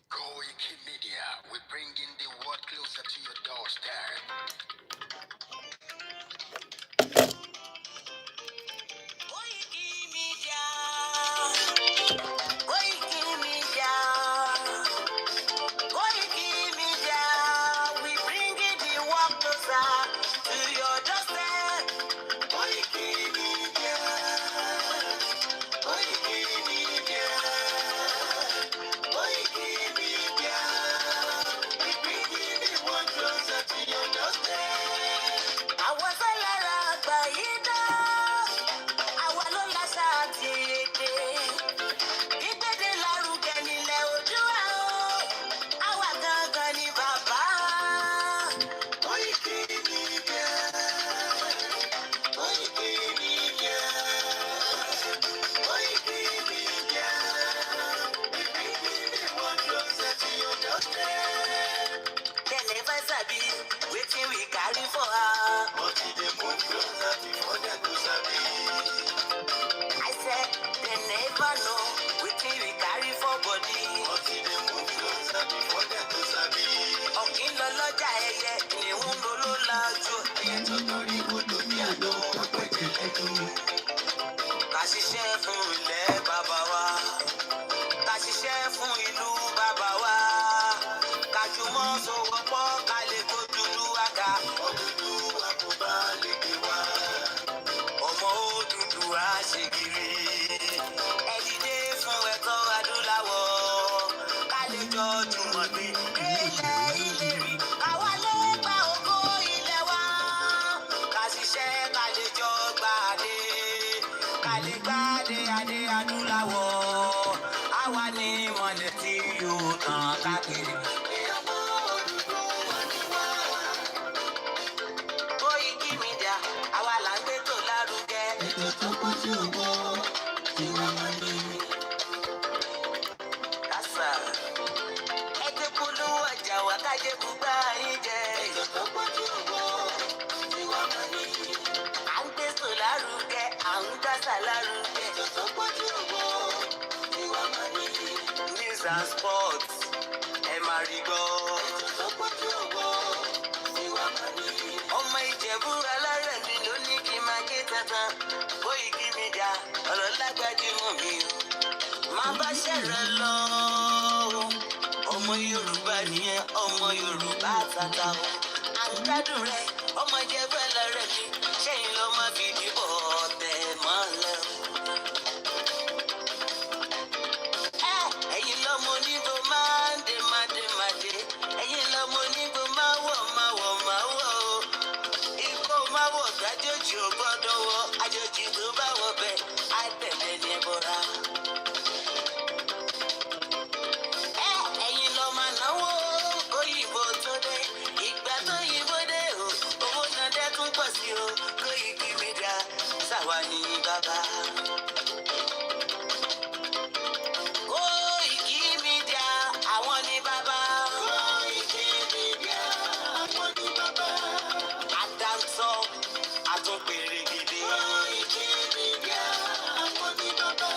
Koikimedia, we're bringing the world closer to your doorstep. Koikimedia, Koikimedia, Koikimedia, we bringing the world closer to your doorstep. Koikimedia, Koikimedia, Koikimedia, we bringing the world closer to your doorstep. I was a Lara Baida, I was no Lassa Tide, Ìgbéde lárugẹ nílẹ̀ Oòduà o, àwa gangan ni bàbá. Koikimedia, Koikimedia, Koikimedia, we bringing the world closer to your doorstep. They never sabi wetin we carry for her, but e dey move closer before dem go sabi. I said they never know wetin we carry for body, but e dey move closer before dem go sabi. Ọ̀kín lọ lọ́jà ẹyẹ, ìhun ló ló lajú. Ẹyẹ tó torí kodò ní àná, ọ̀pẹ̀jẹ̀ lẹ́dùn. Ká ṣiṣẹ́ fún ilẹ̀ bàbá wa, ká ṣiṣẹ́ fún ìlú bàbá wa, ká jùmọ̀ sowọ́pọ̀ ká lè kó dúdú àga. Odùduwà kò bá lè gbé wa, ọmọ Odùduwà ṣe kiri. Ẹ dìde fún ẹ̀tọ́ adúláwọ̀, ká lè jọ jùmọ̀ gbé ilẹ̀ ìlérí. Àwa lè gba ògo ilẹ̀ wa, ká ṣiṣẹ́ ká lè jọ gbàdé, ká lè gbàdé adé adúláwọ̀. Àwa ni ìmọ̀lẹ̀ tí yóò tàn káàkiri. Ọmọ Odùduwà ni wá. Koikimedia, àwa là ń gbé tó lárugẹ. Ètò tó pọ̀jù owó tí wọ́n máa ní. Kásá, ẹgbẹ́ polówó ọjà wà kájé bùgbà yín jẹ. Ètò tó pọ̀jù owó tí wọ́n máa ní. À ń gbé tó lárugẹ, à ń gbàsà lárugẹ. Ètò tó pọ̀jù owó tí wọ́n máa ní. News and sports, ẹ máa rí gbọ́. Ètò tó pọ̀jù owó tí wọ́n máa ní. Ọmọ Ìjẹ̀bú alárẹ̀ mi ló ní kí n máa ké tantan. Koikimedia, ọ̀rọ̀ lágbájú mọ́ mi o. Máa bá ṣẹ̀rẹ̀ lọ o. Ọmọ Yorùbá nìyẹn, ọmọ Yorùbá tata o. À ń gbádùn rẹ, ọmọ Ìjẹ̀bú alárẹ̀ mi. Ṣẹ́yìn ló máa fi dìbò tẹ̀ mọ́lẹ̀ o. Ẹ̀yin lọ́mọ onígbò máa ń dé máa dé máa dé. Ẹ̀yin lọ́mọ onígbò máa wọ̀ máa wọ̀ máa wọ̀ o. Ikú máa wọ̀ gbàjọ́jì ò gbọ́dọ̀ wọ. Àjòjì tó bá wọ bẹ̀ á tẹ̀lé ní bọ́ra. Ẹ̀yin lọ máa náwó kóyìnbó tó dé. Ìgbà tó yìnbó dé o, owó náà dẹ́ tún pọ̀ sí o. Koikimedia, ṣàwa ni bàbá. Koikimedia, àwọn ni bàbá. Koikimedia, àwọn ni bàbá. Àdáńtọ́, àtúnpèrè gidi. Koikimedia, àwọn ni bàbá.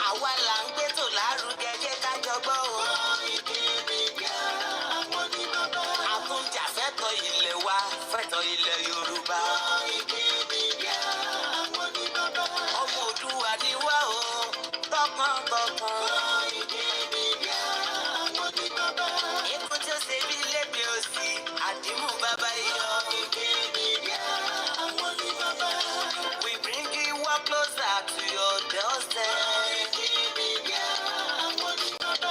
Àwa là ń gbé tò lárugẹ, jẹ́ ká jọ gbọ́ o. Koikimedia, àwọn ni bàbá. Àtúnjà fẹ́tọ̀ ilẹ̀ wa, fẹ́tọ̀ ilẹ̀ Yorùbá. Koikimedia, àwọn ni bàbá. Ọmọ Oòduà ni wá o, tọkàntọkàn. Koikimedia, àwọn ni bàbá. Ikú tó ṣe bí lébi òsì, àdìmú bàbá iyọ̀. Koikimedia, àwọn ni bàbá. We bring you work closer to your doorstep. Koikimedia, àwọn ni bàbá.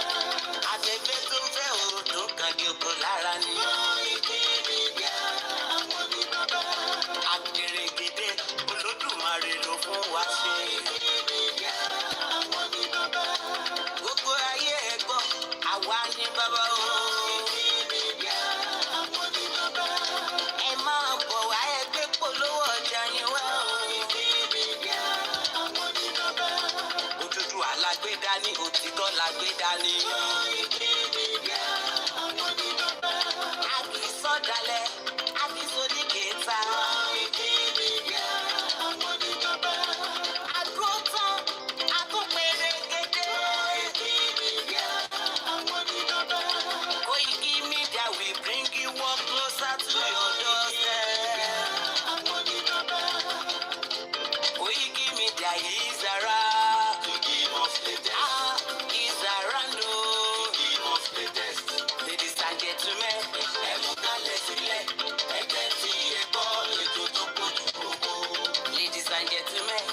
Àtẹ̀fẹ́ tó ń fẹ́ òòdùn kan di oko lára ni. Koikimedia, àwọn ni bàbá. Àkèrègèdè Olódùmarè ló fún wa ṣe. Koikimedia, àwọn ni bàbá. Gbogbo ayé ẹ gbọ́, àwa ni bàbá o. Koikimedia, àwọn ni bàbá. Ẹ máa bọ̀ wá ẹgbẹ́ polówó ọjà yín wá o. Koikimedia, àwọn ni bàbá. Odùduwà la gbé dání, òtítọ́ la gbé dání. Koikimedia, àwọn ni bàbá. A kì í sọ̀dálẹ̀, a kì í sódì kẹta. Koikimedia, àwọn ni bàbá. Àdúró tán, àtúnpèrè gèdè. Koikimedia. closer to your doorstep. Koikimedia is around. To give us latest. Is around. To give us latest. Ladies and gentlemen, ladies and gentlemen,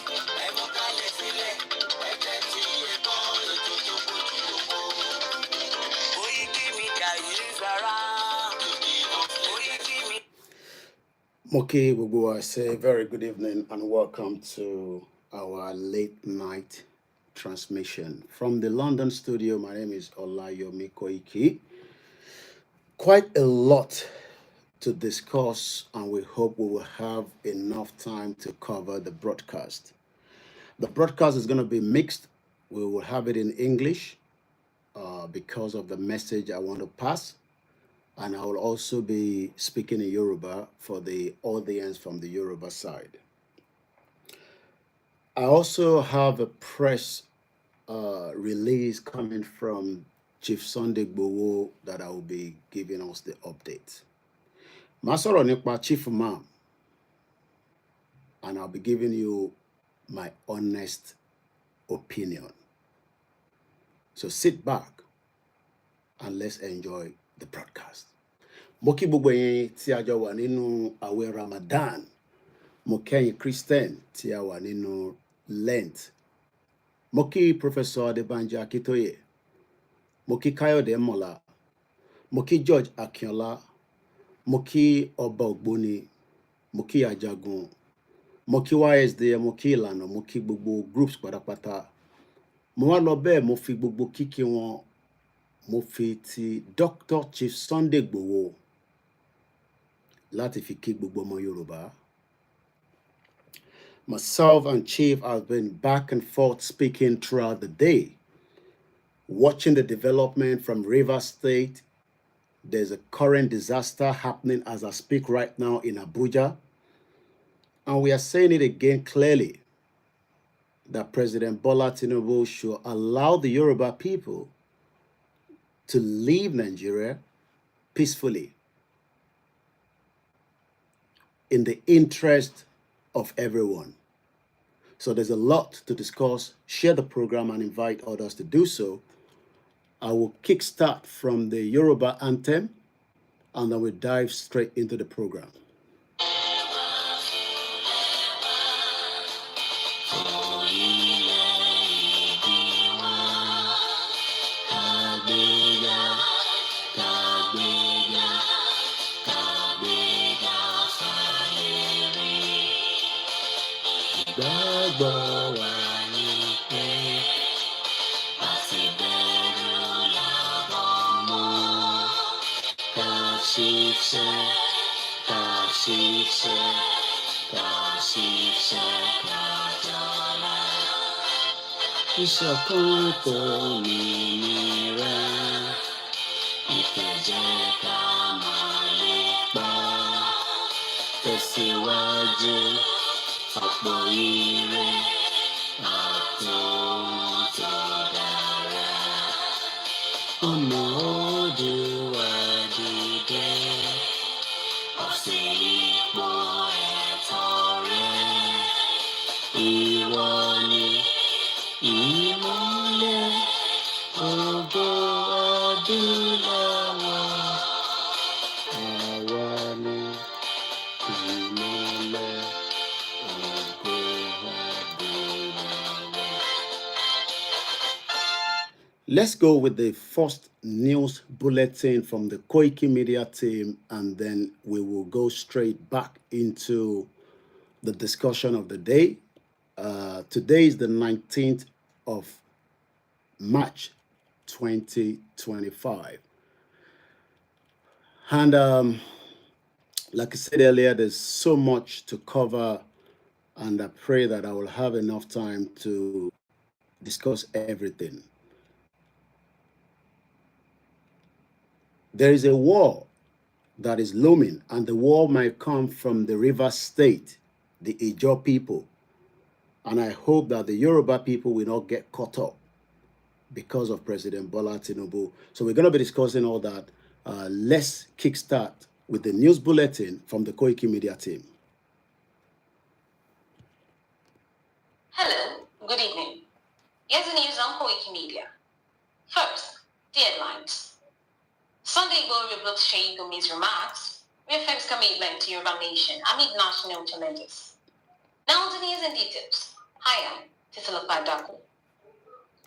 Koikimedia is around. Koikimedia. Moki Bubu, I say very good evening and welcome to our late night transmission. From the London studio, my name is OLAYOMI KOIKI. Quite a lot to discuss, and we hope we will have enough time to cover the broadcast. The broadcast is going to be mixed. We will have it in English because of the message I want to pass. And I will also be speaking in Yoruba for the audience from the Yoruba side. I also have a press release coming from Chief Sunday Gbowo that I will be giving us the update. Masoro nipa Chief Imam, and I'll be giving you my honest opinion. So sit back and let's enjoy the broadcast. Mo kí gbogbo yín tí a jọ wà nínú àwẹ̀ Ramadan. Mo kẹ́yìn Christian tí a wà nínú Lent. Mo kí Professor Adebanji Akitoye. Mo kí Kayode Mola. Mo kí George Akinola. Mo kí Ọba Ògbóni. Mo kí Ajagun. Mo kí YSD. Mo kí Ìlànà. Mo kí gbogbo groups pátápátá. Mo wá lọ bẹ́ẹ̀ mo fi gbogbo kíkí wọn. Mo fi ti Dr. Chief Sunday Gbowo láti fi kí gbogbo ọmọ Yorùbá. Myself and Chief have been back and forth speaking throughout the day, watching the development from Rivers State. There's a current disaster happening as I speak right now in Abuja. And we are saying it again clearly that President Bola Tinubu should allow the Yoruba people to leave Nigeria peacefully in the interest of everyone. So there's a lot to discuss. Share the program and invite others to do so. I will kickstart from the Yoruba anthem and then we'll dive straight into the program. Ìṣọ̀kan tó mìíràn, ìkẹjẹ́ ká máa lè pa, tẹ̀síwájú ọ̀pọ̀ ire àtòhun tó dára. Ọmọ Oòduà dìde, ọ̀sẹ̀ ipò ẹ̀tọ́ rẹ̀, ìwọ ni. Ìmọ́lẹ̀ ògo adúláwọ̀, àwa ni ìmọ́lẹ̀ ògo adúláwọ̀. Let's go with the first news bulletin from the Koikimedia team, and then we will go straight back into the discussion of the day. Today is the 19th of March 2025. And like I said earlier, there's so much to cover, and I pray that I will have enough time to discuss everything. There is a war that is looming, and the war might come from the Rivers State, the Ijaw people. And I hope that the Yoruba people will not get caught up because of President Bola Tinubu. So we're going to be discussing all that. Let's kickstart with the news bulletin from the Koikimedia team. Hello, good evening. Here's the news on Koikimedia. First, the headlines. Sunday Igboho rebuked Sheyi Gumi's remarks, reaffirms commitment to Yoruba nation amid national challenges. Now the news and details. I am Titilopa Daku.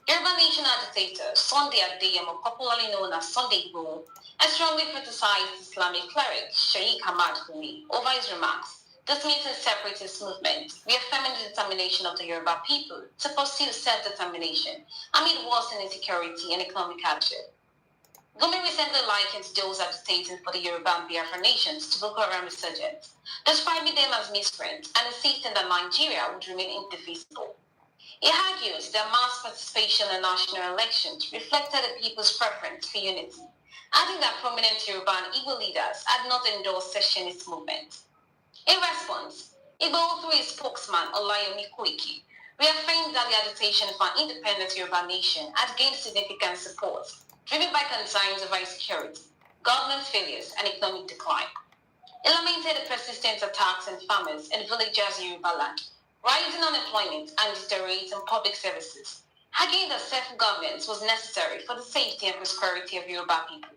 Yoruba nation agitator Sunday Adeyemo, popularly known as Sunday Igboho, has strongly criticized Islamic cleric Sheikh Ahmad Gumi over his remarks, dismissing separatist movement, reaffirming the determination of the Yoruba people to pursue self-determination amid worsening insecurity and economic hardship. Gumi recently likened those agitating for the Yoruba and Biafra nations to Boko Haram resurgents, describing them as miscreants and insisting that Nigeria would remain indivisible. He argues that mass participation in national elections reflected the people's preference for unity, adding that prominent Yoruba and Igbo leaders had not endorsed secessionist movement. In response, Igbo, through his spokesman OLAYOMI KOIKI, reaffirmed that the agitation for an independent Yoruba nation had gained significant support, driven by concerns over insecurity, government failures, and economic decline. He lamented the persistent attacks on farmers and villagers in Yoruba land, rising unemployment, and deteriorating public services, arguing that self-governance was necessary for the safety and prosperity of Yoruba people.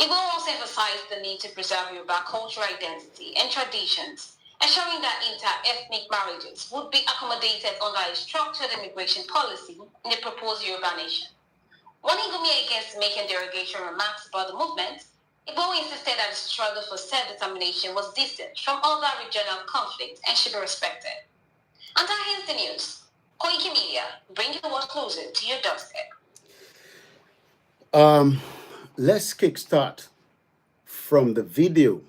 Igbo also emphasized the need to preserve Yoruba cultural identity and traditions, ensuring that inter-ethnic marriages would be accommodated under a structured immigration policy in the proposed Yoruba nation. Warning Gumi against making derogatory remarks about the movement, Igbo insisted that the struggle for self-determination was distant from other regional conflicts and should be respected. And that ends the news. Koikimedia, bringing the world closer to your doorstep. Let's kickstart from the video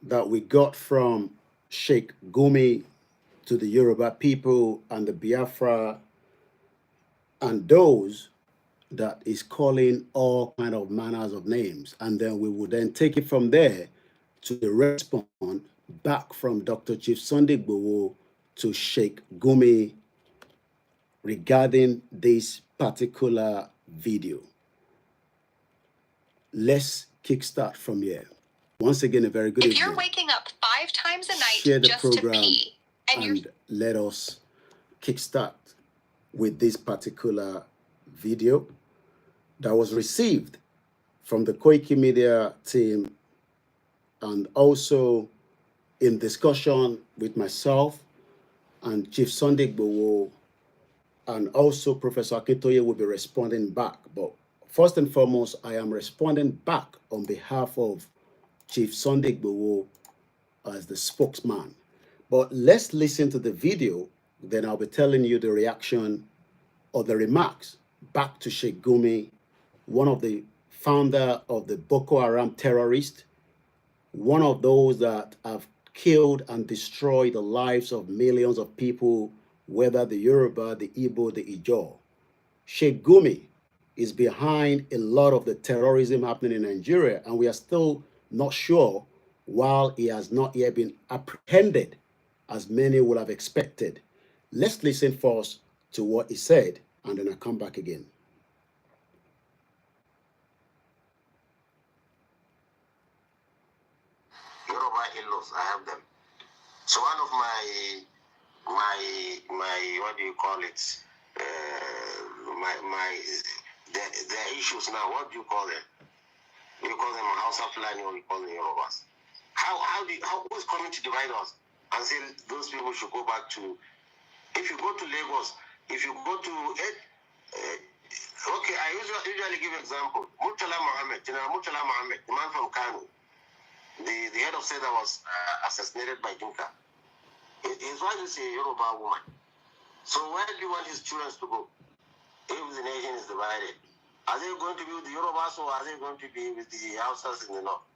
that we got from Sheikh Gumi to the Yoruba people and the Biafra and those that is calling all kind of manners of names. And then we would then take it from there to the response back from Dr. Chief Sunday Igboho to Sheikh Gumi regarding this particular video. Let's kickstart from here. Once again, a very good evening. If you're waking up 5 times a night Share the just program to pee, and let us kickstart with this particular video that was received from the Koikimedia team and also in discussion with myself and Chief Sunday Igboho, and also Professor Akintoye will be responding back. But first and foremost, I am responding back on behalf of Chief Sunday Igboho as the spokesman. But let's listen to the video, then I'll be telling you the reaction or the remarks back to Sheikh Gumi, one of the founder of the Boko Haram terrorists, one of those that have killed and destroyed the lives of millions of people, whether the Yoruba, the Igbo, the Ijaw. Sheikh Gumi is behind a lot of the terrorism happening in Nigeria, and we are still not sure, while he has not yet been apprehended, as many would have expected. Let's listen first to what he said, and then I'll come back again. Yoruba in-laws, I have them. So one of my what do you call it? Their issues now. What do you call them? Do you call them Hausa Fulani or you call them Yorubas? Who's coming to divide us and say those people should go back to? If you go to Lagos, if you go to okay, I usually give example. Murtala Mohammed, General Murtala Mohammed, the man from Kano, the head of state that was assassinated by Junta. His wife is a Yoruba woman. So where do you want his children to go if the nation is divided? Are they going to be with the Yorubas or are they going to be with the Hausas in the north?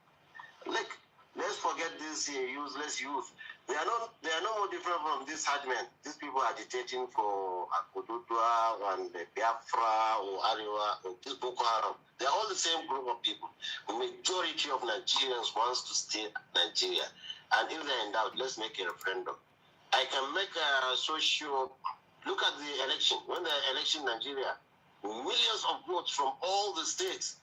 Like, let's forget this useless youth. They are no more different from these hard men. These people agitating for Akududwa and Biafra or Ariwa or this Boko Haram. They are all the same group of people. The majority of Nigerians wants to stay in Nigeria. And if they're in doubt, let's make a referendum. I can make a social... Look at the election. When the election in Nigeria, millions of votes from all the states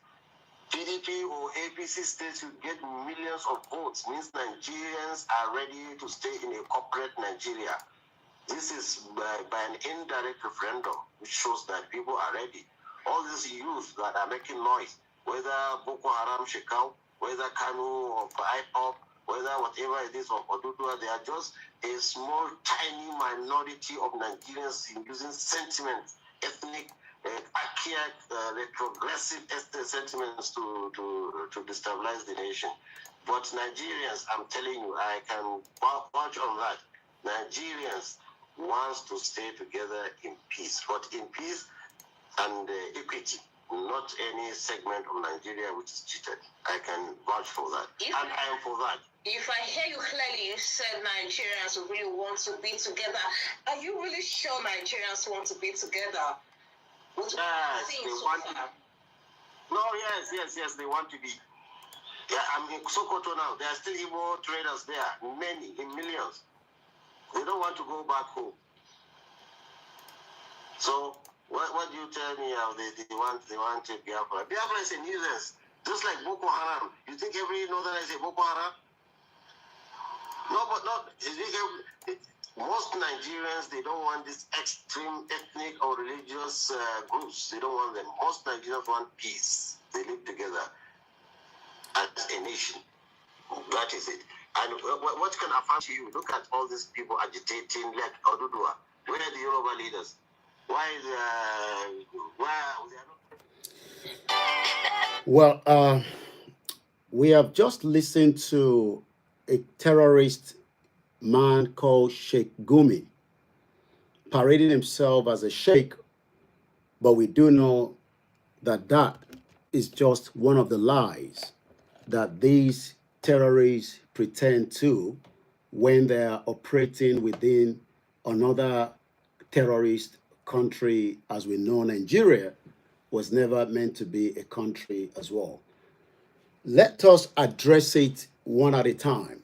PDP or APC states will get millions of votes means Nigerians are ready to stay in a corporate Nigeria. This is by an indirect referendum, which shows that people are ready. All these youth that are making noise, whether Boko Haram Shekau, whether Kanu or IPOP, whether whatever it is of Odudua, they are just a small, tiny minority of Nigerians using sentiment, ethnic, archaic, retrogressive sentiments to destabilize the nation. But Nigerians, I'm telling you, I can vouch on that. Nigerians wants to stay together in peace, but in peace and equity, not any segment of Nigeria which is cheated. I can vouch for that, and I am for that. If I hear you clearly, you said Nigerians really want to be together. Are you really sure Nigerians want to be together? Yes, they want to. No, yes, they want to be. Yeah, I'm in Sokoto now. There are still Igbo traders there, many, in millions. They don't want to go back home. So, what do you tell me how they want to Biafra? Biafra is a nuisance, just like Boko Haram. You think every northerner is a Boko Haram? No, but not. Most Nigerians, they don't want these extreme ethnic or religious groups. They don't want them. Most Nigerians want peace. They live together as a nation. That is it. And what can affirm to you? Look at all these people agitating like Odudua. Where are the Yoruba leaders? Why they are not? Well, we have just listened to a terrorist man called Sheikh Gumi parading himself as a sheikh, but we do know that that is just one of the lies that these terrorists pretend to when they are operating within another terrorist country. As we know, Nigeria was never meant to be a country as well. Let us address it one at a time.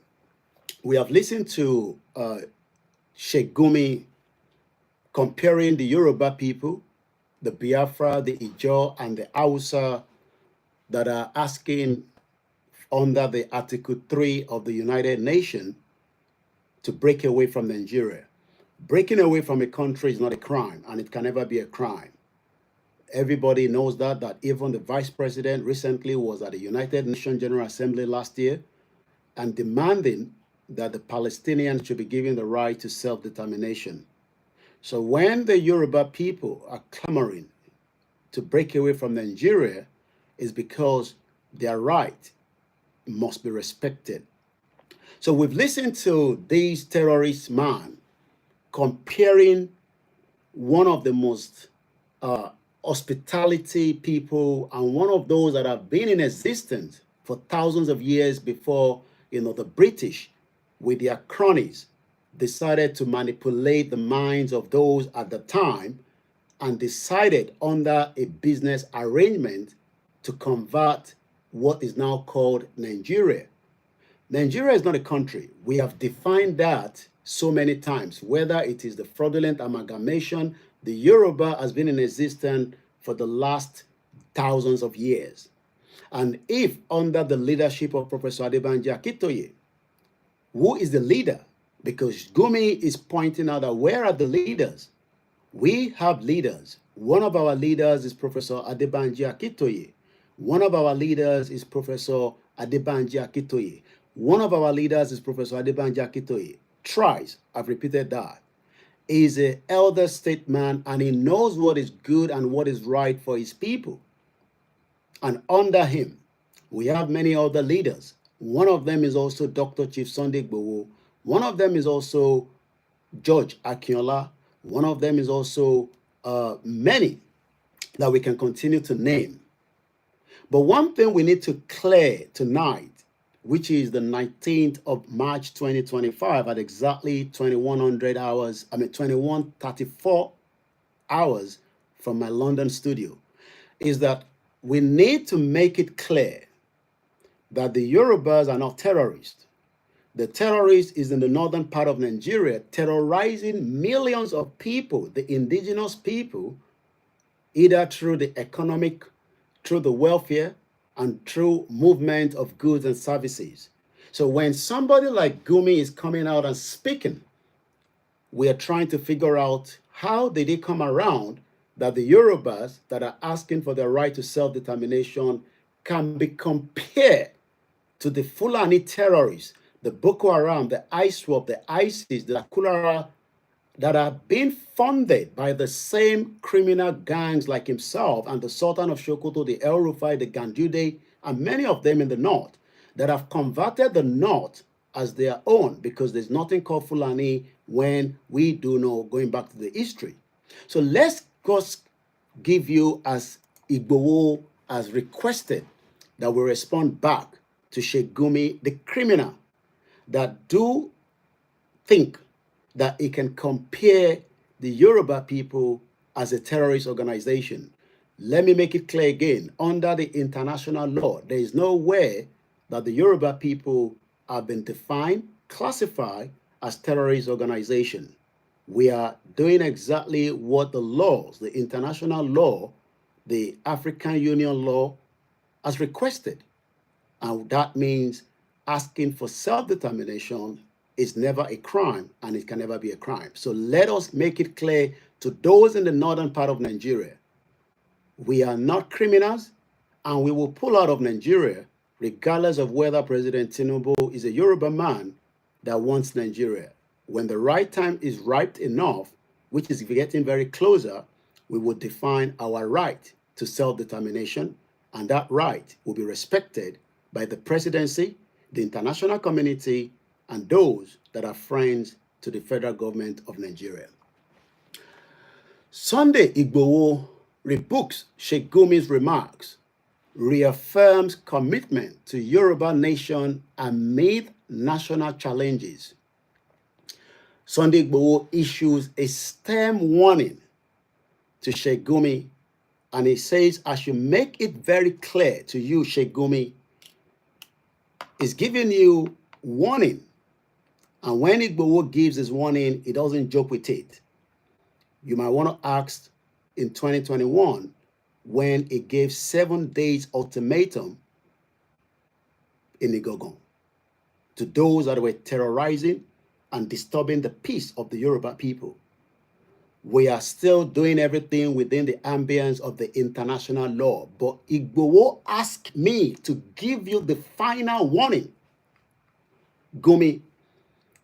We have listened to Sheikh Gumi comparing the Yoruba people, the Biafra, the Ijaw, and the Hausa that are asking under the Article 3 of the United Nations to break away from Nigeria. Breaking away from a country is not a crime, and it can never be a crime. Everybody knows that even the vice president recently was at the United Nations General Assembly last year and demanding that the Palestinians should be given the right to self-determination. So when the Yoruba people are clamoring to break away from Nigeria, is because their right must be respected. So we've listened to these terrorist man comparing one of the most hospitality people and one of those that have been in existence for thousands of years before, the British, with their cronies, decided to manipulate the minds of those at the time and decided under a business arrangement to convert what is now called Nigeria. Nigeria is not a country. We have defined that so many times, whether it is the fraudulent amalgamation. The Yoruba has been in existence for the last thousands of years. And if under the leadership of Professor Adebanji Akintoye, who is the leader? Because Gumi is pointing out that where are the leaders? We have leaders. One of our leaders is Professor Adebanji Akintoye. One of our leaders is Professor Adebanji Akintoye. One of our leaders is Professor Adebanji Akintoye. Thrice, I've repeated that. He's an elder statesman and he knows what is good and what is right for his people. And under him, we have many other leaders. One of them is also Dr. Chief Sunday Igboho. One of them is also George Akinola. One of them is also many that we can continue to name. But one thing we need to clear tonight, which is the 19th of March 2025 at exactly 2134 hours from my London studio, is that we need to make it clear that the Yorubas are not terrorists. The terrorist is in the northern part of Nigeria, terrorizing millions of people, the indigenous people, either through the economic, through the welfare, and through movement of goods and services. So when somebody like Gumi is coming out and speaking, we are trying to figure out how did it come around that the Yorubas that are asking for their right to self-determination can be compared to the Fulani terrorists, the Boko Haram, the ISWAP, the ISIS, the Akulara, that are being funded by the same criminal gangs like himself and the Sultan of Sokoto, the El Rufai, the Ganjude, and many of them in the north that have converted the north as their own, because there's nothing called Fulani when we do know, going back to the history. So let's just give you, as Igboho has requested, that we respond back to Sheikh Gumi, the criminal that do think that it can compare the Yoruba people as a terrorist organization. Let me make it clear again. Under the international law, there is no way that the Yoruba people have been defined, classified as terrorist organization. We are doing exactly what the laws, the international law, the African Union law has requested. And that means asking for self-determination is never a crime, and it can never be a crime. So let us make it clear to those in the northern part of Nigeria, we are not criminals, and we will pull out of Nigeria regardless of whether President Tinubu is a Yoruba man that wants Nigeria. When the right time is ripe enough, which is getting very closer, we will define our right to self-determination, and that right will be respected by the presidency, the international community, and those that are friends to the federal government of Nigeria. Sunday Igboho rebukes Sheikh Gumi's remarks, reaffirms commitment to Yoruba nation amid national challenges. Sunday Igboho issues a stern warning to Sheikh Gumi, and he says, I should make it very clear to you, Sheikh Gumi, is giving you warning. And when Igboho gives his warning, he doesn't joke with it. You might want to ask in 2021, when he gave 7 days ultimatum in Igogon to those that were terrorizing and disturbing the peace of the Yoruba people. We are still doing everything within the ambience of the international law. But Igboho asked me to give you the final warning. Gumi,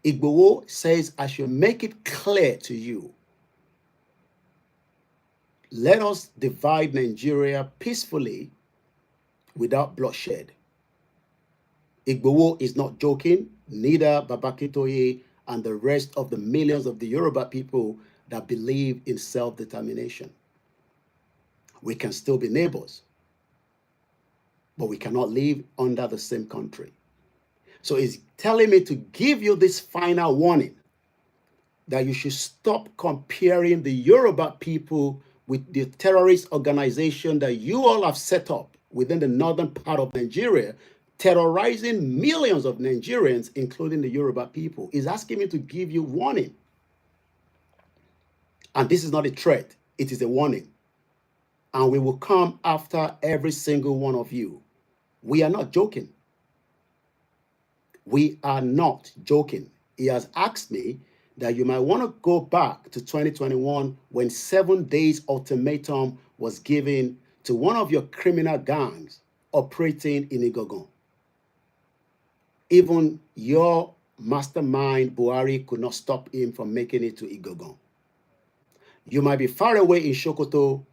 Igboho says I should make it clear to you. Let us divide Nigeria peacefully without bloodshed. Igboho is not joking, neither Babakitoye and the rest of the millions of the Yoruba people that believe in self-determination. We can still be neighbors, but we cannot live under the same country. So he's telling me to give you this final warning that you should stop comparing the Yoruba people with the terrorist organization that you all have set up within the northern part of Nigeria, terrorizing millions of Nigerians, including the Yoruba people. He's asking me to give you warning. And this is not a threat, it is a warning. And we will come after every single one of you. We are not joking. We are not joking. He has asked me that you might want to go back to 2021 when 7 days ultimatum was given to one of your criminal gangs operating in Igogon. Even your mastermind, Buhari, could not stop him from making it to Igogon. You might be far away in Sokoto,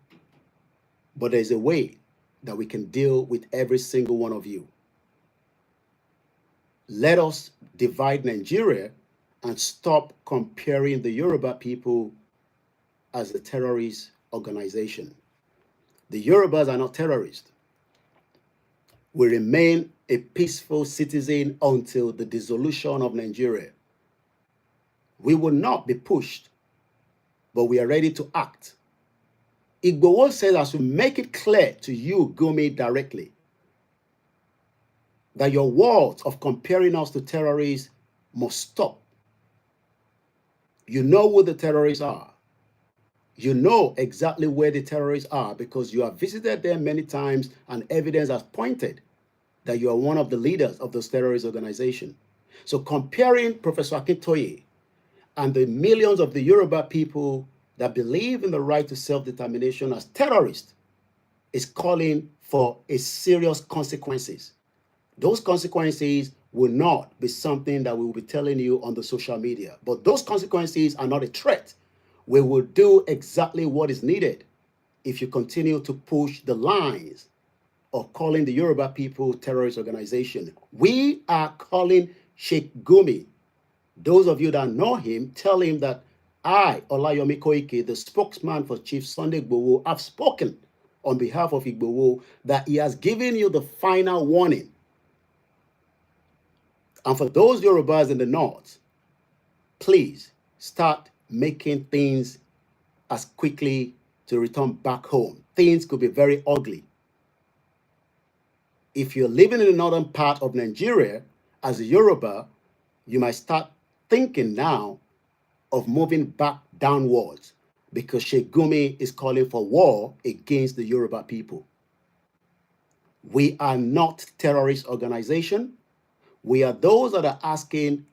but there's a way that we can deal with every single one of you. Let us divide Nigeria and stop comparing the Yoruba people as a terrorist organization. The Yorubas are not terrorists. We remain a peaceful citizen until the dissolution of Nigeria. We will not be pushed, but we are ready to act. Igboho says I should make it clear to you, Gumi, directly, that your words of comparing us to terrorists must stop. You know who the terrorists are. You know exactly where the terrorists are because you have visited them many times and evidence has pointed that you are one of the leaders of those terrorist organizations. So comparing Professor Akintoye and the millions of the Yoruba people that believe in the right to self-determination as terrorists is calling for a serious consequences. Those consequences will not be something that we will be telling you on the social media, but those consequences are not a threat. We will do exactly what is needed if you continue to push the lines of calling the Yoruba people terrorist organization. We are calling Sheikh Gumi. Those of you that know him, tell him that I, Olayomi Koiki, the spokesman for Chief Sunday Igboho, have spoken on behalf of Igboho that he has given you the final warning. And for those Yorubas in the north, please start making things as quickly to return back home. Things could be very ugly. If you're living in the northern part of Nigeria as a Yoruba, you might start thinking now of moving back downwards because Sheikh Gumi is calling for war against the Yoruba people. We are not terrorist organization. We are those that are asking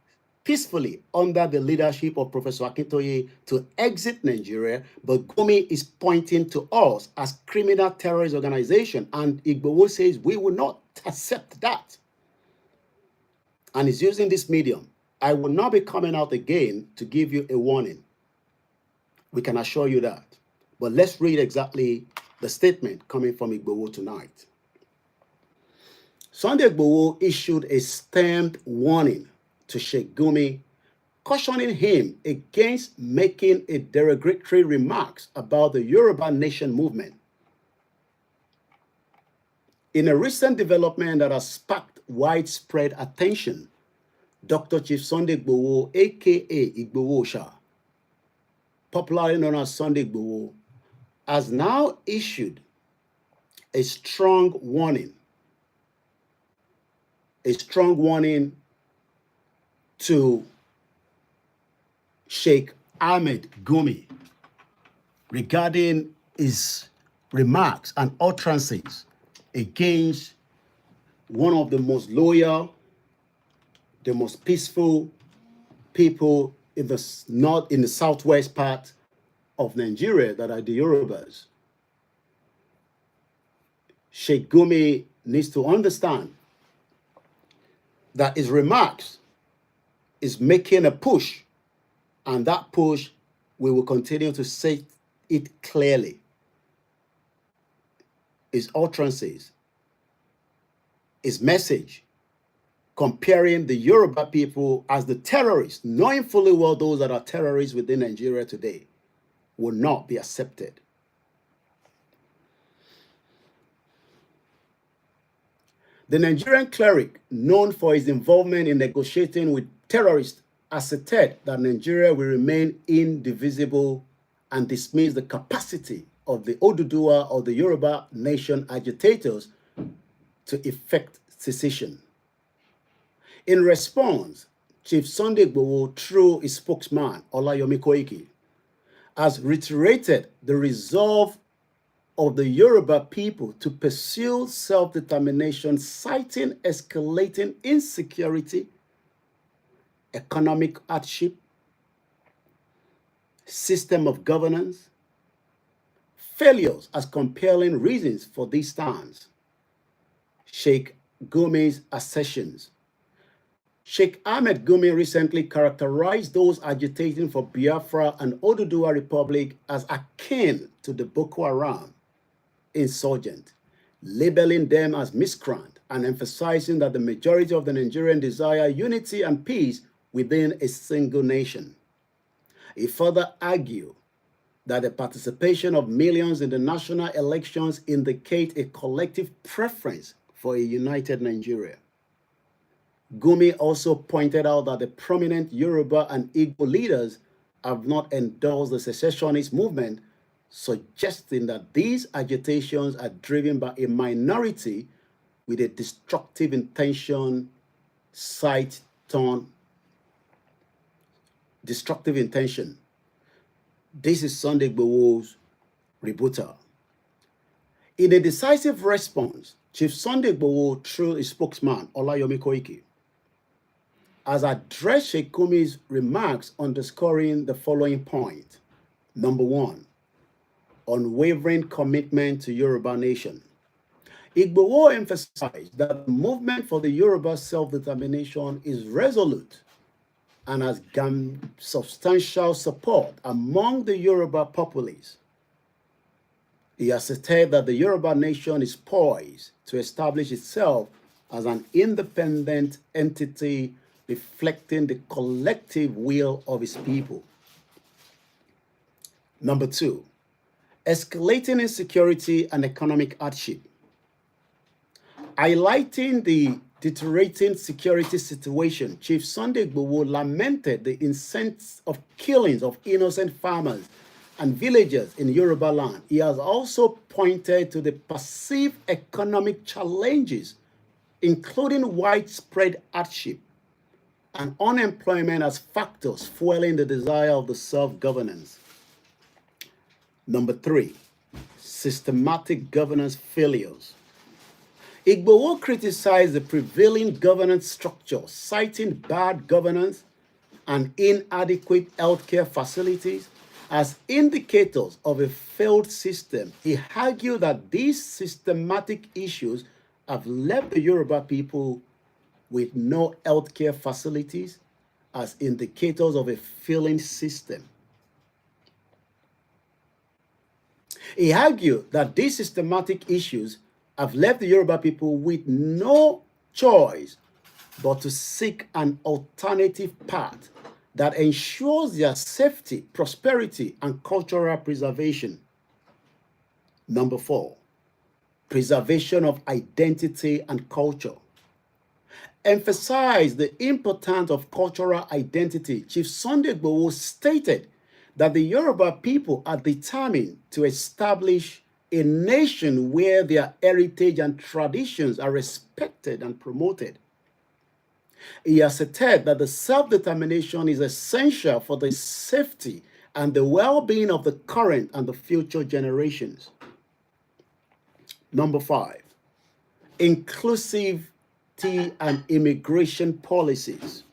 peacefully under the leadership of Professor Akintoye to exit Nigeria, but Gumi is pointing to us as criminal terrorist organization, and Igboho says we will not accept that. And he's using this medium. I will not be coming out again to give you a warning. We can assure you that. But let's read exactly the statement coming from Igboho tonight. Sunday Igboho issued a stamped warning to Sheikh Gumi, cautioning him against making a derogatory remarks about the Yoruba Nation movement. In a recent development that has sparked widespread attention, Dr. Chief Sunday Igboho, aka Igboho Sha, popularly known as Sunday Igboho, has now issued a strong warning to Sheikh Ahmed Gumi regarding his remarks and utterances against one of the most loyal, the most peaceful people in the southwest part of Nigeria, that are the Yorubas. Sheikh Gumi needs to understand that his remarks is making a push, and that push, we will continue to say it clearly. His utterances, his message, comparing the Yoruba people as the terrorists, knowing fully well those that are terrorists within Nigeria today, will not be accepted. The Nigerian cleric, known for his involvement in negotiating with terrorists, asserted that Nigeria will remain indivisible and dismiss the capacity of the Oduduwa or the Yoruba nation agitators to effect secession. In response, Chief Sunday Igboho, through his spokesman, Olayomi Koiki, has reiterated the resolve of the Yoruba people to pursue self-determination, citing escalating insecurity, economic hardship, system of governance, failures as compelling reasons for this stance. Sheikh Gumi's assertions. Sheikh Ahmed Gumi recently characterized those agitating for Biafra and Oduduwa Republic as akin to the Boko Haram insurgent, labeling them as miscreant and emphasizing that the majority of the Nigerians desire unity and peace within a single nation. He further argued that the participation of millions in the national elections indicate a collective preference for a united Nigeria. Gumi also pointed out that the prominent Yoruba and Igbo leaders have not endorsed the secessionist movement, suggesting that these agitations are driven by a minority with a destructive intention, destructive intention. This is Sunday Igboho's rebuttal. In a decisive response, Chief Sunday Igboho, through his spokesman, OLAYOMI KOIKI, has addressed Sheikh Gumi's remarks underscoring the following point. Number one, unwavering commitment to Yoruba nation. Igboho emphasized that the movement for the Yoruba self-determination is resolute and has gained substantial support among the Yoruba populace. He asserted that the Yoruba nation is poised to establish itself as an independent entity reflecting the collective will of its people. Number two, escalating insecurity and economic hardship. Highlighting the deteriorating security situation, Chief Sunday Igboho lamented the incidents of killings of innocent farmers and villagers in Yoruba land. He has also pointed to the perceived economic challenges, including widespread hardship and unemployment as factors fueling the desire of the self-governance. Number three, systematic governance failures. Igboho criticized the prevailing governance structure, citing bad governance and inadequate healthcare facilities as indicators of a failed system. He argued that these systematic issues have left the Yoruba people with no healthcare facilities as indicators of a failing system. He argued that these systematic issues have left the Yoruba people with no choice but to seek an alternative path that ensures their safety, prosperity, and cultural preservation. Number four, preservation of identity and culture. Emphasize the importance of cultural identity. Chief Sunday Igboho stated that the Yoruba people are determined to establish a nation where their heritage and traditions are respected and promoted. He asserted that the self-determination is essential for the safety and the well-being of the current and the future generations. Number five, inclusivity and immigration policies.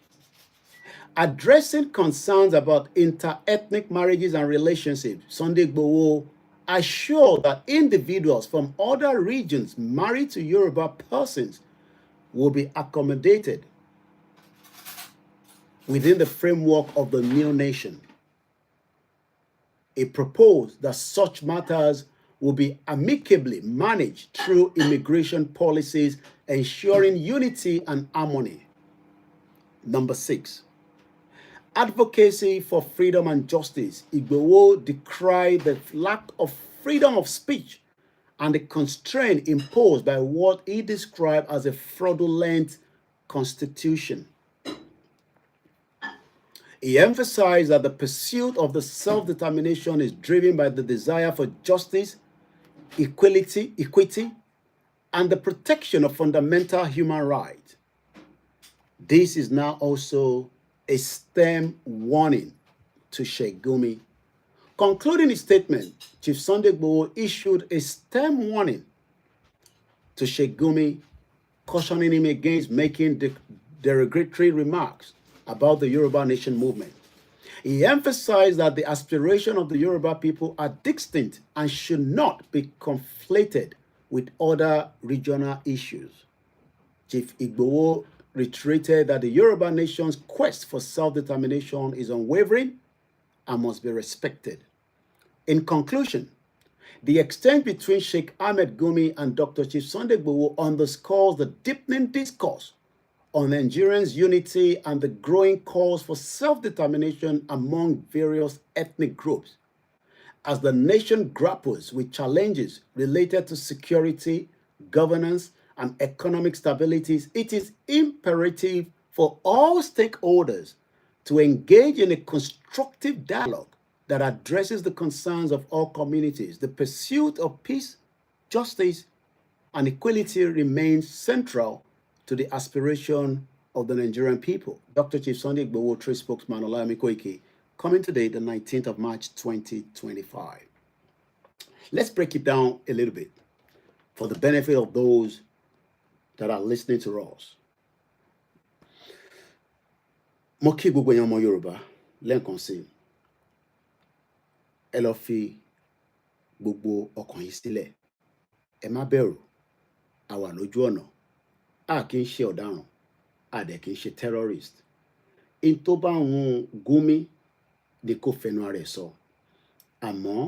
Addressing concerns about inter-ethnic marriages and relationships, Sunday Igboho assured that individuals from other regions married to Yoruba persons will be accommodated within the framework of the new nation. He proposed that such matters will be amicably managed through immigration policies, ensuring unity and harmony. Number six, advocacy for freedom and justice. Igboho decried the lack of freedom of speech and the constraint imposed by what he described as a fraudulent constitution. He emphasized that the pursuit of the self-determination is driven by the desire for justice, equity, and the protection of fundamental human rights. This is now also a stern warning to Sheikh Gumi. Concluding his statement, Chief Sunday Igboho issued a stern warning to Sheikh Gumi, cautioning him against making derogatory remarks about the Yoruba Nation movement. He emphasized that the aspirations of the Yoruba people are distinct and should not be conflated with other regional issues. Chief Igboho reiterated that the Yoruba Nation's quest for self-determination is unwavering and must be respected. In conclusion, the exchange between Sheikh Ahmed Gumi and Dr. Chief Sunday Igboho underscores the deepening discourse on Nigerians' unity and the growing calls for self-determination among various ethnic groups. As the nation grapples with challenges related to security, governance, and economic stabilities, it is imperative for all stakeholders to engage in a constructive dialogue that addresses the concerns of all communities. The pursuit of peace, justice, and equality remains central to the aspiration of the Nigerian people. Dr. Chief Sunday Igboho, trade spokesman, OLAYOMI KOIKI, coming today, the 19th of March, 2025. Let's break it down a little bit for the benefit of those that are listening to us. Mo kí gbogbo èèyàn ọmọ Yorùbá lẹ́ẹ̀kan sí ẹ lọ fi gbogbo ọkàn yìí sílẹ̀ ẹ má bẹ̀rù a wà lójú ọ̀nà a kì í ṣe ọ̀daràn a dẹ̀ kì í ṣe terrorist in tó bá hun Gumi ni kò fẹnu ara ẹ̀ sọ àmọ́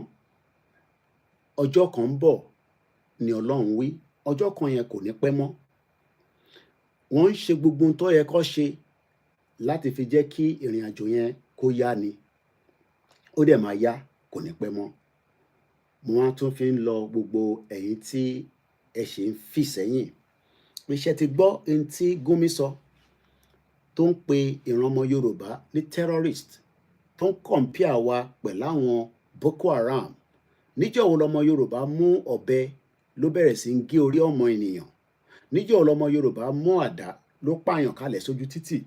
ọjọ́ kan ń bọ̀ ni Ọlọ́run wí ọjọ́ kan yẹn kò ní pẹ́ mọ́ wọ́n ń ṣe gbogbo ohun tó yẹ kó ṣe láti fi jẹ́ kí ìrìn àjò yẹn kó yá ni ó dẹ̀ máa yá kò ní pẹ́ mọ́ mo wá tún fi ń lọ gbogbo ẹ̀yin tí ẹ ṣe ń fì sẹ́yìn iṣẹ́ ti gbọ́ ohun tí Gumi sọ tó ń pe ìran ọmọ Yorùbá ní terrorist tó ń compare wa pẹ̀lú àwọn Boko Haram níjọ́ wo lọmọ Yorùbá mú ọ̀bẹ ló bẹ̀rẹ̀ sí ń gé orí ọmọ ènìyàn níjọ́ wo lọmọ Yorùbá mú àdá ló pààyàn kalẹ̀ sójú títì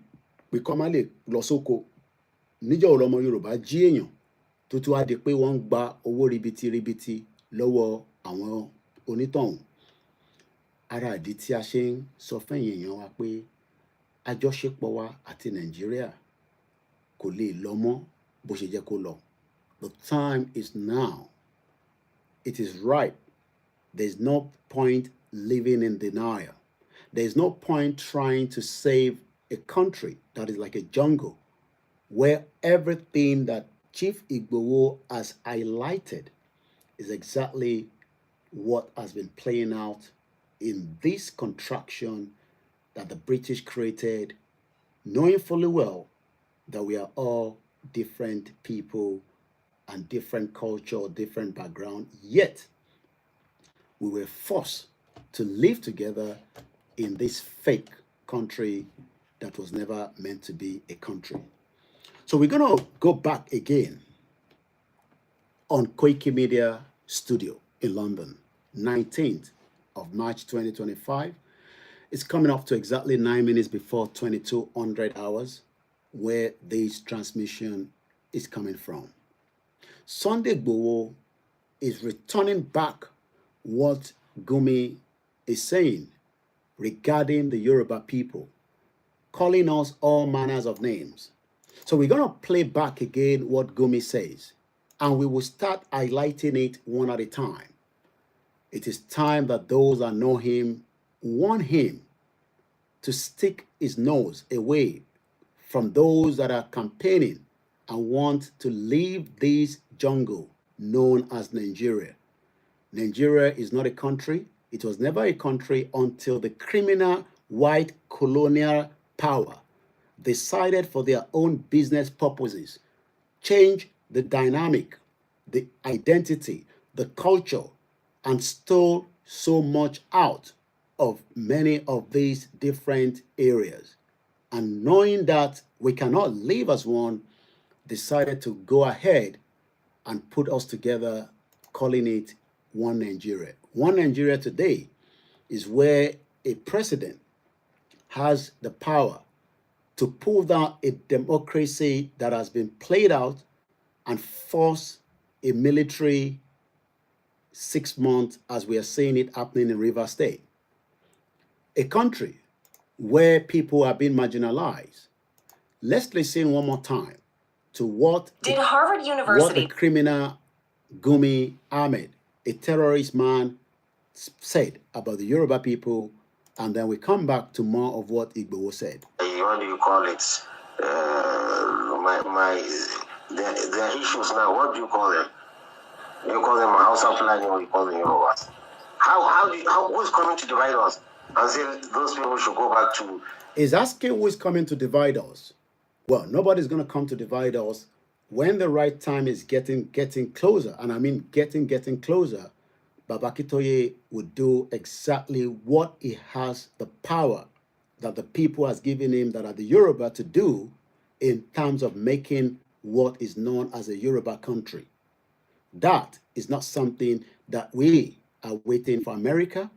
pé kó má lè lọ sóko níjọ́ wo lọmọ Yorùbá jí èèyàn tó tún wá di pé wọ́n ń gba owó ribiti lọ́wọ́ àwọn onítọ̀hún ara ìdí tí a ṣe ń sọ fẹ́yìn èèyàn wa pé àjọṣepọ̀ wa àti Nàìjíríà kò lè lọ mọ́ bó ṣe jẹ́ kó lọ. The time is now. It is right. There is no point living in denial. There is no point trying to save a country that is like a jungle where everything that Chief Igboho has highlighted is exactly what has been playing out in this contraction that the British created, knowing fully well that we are all different people and different culture, different background, yet we were forced to live together in this fake country that was never meant to be a country. So we're going to go back again on Koikimedia Studio in London, 19th of March 2025. It's coming up to exactly 9 minutes before 2200 hours where this transmission is coming from. Sunday Igboho is returning back what Gumi is saying regarding the Yoruba people, calling us all manners of names. So we're going to play back again what Gumi says, and we will start highlighting it one at a time. It is time that those that know him want him to stick his nose away from those that are campaigning and want to leave this jungle known as Nigeria. Nigeria is not a country. It was never a country until the criminal white colonial power decided for their own business purposes, change the dynamic, the identity, the culture, and stole so much out of many of these different areas. And knowing that we cannot live as one, decided to go ahead and put us together, calling it One Nigeria. One Nigeria today is where a president has the power to pull down a democracy that has been played out and force a military 6 months, as we are seeing it happening in Rivers State. A country where people are being marginalized. Let's listen one more time to what the criminal Gumi Ahmed, a terrorist man, said about the Yoruba people, and then we come back to more of what Igboho said. What do you call it? Their issues now, what do you call them? You call them a house of planning or you call them Yorubas? Who's coming to divide us and say those people should go back to... He's asking who is coming to divide us. Well, nobody's going to come to divide us when the right time is getting closer. And I mean getting closer. Baba Akintoye would do exactly what he has the power that the people has given him, that are the Yoruba, to do in terms of making what is known as a Yoruba country. That is not something that we are waiting for America,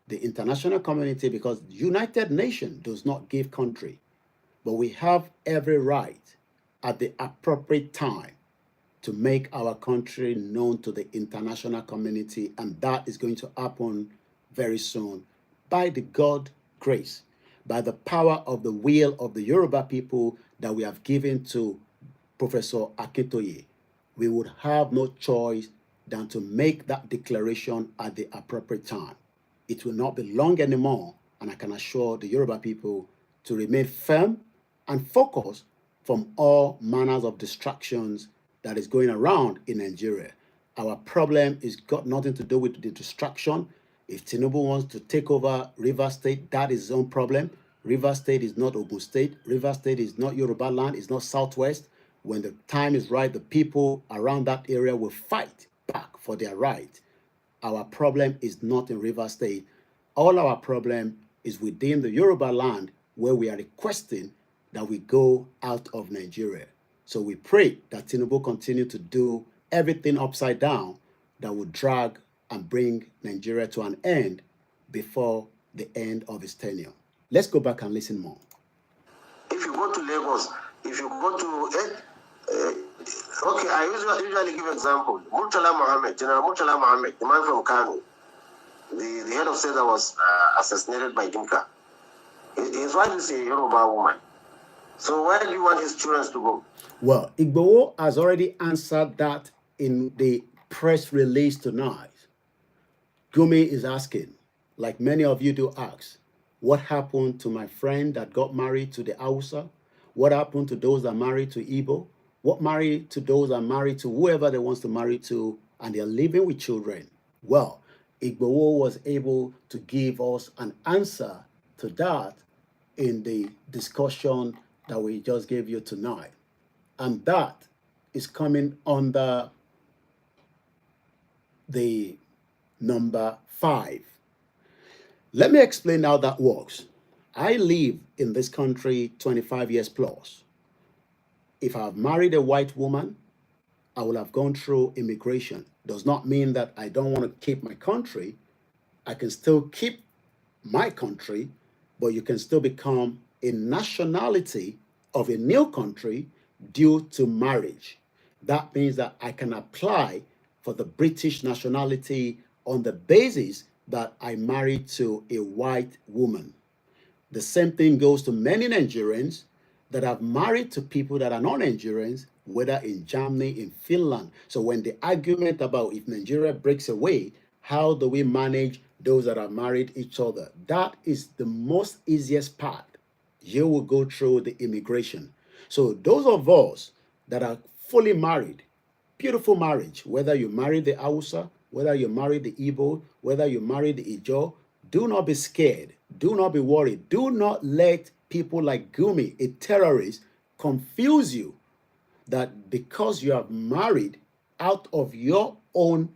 the international community, because the United Nations does not give country. But we have every right at the appropriate time to make our country known to the international community, and that is going to happen very soon by the God grace, by the power of the will of the Yoruba people that we have given to Professor Akintoye. We would have no choice than to make that declaration at the appropriate time. It will not be long anymore, and I can assure the Yoruba people to remain firm and focused from all manners of distractions that is going around in Nigeria. Our problem is got nothing to do with the distraction. If Tinubu wants to take over Rivers State, that is his own problem. Rivers State is not Ogun State. Rivers State is not Yoruba land. It's not Southwest. When the time is right, the people around that area will fight back for their right. Our problem is not in Rivers State. All our problem is within the Yoruba land, where we are requesting that we go out of Nigeria. So we pray that Tinubu continue to do everything upside down that will drag and bring Nigeria to an end before the end of his tenure. Let's go back and listen more. If you go to Lagos, if you go to okay, I usually give example. Murtala Mohammed, General Murtala Mohammed, the man from Kano, the head of state that was assassinated by Dinka. His wife is a Yoruba woman. So where do you want his children to go? Well, Igboho has already answered that in the press release tonight. Gumi is asking, like many of you do ask, what happened to my friend that got married to the Hausa? What happened to those that married to Igbo? What married to those that married to whoever they wants to marry to, and they're living with children? Well, Igboho was able to give us an answer to that in the discussion that we just gave you tonight. And that is coming under the number 5. Let me explain how that works. I live in this country 25 years plus. If I've married a white woman, I will have gone through immigration. Does not mean that I don't want to keep my country. I can still keep my country, but you can still become a nationality of a new country due to marriage. That means that I can apply for the British nationality on the basis that I married to a white woman. The same thing goes to many Nigerians that have married to people that are not Nigerians, whether in Germany, in Finland. So when the argument about if Nigeria breaks away, how do we manage those that are married each other? That is the most easiest part. You will go through the immigration. So those of us that are fully married, beautiful marriage, whether you marry the Hausa, whether you marry the Igbo, whether you marry the Ijo, do not be scared. Do not be worried. Do not let people like Gumi, a terrorist, confuse you that because you have married out of your own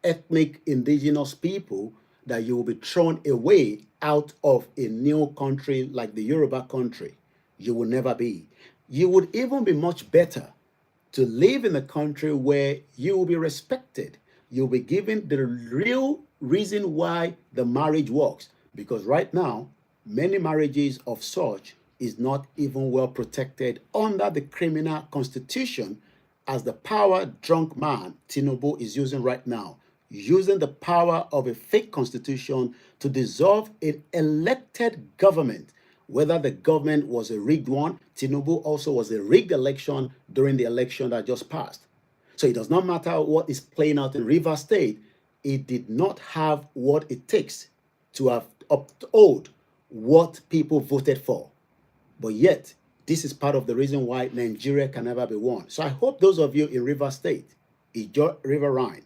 ethnic indigenous people, that you will be thrown away out of a new country like the Yoruba country. You will never be. You would even be much better to live in a country where you will be respected. You'll be given the real reason why the marriage works. Because right now, many marriages of such is not even well protected under the criminal constitution, as the power-drunk man Tinubu is using right now, using the power of a fake constitution to dissolve an elected government. Whether the government was a rigged one, Tinubu also was a rigged election during the election that just passed. So it does not matter what is playing out in Rivers State, it did not have what it takes to have uphold what people voted for. But yet, this is part of the reason why Nigeria can never be won. So I hope those of you in Rivers State, Ijo River Rhine,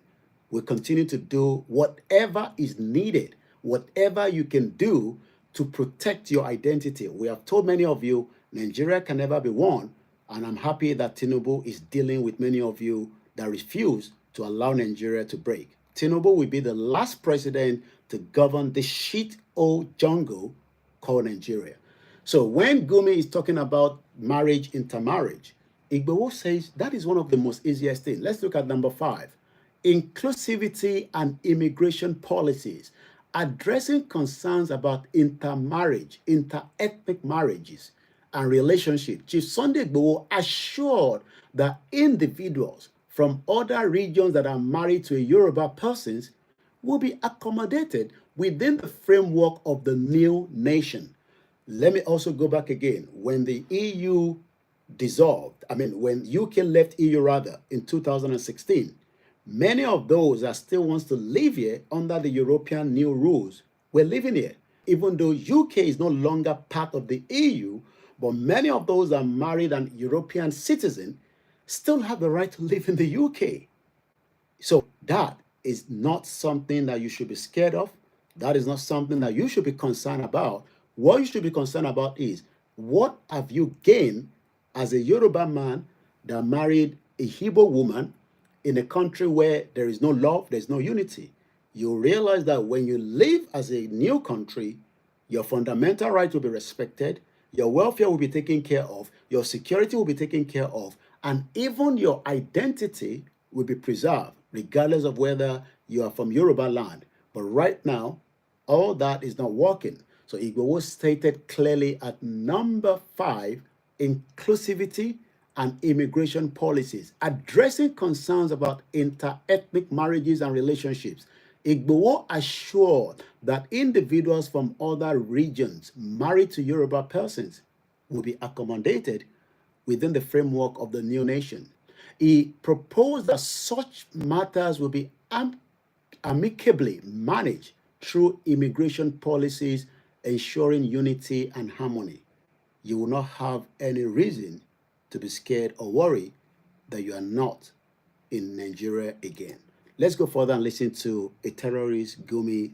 will continue to do whatever is needed, whatever you can do to protect your identity. We have told many of you, Nigeria can never be won, and I'm happy that Tinubu is dealing with many of you that refuse to allow Nigeria to break. Tinubu will be the last president to govern the shit old jungle called Nigeria. So when Gumi is talking about marriage, intermarriage, Igboho says that is one of the most easiest things. Let's look at number 5. Inclusivity and immigration policies, addressing concerns about intermarriage, inter-ethnic marriages, and relationship, Chief Sunday Igboho assured that individuals from other regions that are married to a Yoruba persons will be accommodated within the framework of the new nation. Let me also go back again. When the EU dissolved, when UK left EU rather in 2016, many of those that still wants to live here under the European new rules were living here. Even though UK is no longer part of the EU, but many of those that are married and European citizen still have the right to live in the UK. So that is not something that you should be scared of. That is not something that you should be concerned about. What you should be concerned about is, what have you gained as a Yoruba man that married a Hebrew woman in a country where there is no love, there's no unity? You realize that when you live as a new country, your fundamental rights will be respected, your welfare will be taken care of, your security will be taken care of, and even your identity will be preserved, regardless of whether you are from Yoruba land. But right now, all that is not working. So Igboho stated clearly at number 5, inclusivity and immigration policies, addressing concerns about inter-ethnic marriages and relationships. Igboho assured that individuals from other regions married to Yoruba persons will be accommodated within the framework of the new nation. He proposed that such matters will be amicably managed through immigration policies, ensuring unity and harmony. You will not have any reason to be scared or worry that you are not in Nigeria again. Let's go further and listen to a terrorist, Gumi,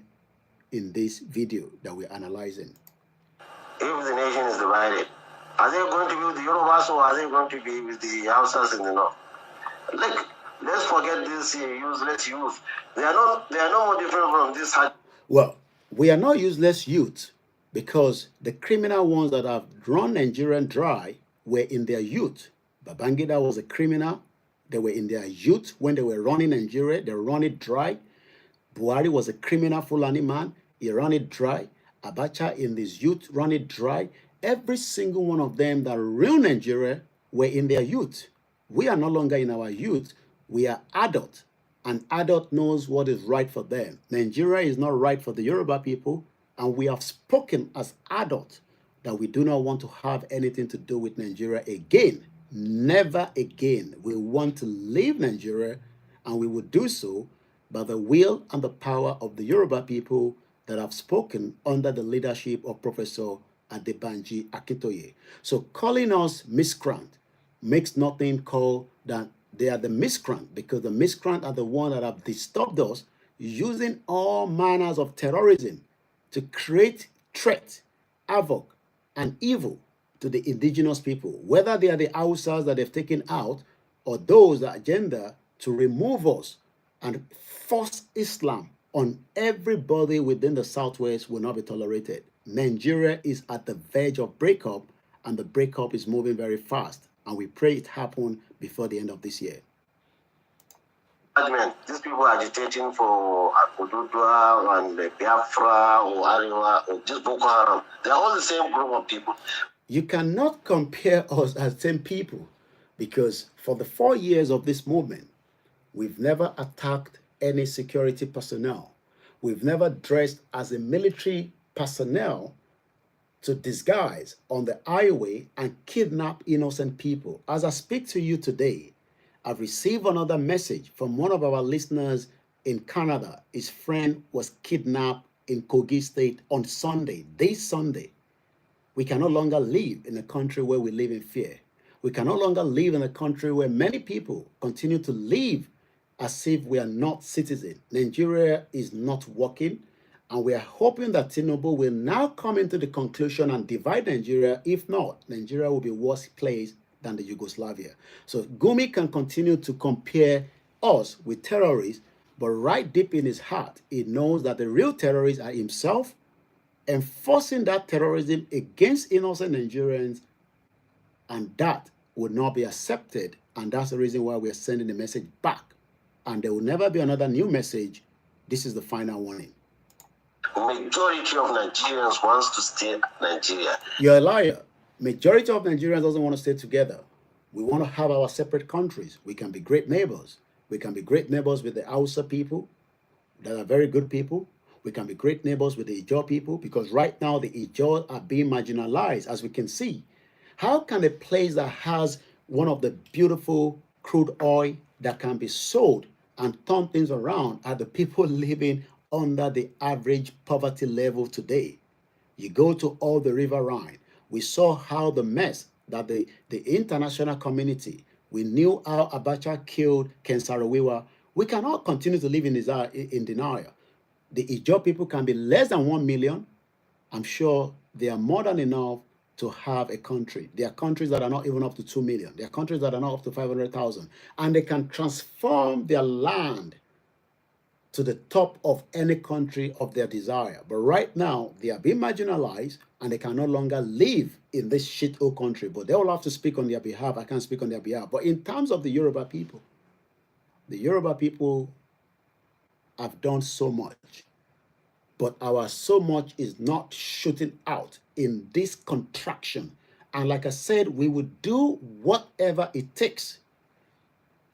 in this video that we're analyzing. If the nation is divided, are they going to be with the Yorubas or are they going to be with the Hausas in the north? Like, let's forget this useless youth. They are no more different from this. Well, we are not useless youth, because the criminal ones that have run Nigeria dry were in their youth. Babangida was a criminal. They were in their youth when they were running Nigeria. They ran it dry. Buhari was a criminal Fulani man. He ran it dry. Abacha in his youth ran it dry. Every single one of them that ruined Nigeria were in their youth. We are no longer in our youth. We are adult. And adult knows what is right for them. Nigeria is not right for the Yoruba people. And we have spoken as adults that we do not want to have anything to do with Nigeria again. Never again. We want to leave Nigeria, and we will do so by the will and the power of the Yoruba people that have spoken under the leadership of Professor Adebanji Akintoye. So calling us miscreant makes nothing call that they are the miscreant, because the miscreant are the ones that have disturbed us using all manners of terrorism to create threat, havoc, and evil to the indigenous people, whether they are the Hausas that they've taken out or those that agenda to remove us and force Islam on everybody within the Southwest will not be tolerated. Nigeria is at the verge of breakup, and the breakup is moving very fast, and we pray it happen before the end of this year. These people are agitating for Akududwa and Biafra or Ariwa or just Boko Haram. They are all the same group of people. You cannot compare us as same people, because for the 4 years of this movement, we've never attacked any security personnel. We've never dressed as a military personnel to disguise on the highway and kidnap innocent people. As I speak to you today, I've received another message from one of our listeners in Canada. His friend was kidnapped in Kogi State on Sunday, this Sunday. We can no longer live in a country where we live in fear. We can no longer live in a country where many people continue to live as if we are not citizens. Nigeria is not working, and we are hoping that Tinubu will now come into the conclusion and divide Nigeria. If not, Nigeria will be worse placed than the Yugoslavia. So Gumi can continue to compare us with terrorists, but right deep in his heart, he knows that the real terrorists are himself, enforcing that terrorism against innocent Nigerians, and that would not be accepted. And that's the reason why we're sending the message back. And there will never be another new message. This is the final warning. Majority of Nigerians wants to stay Nigeria. You're a liar. Majority of Nigerians doesn't want to stay together. We want to have our separate countries. We can be great neighbors. We can be great neighbors with the Hausa people that are very good people. We can be great neighbors with the Ijaw people, because right now the Ijaw are being marginalized, as we can see. How can a place that has one of the beautiful crude oil that can be sold and turn things around are the people living under the average poverty level today? You go to all the River Rhine. We saw how the mess that the international community, we knew how Abacha killed Ken Saro-Wiwa. We cannot continue to live in denial. The Ijaw people can be less than 1 million. I'm sure they are more than enough to have a country. There are countries that are not even up to 2 million. There are countries that are not up to 500,000. And they can transform their land to the top of any country of their desire. But right now, they are being marginalized and they can no longer live in this shithole country. But they will have to speak on their behalf. I can't speak on their behalf. But in terms of the Yoruba people have done so much. But our so much is not shooting out in this contraction. And like I said, we will do whatever it takes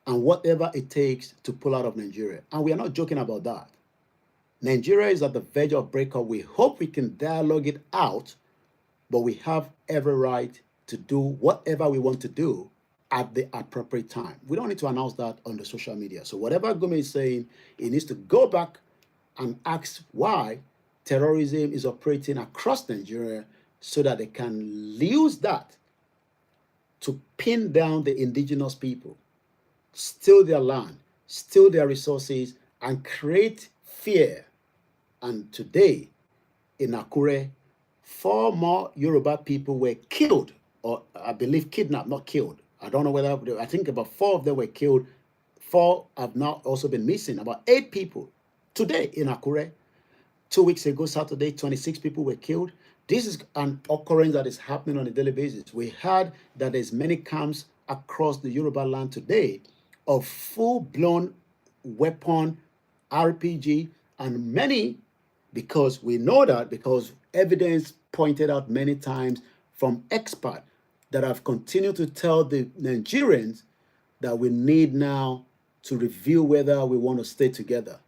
and whatever it takes to pull out of Nigeria. And we are not joking about that. Nigeria is at the verge of breakup. We hope we can dialogue it out, but we have every right to do whatever we want to do at the appropriate time. We don't need to announce that on the social media. So whatever Gome is saying, he needs to go back and ask why terrorism is operating across Nigeria so that they can use that to pin down the indigenous people, steal their land, steal their resources, and create fear. And today, in Akure, 4 more Yoruba people were killed, or I believe kidnapped, not killed. I don't know whether, I think about 4 of them were killed. 4 have now also been missing. About 8 people today in Akure. 2 weeks ago, Saturday, 26 people were killed. This is an occurrence that is happening on a daily basis. We heard that there's many camps across the Yoruba land today of full-blown weapon, RPG, and many, because we know that, because evidence pointed out many times from experts that have continued to tell the Nigerians that we need now to review whether we want to stay together.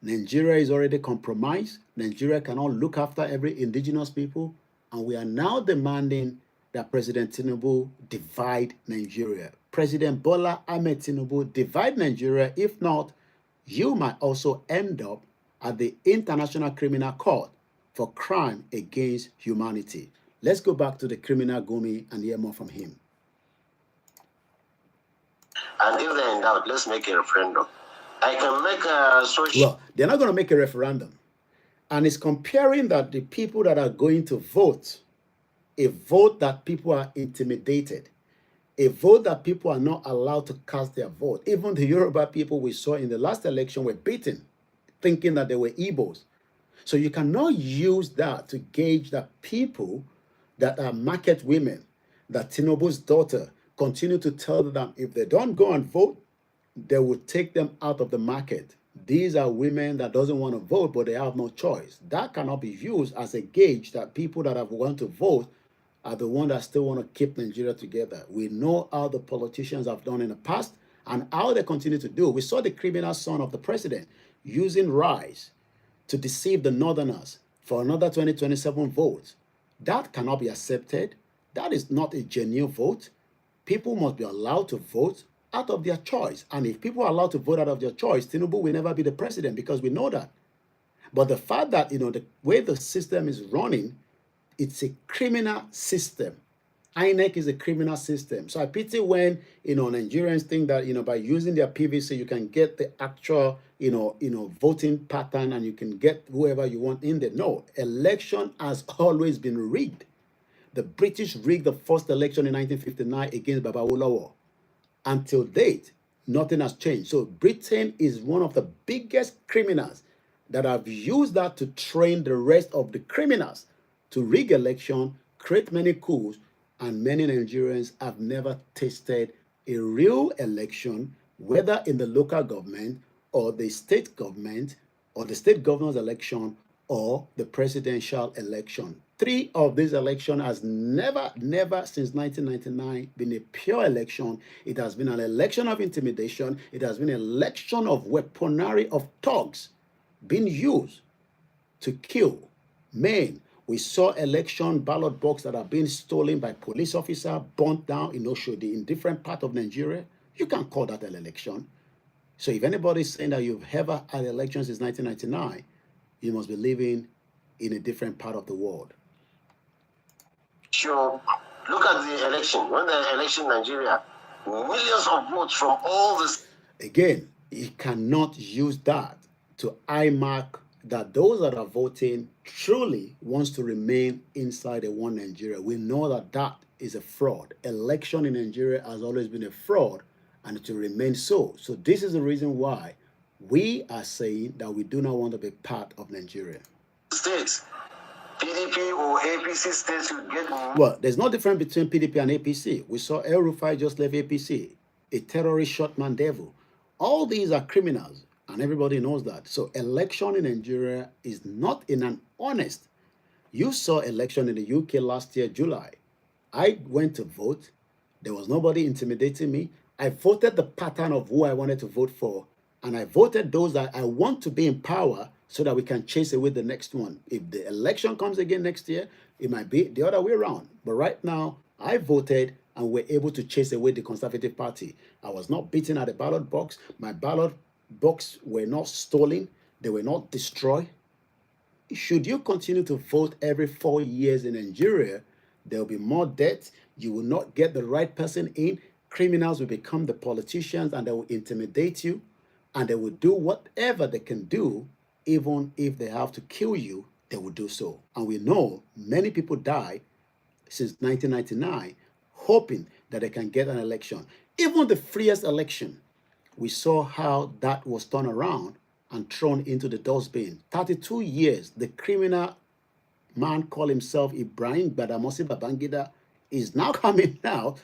Nigeria is already compromised. Nigeria cannot look after every indigenous people. And we are now demanding that President Tinubu divide Nigeria. President Bola Ahmed Tinubu divide Nigeria. If not, you might also end up at the International Criminal Court for crime against humanity. Let's go back to the criminal Gumi and hear more from him. And if they're in doubt, let's make a referendum. I can make a social... Well, they're not going to make a referendum. And it's comparing that the people that are going to vote, a vote that people are intimidated, a vote that people are not allowed to cast their vote. Even the Yoruba people we saw in the last election were beaten, thinking that they were Igbos. So you cannot use that to gauge that people that are market women, that Tinubu's daughter continue to tell them if they don't go and vote, they will take them out of the market. These are women that doesn't want to vote, but they have no choice. That cannot be used as a gauge that people that have want to vote are the ones that still want to keep Nigeria together. We know how the politicians have done in the past and how they continue to do. We saw the criminal son of the president using rice to deceive the northerners for another 2027 votes. That cannot be accepted. That is not a genuine vote. People must be allowed to vote out of their choice. And if people are allowed to vote out of their choice, Tinubu will never be the president, because we know that. But the fact that, the way the system is running, it's a criminal system. INEC is a criminal system. So I pity when, Nigerians think that, by using their PVC, you can get the actual, voting pattern and you can get whoever you want in there. No, election has always been rigged. The British rigged the first election in 1959 against Babawolowo. Until date, nothing has changed. So Britain is one of the biggest criminals that have used that to train the rest of the criminals to rig election, create many coups, and many Nigerians have never tasted a real election, whether in the local government or the state government or the state governor's election or the presidential election. three of these elections has never since 1999 been a pure election. It has been an election of intimidation. It has been an election of weaponry of thugs being used to kill men. We saw election ballot boxes that are being stolen by police officers, burnt down in Oshodi, in different parts of Nigeria. You can't call that an election. So if anybody is saying that you've ever had elections since 1999, you must be living in a different part of the world. Sure. Look at the election. When the election in Nigeria, millions of votes from all this. Again, you cannot use that to eye mark that those that are voting truly wants to remain inside a one Nigeria. We know that that is a fraud. Election in Nigeria has always been a fraud, and it will remain so. So this is the reason why we are saying that we do not want to be part of Nigeria. States, PDP or APC states would get more. Well, there's no difference between PDP and APC. We saw El Rufai just left APC, a terrorist shotman devil. All these are criminals, and everybody knows that. So election in Nigeria is not in an honest. You saw election in the UK last year, July. I went to vote. There was nobody intimidating me. I voted the pattern of who I wanted to vote for, and I voted those that I want to be in power so that we can chase away the next one. If the election comes again next year, it might be the other way around. But right now, I voted and were able to chase away the Conservative Party. I was not beaten at the ballot box. My ballot box were not stolen. They were not destroyed. Should you continue to vote every 4 years in Nigeria, there will be more debt. You will not get the right person in. Criminals will become the politicians, and they will intimidate you, and they will do whatever they can do. Even if they have to kill you, they will do so. And we know many people died since 1999 hoping that they can get an election. Even the freest election, we saw how that was turned around and thrown into the dustbin. 32 years, the criminal man called himself Ibrahim Badamasi Babangida is now coming out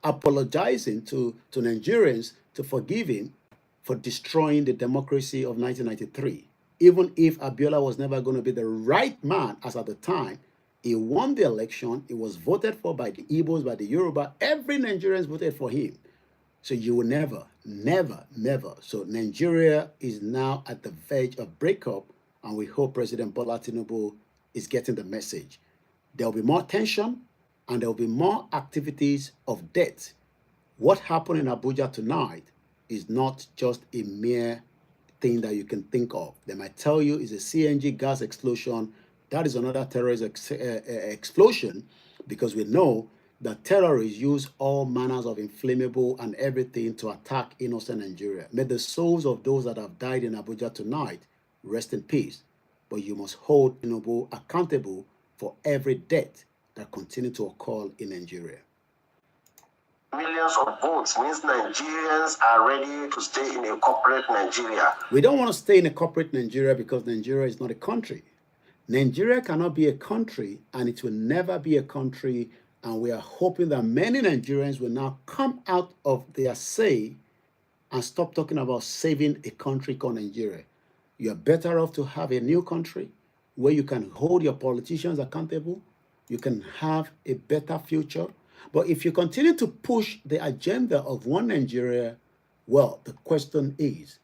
apologizing to Nigerians to forgive him for destroying the democracy of 1993. Even if Abiola was never going to be the right man as at the time, he won the election. He was voted for by the Igbos, by the Yoruba. Every Nigerian voted for him. So you will never. So Nigeria is now at the verge of breakup, and we hope President Bola Tinubu is getting the message. There will be more tension, and there will be more activities of death. What happened in Abuja tonight is not just a mere thing that you can think of. They might tell you it's a CNG gas explosion. That is another terrorist explosion, because we know that terrorists use all manners of inflammable and everything to attack innocent Nigeria. May the souls of those that have died in Abuja tonight rest in peace. But you must hold Tinubu accountable for every death that continue to occur in Nigeria. Millions of votes means Nigerians are ready to stay in a corporate Nigeria. We don't want to stay in a corporate Nigeria because Nigeria is not a country. Nigeria cannot be a country, and it will never be a country. And we are hoping that many Nigerians will now come out of their say and stop talking about saving a country called Nigeria. You are better off to have a new country where you can hold your politicians accountable. You can have a better future. But if you continue to push the agenda of one Nigeria, well, the question is,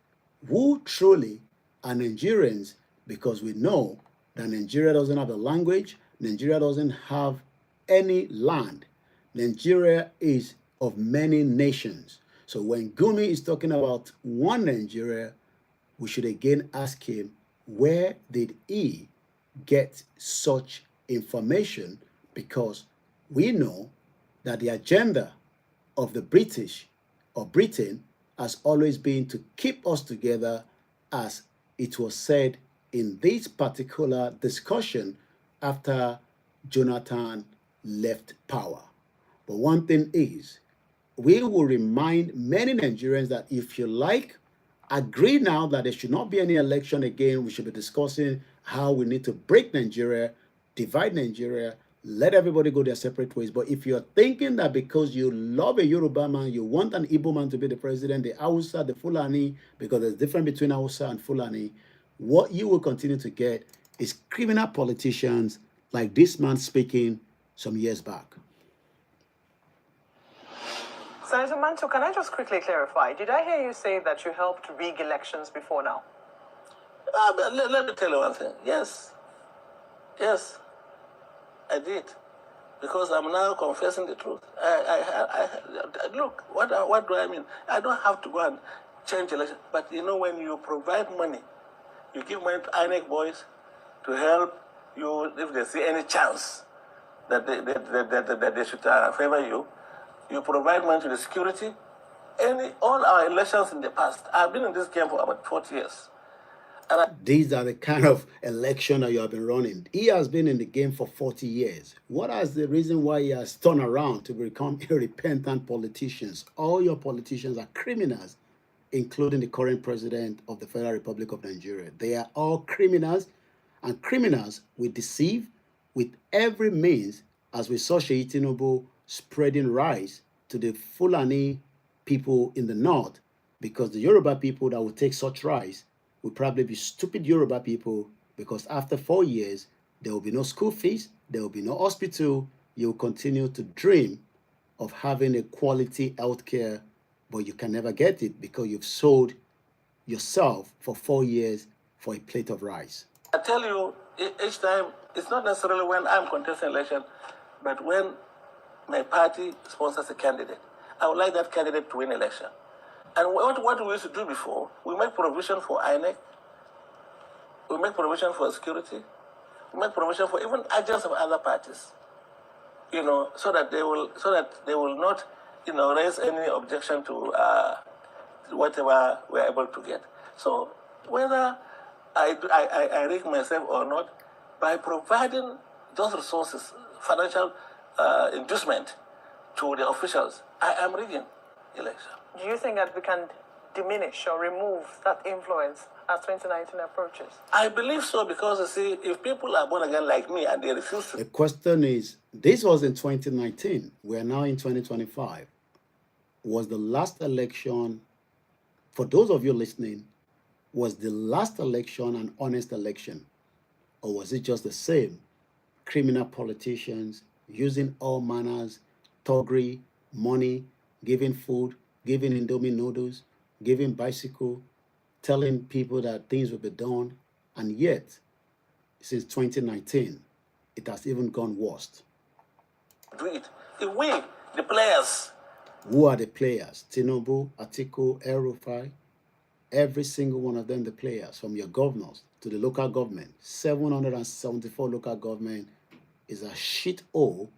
who truly are Nigerians? Because we know that Nigeria doesn't have a language. Nigeria doesn't have any land. Nigeria is of many nations. So when Gumi is talking about one Nigeria, we should again ask him, where did he get such information? Because we know that the agenda of the British or Britain has always been to keep us together, as it was said in this particular discussion after Jonathan left power. But one thing is, we will remind many Nigerians that if you like, agree now that there should not be any election again. We should be discussing how we need to break Nigeria, divide Nigeria, let everybody go their separate ways. But if you're thinking that because you love a Yoruba man, you want an Igbo man to be the president, the Hausa, the Fulani, because there's a difference between Hausa and Fulani, what you will continue to get is criminal politicians like this man speaking some years back. Senator Manto, can I just quickly clarify? Did I hear you say that you helped rig elections before now? Let me tell you one thing. Yes, I did, because I'm now confessing the truth. Look, what do I mean? I don't have to go and change election, but you know, when you provide money, you give money to INEC boys to help you if they see any chance that they should favor you. You provide money to the security. All our elections in the past, I've been in this game for about 40 years. These are the kind of election that you have been running. He has been in the game for 40 years. What is the reason why he has turned around to become repentant politicians? All your politicians are criminals, including the current president of the Federal Republic of Nigeria. They are all criminals, and criminals will deceive with every means, as we saw Sheyi Tinubu spreading rice to the Fulani people in the north, because the Yoruba people that will take such rice will probably be stupid Yoruba people, because after 4 years, there will be no school fees, there will be no hospital. You will continue to dream of having a quality healthcare, but you can never get it because you've sold yourself for 4 years for a plate of rice. I tell you, each time, it's not necessarily when I'm contesting election, but when my party sponsors a candidate, I would like that candidate to win election. And what we used to do before, we make provision for INEC, we make provision for security, we make provision for even agents of other parties, you know, so that they will not, you know, raise any objection to whatever we're able to get. So whether I rig myself or not, by providing those resources, financial inducement to the officials, I am rigging election. Do you think that we can diminish or remove that influence as 2019 approaches? I believe so, because you see, if people are born again like me and they refuse to... The question is, this was in 2019. We are now in 2025. Was the last election, for those of you listening, was the last election an honest election? Or was it just the same? Criminal politicians using all manners, thuggery, money, giving food, giving Indomie noodles, giving bicycle, telling people that things will be done. And yet, since 2019, it has even gone worse. Do it. If we, the players... Who are the players? Tinubu, Atiku, El-Rufai, every single one of them the players, from your governors to the local government. 774 local government is a shit hole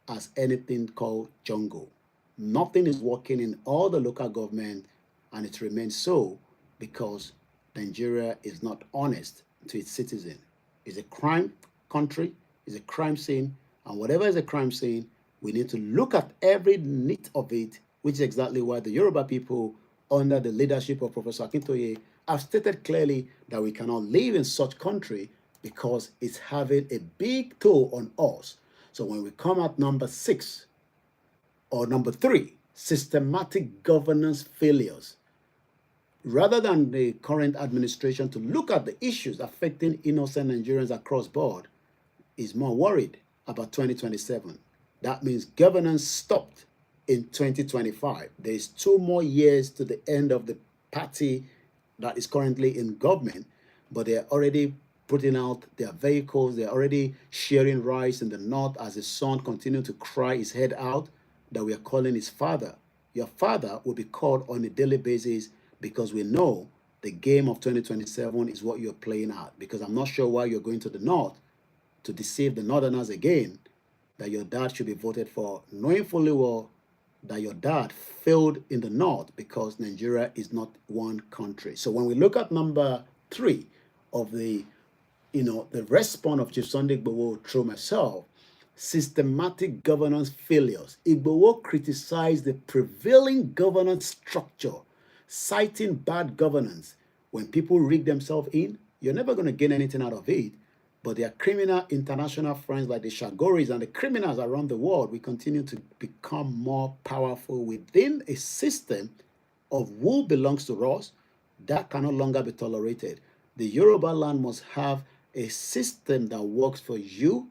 as anything called jungle. Nothing is working in all the local government, and it remains so because Nigeria is not honest to its citizens. It's a crime country, it's a crime scene, and whatever is a crime scene, we need to look at every nit of it, which is exactly why the Yoruba people, under the leadership of Professor Akintoye, have stated clearly that we cannot live in such country because it's having a big toll on us. So when we come at number 6, or number 3, systematic governance failures. Rather than the current administration to look at the issues affecting innocent Nigerians across board, is more worried about 2027. That means governance stopped in 2025. There is 2 more years to the end of the party that is currently in government, but they're already putting out their vehicles. They're already sharing rice in the north as his son continues to cry his head out that we are calling his father. Your father will be called on a daily basis, because we know the game of 2027 is what you're playing out. Because I'm not sure why you're going to the north to deceive the northerners again that your dad should be voted for, knowing fully well that your dad failed in the north because Nigeria is not one country. So when we look at number 3 of the, the response of Chief Sunday Igboho through myself, systematic governance failures. Igboho criticized the prevailing governance structure, citing bad governance. When people rig themselves in, you're never going to gain anything out of it. But their criminal international friends like the Shagoris and the criminals around the world will continue to become more powerful within a system of who belongs to us. That can no longer be tolerated. The Yoruba land must have a system that works for you,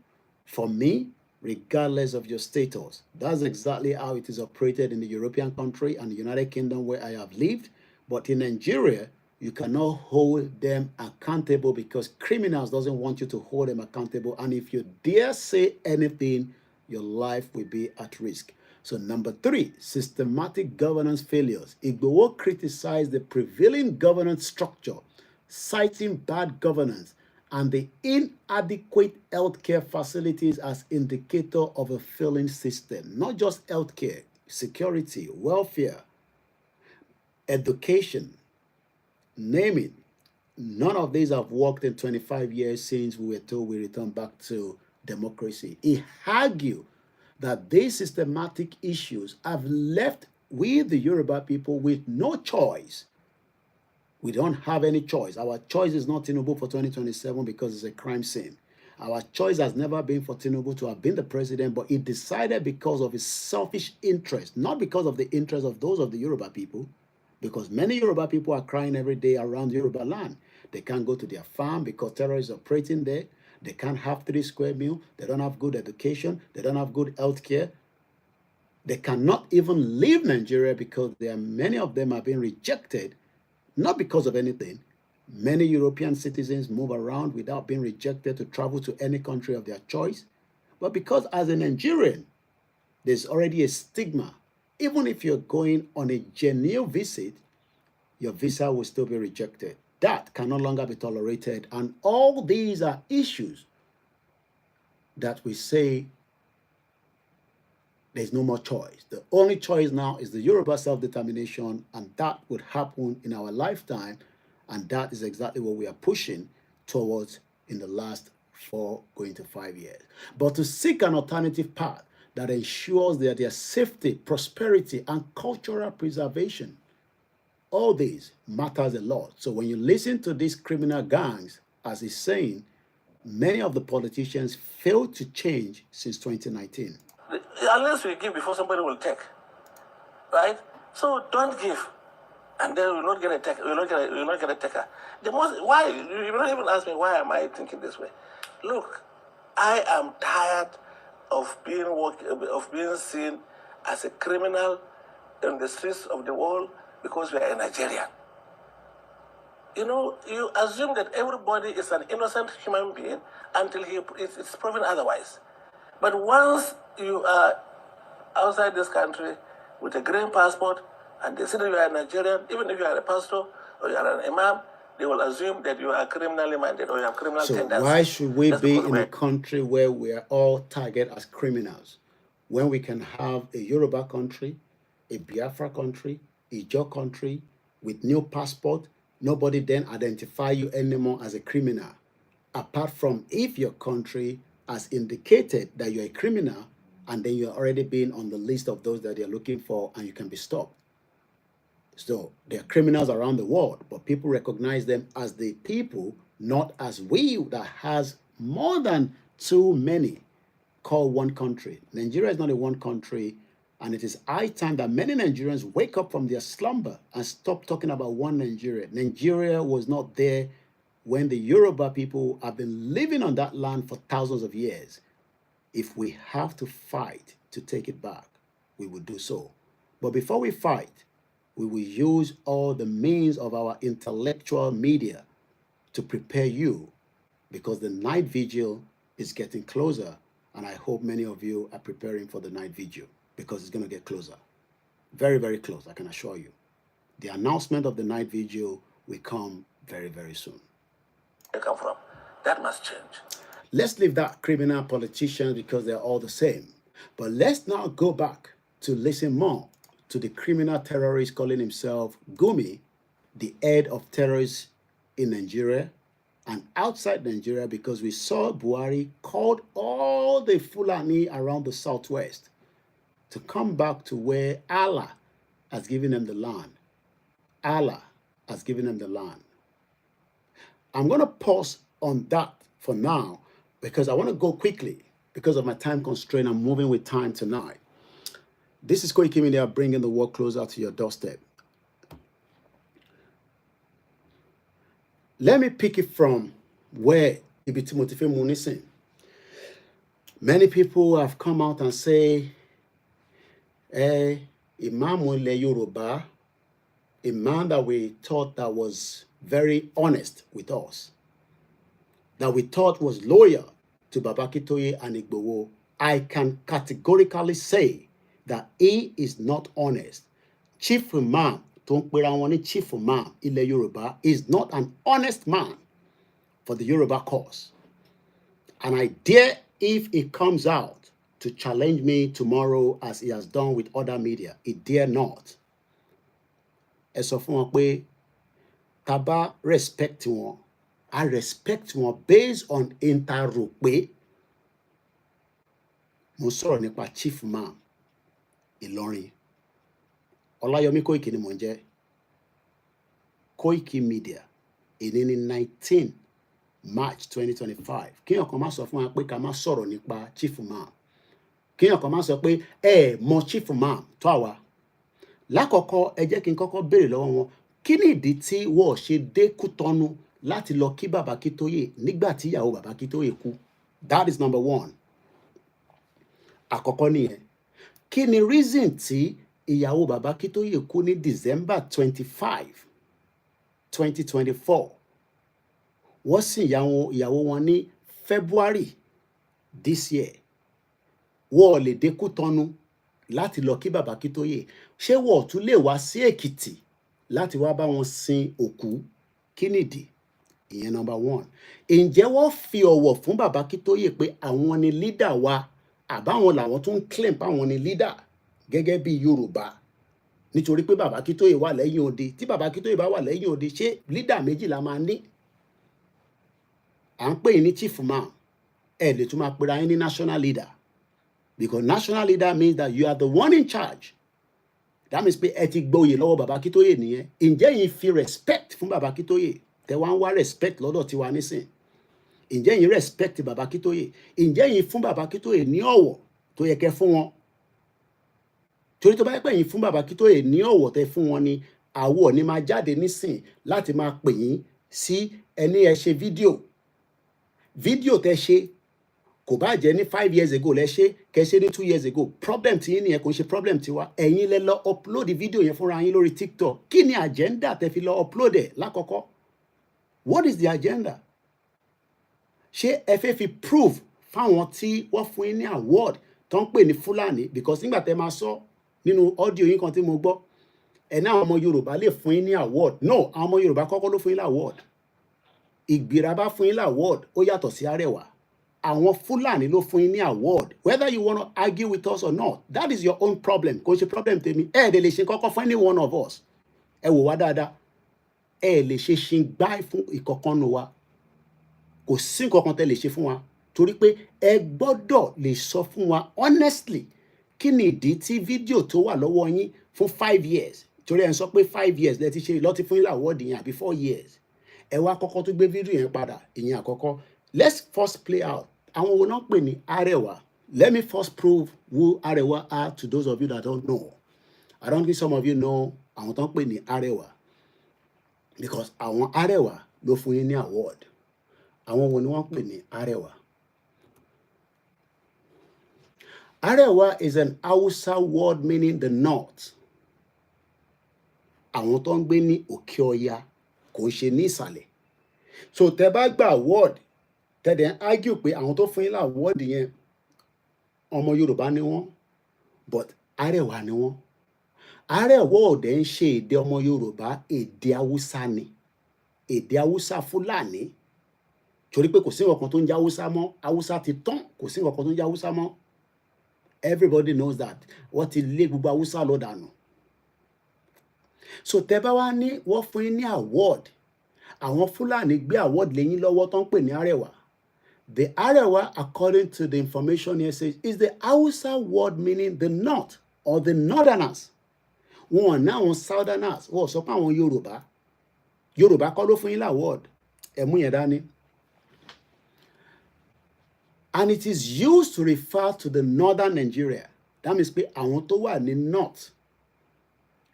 For me, regardless of your status, that's exactly how it is operated in the European country and the United Kingdom where I have lived. But in Nigeria, you cannot hold them accountable because criminals doesn't want you to hold them accountable. And if you dare say anything, your life will be at risk. So number 3, systematic governance failures. Igboho criticized the prevailing governance structure, citing bad governance and the inadequate healthcare facilities as indicator of a failing system. Not just healthcare, security, welfare, education, name it. None of these have worked in 25 years since we were told we return back to democracy. He argued that these systematic issues have left we, the Yoruba people, with no choice. We don't have any choice. Our choice is not Tinubu for 2027 because it's a crime scene. Our choice has never been for Tinubu to have been the president, but he decided because of his selfish interest, not because of the interest of those of the Yoruba people, because many Yoruba people are crying every day around Yoruba land. They can't go to their farm because terrorists are operating there. They can't have 3 square meals. They don't have good education. They don't have good health care. They cannot even leave Nigeria because many of them are being rejected, not because of anything. Many European citizens move around without being rejected to travel to any country of their choice, but because as a Nigerian, there's already a stigma. Even if you're going on a genuine visit, your visa will still be rejected. That can no longer be tolerated. And all these are issues that we say there's no more choice. The only choice now is the Yoruba self-determination, and that would happen in our lifetime. And that is exactly what we are pushing towards in the last 4 going to 5 years. But to seek an alternative path that ensures that their safety, prosperity, and cultural preservation, all these matters a lot. So when you listen to these criminal gangs, as he's saying, many of the politicians failed to change since 2019. Unless we give before somebody will take, right? So don't give, and then we'll not get a taker. We'll not get a taker. Why? You don't even ask me why am I thinking this way. Look, I am tired of being seen as a criminal in the streets of the world because we are a Nigerian. You know, you assume that everybody is an innocent human being until it's proven otherwise. But once you are outside this country with a green passport and they see that you are a Nigerian, even if you are a pastor or you are an imam, they will assume that you are criminally minded or you have criminal tendencies. So why should we be in a country where we are all targeted as criminals when we can have a Yoruba country, a Biafra country, a Ijaw country with new passport? Nobody then identify you anymore as a criminal, apart from if your country has indicated that you're a criminal and then you're already been on the list of those that they're looking for and you can be stopped. So there are criminals around the world, but people recognize them as the people, not as we that has more than too many called one country. Nigeria is not a one country, and it is high time that many Nigerians wake up from their slumber and stop talking about one Nigeria. Nigeria was not there when the Yoruba people have been living on that land for thousands of years. If we have to fight to take it back, we will do so. But before we fight, we will use all the means of our intellectual media to prepare you, because the night vigil is getting closer, and I hope many of you are preparing for the night vigil because it's going to get closer. Very, very close, I can assure you. The announcement of the night vigil will come very, very soon. They come from. That must change. Let's leave that criminal politicians because they're all the same. But let's now go back to listen more to the criminal terrorist calling himself Gumi, the head of terrorists in Nigeria and outside Nigeria, because we saw Buhari called all the Fulani around the southwest to come back to where Allah has given them the land. Allah has given them the land. I'm going to pause on that for now because I want to go quickly because of my time constraint. I'm moving with time tonight. This is Koikimedia, bringing the world closer to your doorstep. Let me pick it from where Ibi Timothy Munisin. Many people have come out and say, Imam ilẹ̀ Yorùbá, a man that we thought that was very honest with us, that we thought was loyal to Baba Akintoye and Igboho, I can categorically say that he is not honest. Chief Imam, tó ń pera wọn ní Chief Imam ilẹ̀ Yorùbá, is not an honest man for the Yoruba cause. And I dare, if he comes out to challenge me tomorrow as he has done with other media, he dare not. Ẹ sọ fún wọn pé tá bá respect wọn, I respect wọn based on interro pé mo sọ̀rọ̀ nípa Chief Imam Ìlọrin. Olayomi Koiki ni mò ń jẹ́. Koikimedia. Èní ní 19 March 2025. Kíyàn kan má sọ fún wa pé ká má sọ̀rọ̀ nípa Chief Imam. Kíyàn kan má sọ pé mọ Chief Imam tó àwa. Lákọ̀ọ́kọ́ ẹ jẹ́ kí n kọ́kọ́ béèrè lọ́wọ́ wọn, kí ni ìdí tí wọ́n ṣe dé Kútọ́nù láti lọ kí Baba Akintoye nígbà tí ìyàwó Baba Akintoye kú? That is number one. Àkọ́kọ́ nìyẹn. Kí ni reason tí ìyàwó Baba Akintoye kú ní December 25, 2024? Wọ́n sin ìyàwó wọn ní February this year. Wọ́n lè dé Kútọ́nù láti lọ kí Baba Akintoye. Ṣé wọ́n tún lè wá sí Èkìtì láti wá bá wọn sin òkú? Kí nìdí? Ìyẹn number one. Ǹjẹ́ wọ́n fi ọ̀wọ̀ fún Baba Akintoye pé àwọn ni leader wa, àbáwọn làwọn tún claim pé àwọn ni leader gẹ́gẹ́ bí Yorùbá? Nítorí pé Baba Akintoye wà lẹ́yìn odi. Tí Baba Akintoye bá wà lẹ́yìn odi, ṣé leader méjì la máa ní? À ń pè yín ní Chief Imam. Ẹ lè tún máa pera yín ní national leader. Because national leader means that you are the one in charge. That means pé ẹ ti gboyè lọ́wọ́ Baba Akintoye nìyẹn. Ǹjẹ́ yín fi respect fún Baba Akintoye? Tẹ wá ń wá respect lọ́dọ̀ tiwa nísìn. Ǹjẹ́ yín respect Baba Akintoye? Ǹjẹ́ yín fún Baba Akintoye ní ọ̀wọ̀ tó yẹ kẹ́ fún wọn? Torí tó bá yẹ pé yín fún Baba Akintoye ní ọ̀wọ̀ tẹ́ fún wọn ni, àwọ̀ ni máa jáde nísìn láti máa pè yín sí ẹni ẹ ṣe fídíò. Fídíò tẹ́ ṣe kò bá jẹ́ ní 5 years ago lẹ ṣe, kẹ́ ṣe ní 2 years ago. Problem tí yín nìyẹn, kò ń ṣe problem tiwa. Ẹ̀yin lẹ lọ upload fídíò yẹn fúnra yín lórí TikTok. Kí ni agenda tẹ́ fi lọ upload ẹ̀ lákọ̀ọ́kọ́? What is the agenda? Ṣé ẹ fẹ́ fi prove fáwọn tí wọ́n fún yín ní award tó ń pè ní Fúlàní? Because nígbà tẹ́ máa sọ nínú audio yín kan tí mo gbọ́, ẹ̀ ní àwọn ọmọ Yorùbá lè fún yín ní award. No, àwọn ọmọ Yorùbá kọ́kọ́ ló fún yín ní award. Ìgbìrà bá fún yín ní award, ó yàtọ̀ sí Arẹwà. Àwọn Fúlàní ló fún yín ní award. Whether you want to argue with us or not, that is your own problem. Kò ṣe problem tèmi. Ẹ lè ṣe kọ́kọ́ fún any one of us. Ẹ wò wá dáadáa. Ẹ lè ṣe ṣìngbá fún ìkọ̀kan wa. Kò sí nǹkan tẹ́ lè ṣe fún wa. Torí pé ẹ gbọ́dọ̀ lè sọ fún wa honestly, kí ni ìdí tí fídíò tó wà lọ́wọ́ yín fún 5 years? Torí ẹ ń sọ pé 5 years lẹ ti ṣe lọ́tí fún yín láwọ́ọ̀dì yẹn àbí 4 years. Ẹ wá kọ́kọ́ tó gbé fídíò yẹn padà. Ìyẹn àkọ́kọ́. Let's first play out. Àwọn wo náà pè ní Arẹwà? Let me first prove who Arẹwà are to those of you that don't know. I don't think some of you know àwọn tó ń pè ní Arẹwà. Because àwọn Arẹwà ló fún yín ní award. Àwọn wo ni wọ́n pè ní Arẹwà? Arẹwà is an Hausa word meaning the north. Àwọn tó ń gbé ní Òkè Ọya, kò ń ṣe ní ìsàlẹ̀. So tẹ́ bá gba award, tẹ́ dẹ̀ argue pé àwọn tó fún yín award yẹn ọmọ Yorùbá ni wọ́n, but Arẹwà ni wọ́n. Arẹwà ò dẹ̀ ń ṣe èdè ọmọ Yorùbá, èdè Hausa ni. Èdè Hausa Fúlàní. Torí pé kò sí nǹkan tó ń jẹ́ Hausa mọ́. Hausa ti tán, kò sí nǹkan tó ń jẹ́ Hausa mọ́. Everybody knows that. Wọ́n ti lé gbogbo Hausa lọ dànù. So tẹ́ bá wá ní wọ́n fún yín ní award, àwọn Fúlàní gbé award lé yín lọ́wọ́ tó ń pè ní Arẹwà. The Arẹwà, according to the information here, says is the Hausa word meaning the north or the northerners. Wọ́n náà àwọn southerners. Wọ́n sọ pé àwọn Yorùbá. Yorùbá kọ́ ló fún yín ní award. Ẹ mú yẹn dání. And it is used to refer to the northern Nigeria. That means pé àwọn tó wà ní north.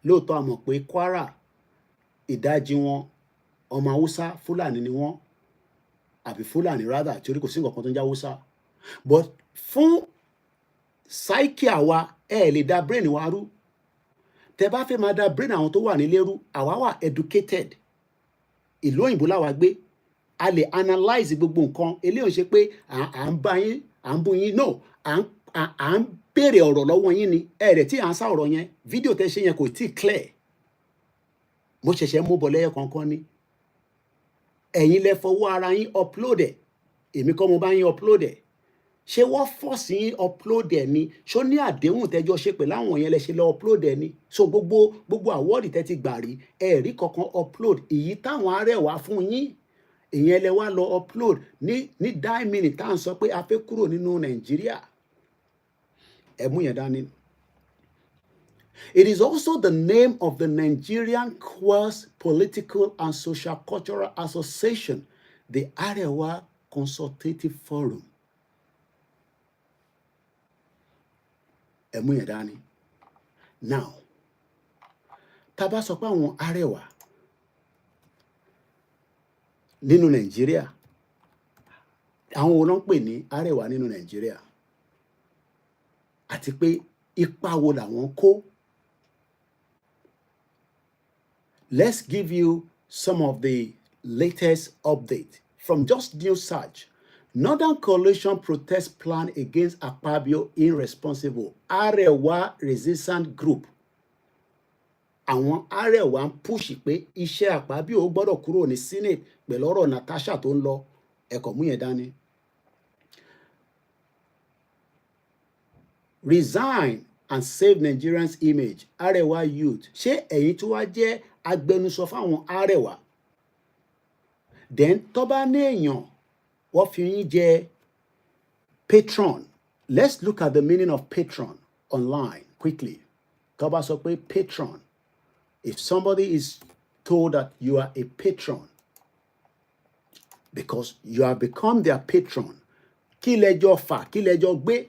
Lóòótọ́ a mọ̀ pé Kwara, ìdajì wọn, ọmọ Hausa Fúlàní ni wọ́n. Àbí Fúlàní rather, torí kò sí nǹkan tó ń jẹ́ Hausa. But fún psyche àwa lè da brain wa rú. Tẹ́ bá fẹ́ máa da brain àwọn tó wà nílé rú, àwa wà educated. Ìlú òyìnbó láwa gbé, a lè analyze gbogbo nǹkan. Eléyìí ṣe pé à ń bá yín, à ń bú yín, no, à ń béèrè ọ̀rọ̀ lọ́wọ́ yín ni. Rẹ̀ tí à ń sá ọ̀rọ̀ yẹn, fídíò tẹ́ ṣe yẹn kò tí clear. Mo ṣẹ̀ṣẹ̀ mú bọ̀ lẹ́yẹ kankan ni. Ẹ̀yin lẹ fọwọ́ ara yín upload ẹ̀, èmi kọ́ mo bá yín upload ẹ̀. Ṣé wọ́n force yín upload ẹ̀ ni? Ṣó ní àdéhùn tẹ́jọ́ ṣe pẹ̀lú àwọn yẹn lẹ ṣe lọ upload ẹ̀ ni? So gbogbo award tẹ́ ti gbà rí, ẹ̀rí kankan upload. Èyí táwọn arẹwà fún yín, ìyẹn lẹ wá lọ upload ní die minute tá à ń sọ pé a fẹ́ kúrò nínú Nàìjíríà. Ẹ mú yẹn dání. It is also the name of the Nigerian Queers Political and Social Cultural Association, the Arewa Consultative Forum. Ẹ mú yẹn dání. Now, tá bá sọ pé àwọn Arewa nínú Nàìjíríà, àwọn wo ló ń pè ní Arewa nínú Nàìjíríà? Àti pé ipa wo làwọn kó? Let's give you some of the latest updates from just new search. Northern Coalition protest plan against Akpabio irresponsible. Arewa resistance group. Àwọn Arewa ń push pé iṣẹ́ Akpabio ó gbọ́dọ̀ kúrò ní Senate pẹ̀lú ọ̀rọ̀ Natasha tó ń lọ. Ẹ̀kọ́ mú yẹn dání. Resign and save Nigerians image. Arewa youth. Ṣé ẹ̀yin tó wá jẹ́ agbẹnusọ fáwọn Arewa? Then tó bá ní èèyàn wọ́n fi yín jẹ patron. Let's look at the meaning of patron online quickly. Tó bá sọ pé patron. If somebody is told that you are a patron because you have become their patron, kí lẹjọ́ fà, kí lẹjọ́ gbé,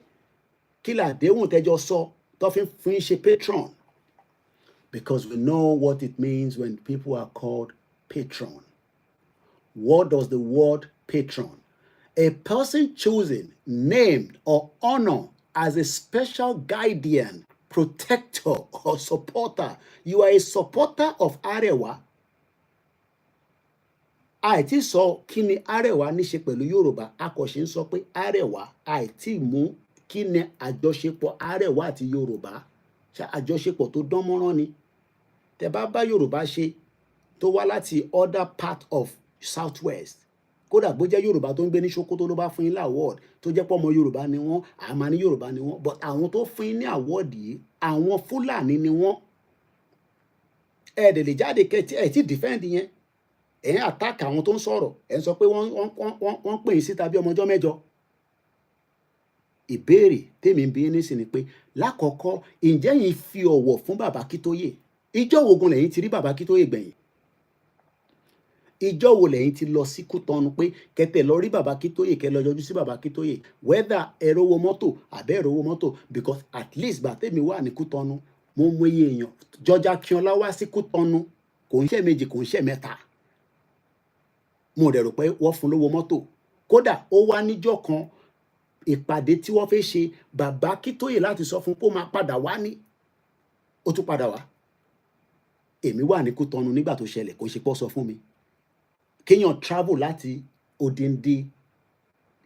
kí làdéhùn tẹjọ́ sọ tó fi ń ṣe patron? Because we know what it means when people are called patron. What does the word patron? A person chosen, named, or honored as a special guardian, protector, or supporter. You are a supporter of Arewa. Àìtí sọ kí ni Arewa ní ṣe pẹ̀lú Yorùbá, akọ̀ṣe ń sọ pé Arewa, àìtí mú kí ni àjọṣepọ̀ Arewa àti Yorùbá. Ṣé àjọṣepọ̀ tó dán mọ́rán ni? Tẹ́ bá bá Yorùbá ṣe tó wá láti other part of Southwest, kódà bó jẹ́ Yorùbá tó ń gbé ní Sokoto ló bá fún yín ní award tó jẹ́ pé ọmọ Yorùbá ni wọ́n, àmà ní Yorùbá ni wọ́n, but àwọn tó fún yín ní award yìí àwọn Fúlàní ni wọ́n. Ẹ dẹ̀ lè jáde kẹ́tí ẹ̀ tí defend yẹn, ẹ̀ ń attack àwọn tó ń sọ̀rọ̀, ẹ̀ ń sọ pé wọ́n pè yín síta bí ọmọ ọjọ́ mẹ́jọ. Ìbéèrè tèmi ń bi yín nísìn ni pé lákọ̀ọ́kọ́ ǹjẹ́ yín fi ọ̀wọ̀ fún bàbá Akíntóyè? Ìjọ́ wo gan lẹ́yìn ti rí bàbá Akíntóyè gbẹ̀yìn? Ìjọ́ wo lẹ́yìn ti lọ sí Kútọ́nù pé kẹtẹ lọ rí bàbá Akíntóyè, kẹ lọ yọjú sí bàbá Akíntóyè, whether ẹ rówó mọ́tò àbẹ́ ẹ rówó mọ́tò? Because at least gbà tèmi wà ní Kútọ́nù mo mọ iye èèyàn. George Akínọlá wá sí Kútọ́nù kò ń ṣe méjì, kò ń ṣe mẹ́ta. Mo dẹ̀ rò pé wọ́n fún lówó mọ́tò. Kódà ó wá níjọ́ kan ìpàdé tí wọ́n fẹ́ ṣe bàbá Akíntóyè láti sọ fún kó máa padà wá ní. Ó tún padà wá. Èmi wà ní Kútọ́nù nígbà tó ṣẹlẹ̀, kò ṣe pọ́ sọ fún mi. Kéèyàn travel láti odindi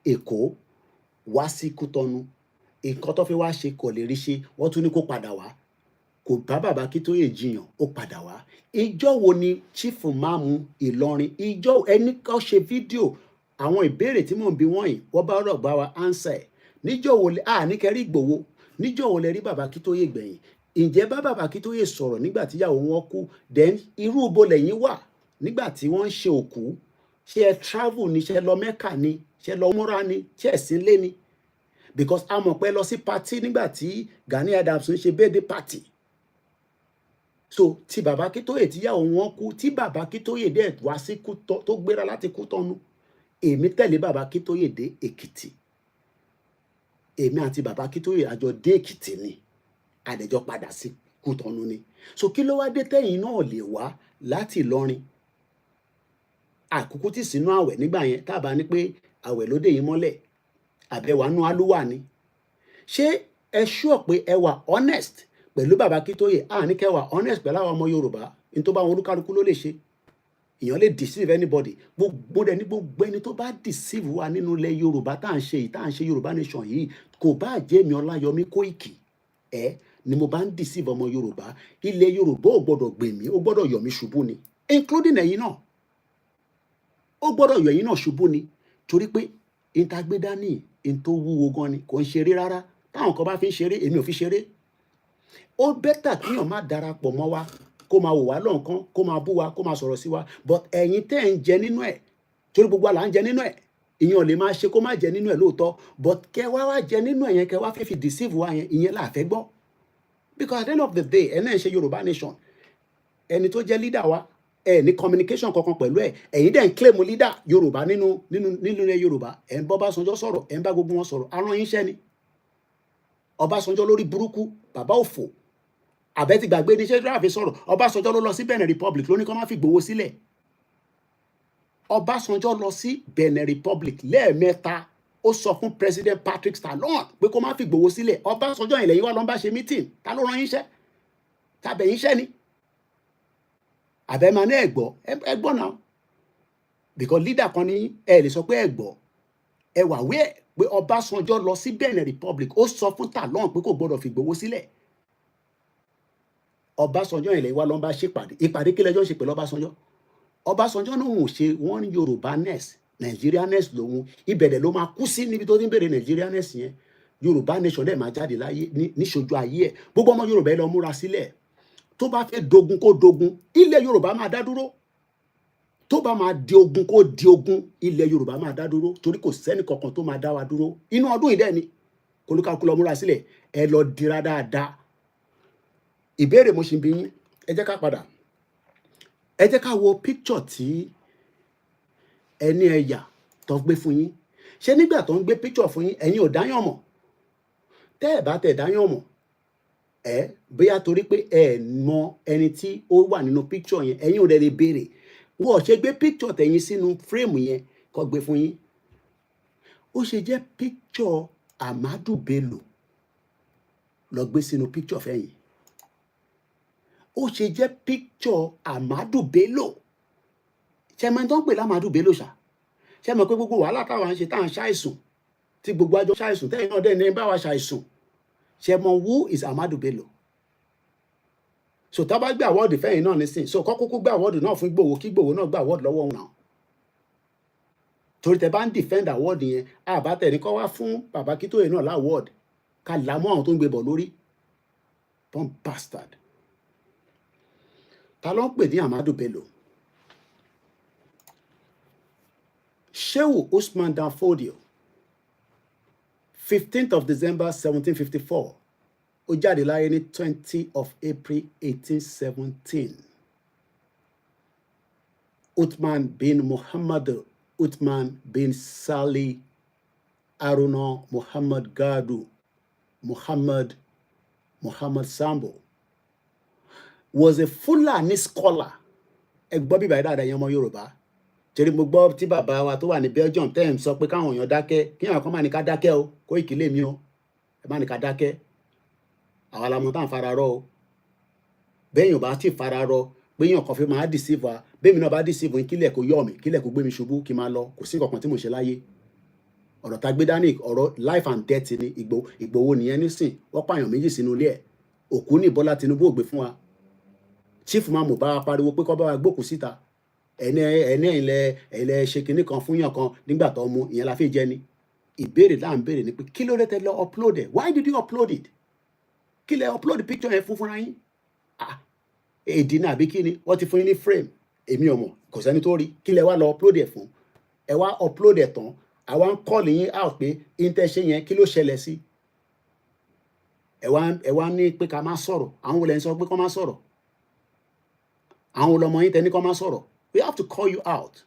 Èkó wá sí Kútọ́nù, nǹkan tó fi wá ṣe kò lè rí ṣe, wọ́n tún ní kó padà wá. Kò bá bàbá Akíntóyè jiyàn, ó padà wá. Ìjọ́ wo ni Chief Máàmù Ìlọrin, ìjọ́ ẹni kan ṣe fídíò àwọn ìbéèrè tí mò ń bi wọ́n yìí, wọ́n bá rọ̀ bá wa answer ẹ̀. Níjọ́ wo ní kẹrí Ìgbòho, níjọ́ wo lẹ rí bàbá Akíntóyè gbẹ̀yìn? Ǹjẹ́ bá bàbá Akíntóyè sọ̀rọ̀ nígbà tíyàwó wọn kú? Then irú ibo lẹ́yìn wà nígbà tí wọ́n ń ṣe òkú? Ṣé ẹ travel ni? Ṣé ẹ lọ Mẹ́kà ni? Ṣé ẹ lọ múra ni? Ṣé ẹ sí ilé ni? Because a mọ̀ pé lọ sí party nígbà tí Gani Adams ń ṣe birthday party. So tí bàbá Akíntóyè tíyàwó wọn kú, tí bàbá Akíntóyè dẹ̀ wá sí Kútọ́ tó gbéra láti Kútọ́nù, èmi tẹ̀lé bàbá Akíntóyè dé Èkìtì. Èmi àti bàbá Akíntóyè àjọ dé Èkìtì ni, àdẹjọ padà sí Kútọ́nù ni. So kí ló wá dé tẹ́yìn náà lè wá láti Ìlọrin? Àkókò tí sínú àwẹ̀ nígbà yẹn, tábà ní pé àwẹ̀ ló dé yín mọ́lẹ̀, àbẹ̀wánú alúwà ni, ṣé ẹ sure pé ẹ wà honest pẹ̀lú bàbá Akíntóyè? Ní kẹ́ wà honest pẹ̀lú àwọn ọmọ Yorùbá, ní tó bá wọn olúkálukú ló lè ṣe. Èèyàn lè deceive anybody. Gbogbo dẹ̀ ní gbogbo ẹni tó bá deceive wa nínú ilẹ̀ Yorùbá tá à ń ṣe yìí, tá à ń ṣe Yorùbá nation yìí, kò bá jẹ́ mi Ọláyọmí Kóìkì ni mo bá ń deceive ọmọ Yorùbá. Ilẹ̀ Yorùbá ò gbọ́dọ̀ gbè mí, ó gbọ́dọ̀ yọ̀ mí ṣubú ni, including ẹ̀yin náà. Ó gbọ́dọ̀ yọ̀ ẹ̀yin náà ṣubú ni, torí pé ìtagbédání tó wúwo gan ni, kò ń ṣeré rárá. Táwọn kan bá fi ń ṣeré, èmi ò fi ṣeré. Ó bẹ́tà kíyàn má darapọ̀ mọ́ wa, kó máa wò wá lọ́nkán, kó máa bú wa, kó máa sọ̀rọ̀ sí wa, but ẹ̀yin tẹ́ ń jẹ nínú ẹ̀, torí gbogbo àlà ń jẹ nínú ẹ̀, ìyẹn lè máa ṣe kó má jẹ nínú ẹ̀ lóòótọ́, but kẹ́ wá jẹ nínú ẹ̀ yẹn, kẹ́ wá fẹ́ fi deceive wa yẹn, ìyẹn là fẹ́ gbọ́. Because at the end of the day, ẹ̀ náà ń ṣe Yorùbá nation, ẹni tó jẹ́ leader wa, ní communication kankan pẹ̀lú ẹ̀, ẹ̀yin dẹ̀ ń claim leader Yorùbá nínú ilẹ̀ Yorùbá, ẹ̀ ń bá Ọbásanjọ́ sọ̀rọ̀, ẹ̀ ń bá gbogbo wọn sọ̀rọ̀, arán yín ṣẹ́ ni. Ọbásanjọ́ lórí burúkú, bàbá òfò, àbẹ́ ti gbàgbé ní ṣẹ́jú àfi sọ̀rọ̀. Ọbásanjọ́ ló lọ sí Benin Republic, ló ní kó má fi Ìgbòho sílẹ̀. Ọbásanjọ́ lọ sí Benin Republic lẹ́ẹ̀mẹ́ta, ó sọ fún President Patrick Talon pé kó má fi Ìgbòho sílẹ̀. Ọbásanjọ́ yẹn lẹ́yìn wá ló ń bá ṣe meeting, ta ló rán yín ṣẹ́? Tàbẹ̀ yín ṣẹ́ ni? Àbẹ́ máa ní ẹ̀gbọ́ náà, because leader kan ní ẹ lè sọ pé ẹ̀gbọ́, ẹ wà wíẹ̀ pé Ọbásanjọ́ lọ sí Benin Republic, ó sọ fún Talon pé kò gbọdọ̀ fi Ìgbòho sílẹ̀. Ọbásanjọ́ yẹn lẹ́yìn wá ló ń bá ṣèpàdé. Ìpàdé kí lẹ́jọ́ ń ṣe pẹ̀lú Ọbásanjọ́? Ọbásanjọ́ náà ò ṣe wọ́n Yorùbá-ness, Nigeria-ness lòun, ibẹ̀dẹ̀ ló máa kú sí níbi tó ti ń bèrè Nigeria-ness yẹn. Yorùbá nation dẹ̀ máa jáde láyé níṣojú ayé ẹ̀. Gbogbo ọmọ Yorùbá ẹ lọ múra sílẹ̀. Tó bá fẹ́ dogun kó dogun, ilẹ̀ Yorùbá máa dá dúró. Tó bá máa di ogun kó di ogun, ilẹ̀ Yorùbá máa dá dúró, torí kò sẹ́ni kankan tó máa dá wa dúró. Inú ọdún yìí dẹ̀ ni kólúkálukú lọ múra sílẹ̀, ẹ lọ dira dáadáa. Ìbéèrè mo ṣì ń bi yín, ẹ jẹ́ ká padà. Ẹ jẹ́ ká wo picture tí ẹni ẹ̀yà tó gbé fún yín. Ṣé nígbà tó ń gbé picture fún yín, ẹ̀yin ò dáyàn mọ̀? Tẹ́ ẹ̀ bá tẹ̀ dáyàn mọ̀, bóyá torí pé ẹ mọ ẹni tí ó wà nínú picture yẹn, ẹ̀yin ò dẹ̀ lè béèrè. Wọ́n ṣe gbé picture tẹ̀yìn sínú frame yẹn kó gbé fún yín. Ó ṣe jẹ́ picture Amadu Bello lọ gbé sínú picture fẹ́yìn. Ó ṣe jẹ́ picture Amadu Bello. Ṣé mọ̀ tó ń pè lámàdù Bello ṣá? Ṣé mọ̀ pé gbogbo wàhálà táwa ń ṣe tá à ń ṣàìsùn, tí gbogbo àjọ ṣàìsùn, tẹ́yìn náà dẹ̀ ní bá wa ṣàìsùn? Ṣé mọ̀ who is Amadu Bello? So tá bá gbé awọ́ọ̀dù fẹ́yìn náà nísìn, so kọ́ kúkú gbé awọ́ọ̀dù náà fún Ìgbòho, kí Ìgbòho náà gbé awọ́ọ̀dù lọ́wọ́ wọn náà. Torí tẹ bá ń defend awọ́ọ̀dù yẹn, àbátẹ̀ ní kọ́ wá fún bàbá Akíntóyè náà láwọ́ọ̀dù, ká làmọ́ àwọn tó ń gbé bọ̀ lórí. Bomb bastard. Ta ló ń pè ní Amadu Bello? Shehu Usman Dan Fodio, 15th of December 1754. Ó jáde láyé ní 20 of April 1817. Uthman bin Muhammad Uthman bin Salih Haruna Muhammad Gadu Muhammad Sambo was a Fulani scholar. Ẹ gbọ́ bí báyìí dáadáa yẹn ọmọ Yorùbá. Torí mo gbọ́ tí bàbá wa tó wà ní Belgium tẹ́ ẹ̀ ń sọ pé káwọn èèyàn dákẹ́, kí àwọn kan máa ní ká dákẹ́ o, Kóìkì lèmi o, ẹ má ní ká dákẹ́. Àwa la mọ̀ tá à ń fara rọ o. Bẹ́ẹ̀yàn bá ti fara rọ, béèyàn kan fi máa deceive wa, bẹ́ẹ̀ mi náà bá deceive yín, kílẹ̀ kó yọ̀ mí, kílẹ̀ kó gbé mi ṣubú, kí n máa lọ, kò sí nǹkan kan tí mo ṣe láyé. Ọ̀rọ̀ tá gbé dání, ọ̀rọ̀ life and death ni. Ìgbòho nìyẹn nísìn, wọ́n pààyàn méjì sínú ilé ẹ̀. Òkú ní Bọ́lá Tinubu ò gbé fún wa. Chief Mamu bá wa pariwo pé kó bá wa gbókùú síta. Ẹ̀lẹ́ ṣe kinní kan fún yàn kan nígbà tó mú, ìyẹn la fi jẹ ni. Ìbéèrè là ń béèrè ni pé kí ló dé tẹ́ lọ upload ẹ̀? Why did you upload it? Kí lẹ upload picture yẹn fúnra yín? Èdè náà àbí kí ni? Wọ́n ti fún yín ní frame. Èmi ò mọ̀, kò sẹ́ni tó rí. Kí lẹ wá lọ upload ẹ̀ fún? Ẹ wá upload ẹ̀ tán. Àwa ń call yín out pé intẹ́ṣe yẹn kí ló ṣẹlẹ̀ sí? Ẹ wá ní pé ká má sọ̀rọ̀. Àwọn wo lẹ ń sọ pé kó má sọ̀rọ̀? Àwọn olọmọ yín tẹ ní kó má sọ̀rọ̀. We have to call you out.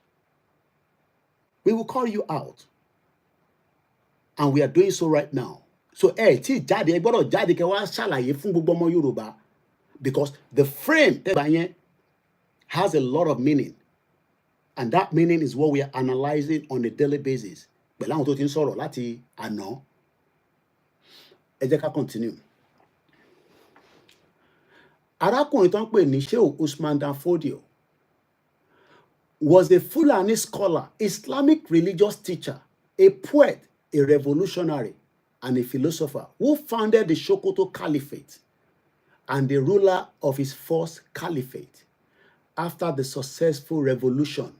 We will call you out. And we are doing so right now. So tí jáde, ẹ gbọ́dọ̀ jáde kẹ́ wá ṣàlàyé fún gbogbo ọmọ Yorùbá. Because the frame tẹ́gbà yẹn has a lot of meaning. And that meaning is what we are analyzing on a daily basis. Pẹ̀lú àwọn tó ti ń sọ̀rọ̀ láti àná. ẹ jẹ́ ká continue. Arákùnrin tó ń pè ní Sheikh Usman Dan Fodio was a Fulani scholar, Islamic religious teacher, a poet, a revolutionary, and a philosopher who founded the Sokoto Caliphate and the ruler of his first caliphate. After the successful revolution,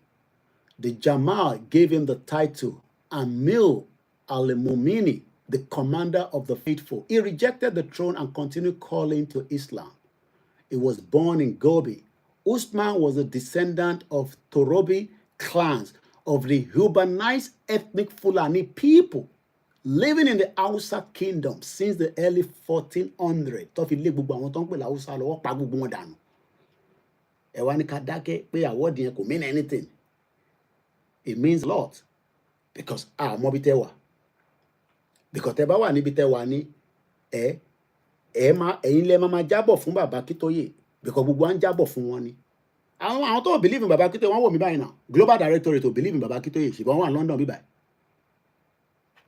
the Jamal gave him the title Amir al-Mumini, the commander of the faithful. He rejected the throne and continued calling to Islam. He was born in Gobi. Usman was a descendant of Torobi clans of the urbanized ethnic Fulani people living in the Hausa kingdom since the early 1400s. Tó fi lé gbogbo àwọn tó ń pè l'Hausa lọ́wọ́ pa gbogbo wọn dànù. Ẹ wá ní ká dákẹ́ pé àwọ́dì yẹn kò mean anything. It means a lot because mọ bí tẹ́ wà. Because tẹ́ bá wà níbi tẹ́ wà ní ẹ̀yin lẹ máa jábọ̀ fún bàbá Kítóyè because gbogbo wa ń jábọ̀ fún wọn ni. Àwọn tó believe in bàbá Kítóyè wọ́n wò mí báyìí náà. Global directorate tó believe in bàbá Kítóyè ṣùgbọ́n wọ́n wà London bíbáyìí.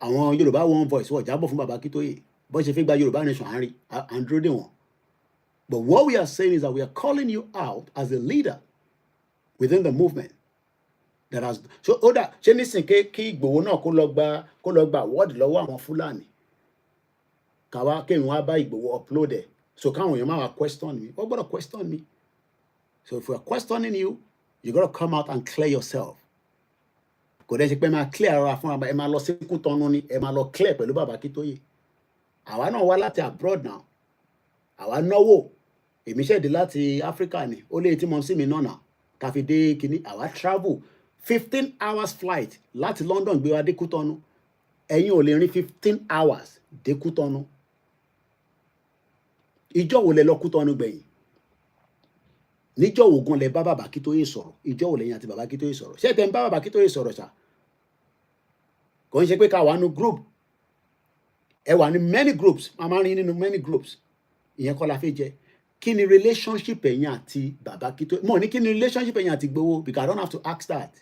Àwọn Yorùbá One Voice wọ́n jábọ̀ fún bàbá Kítóyè bó ṣe fi gba Yorùbá Nation à ń dúró dè wọ́n. But what we are saying is that we are calling you out as a leader within the movement that has. So ó dà ṣé nísìn kí Ìgbòho náà kó lọ gba award lọ́wọ́ àwọn Fúlàní káwá kéwìn wá bá Ìgbòho upload ẹ̀ so káwọn èèyàn máa wá question me. Wọ́n gbọ́dọ̀ question me. So if we are questioning you, you gotta come out and clear yourself. Kò dẹ́ ṣe pé máa clear ara fún ẹ máa lọ sí Kútọ́nù ni ẹ máa lọ clear pẹ̀lú bàbá Kítóyè. Àwa náà wá láti abroad now. Àwa náwó. Èmi ṣẹ̀dí láti Africa ni. Ó lé tí mo sí mi náà náà. Ká fi dé kíní. Àwa travel 15 hours flight láti London gbé wa dé Kútọ́nù. Ẹ̀yin ò lè rin 15 hours dé Kútọ́nù. Ìjọ́ wo lẹ lọ Kútọ́nù gbẹ̀yìn? Níjọ́ wo gan lẹ bá bàbá Kítóyè sọ̀rọ̀? Ìjọ́ wo lẹ́yìn àti bàbá Kítóyè sọ̀rọ̀? Ṣé tẹ́ ń bá bàbá Kítóyè sọ̀rọ̀ ṣá? Kò ń ṣe pé ká wà nínú group. Ẹ wà ní many groups. A máa ń rí nínú many groups. Ìyẹn kọ́ la fẹ́ jẹ. Kí ni relationship ẹ̀yin àti bàbá Kítóyè? Mo ní kí ni relationship ẹ̀yin àti Ìgbòho? Because I don't have to ask that.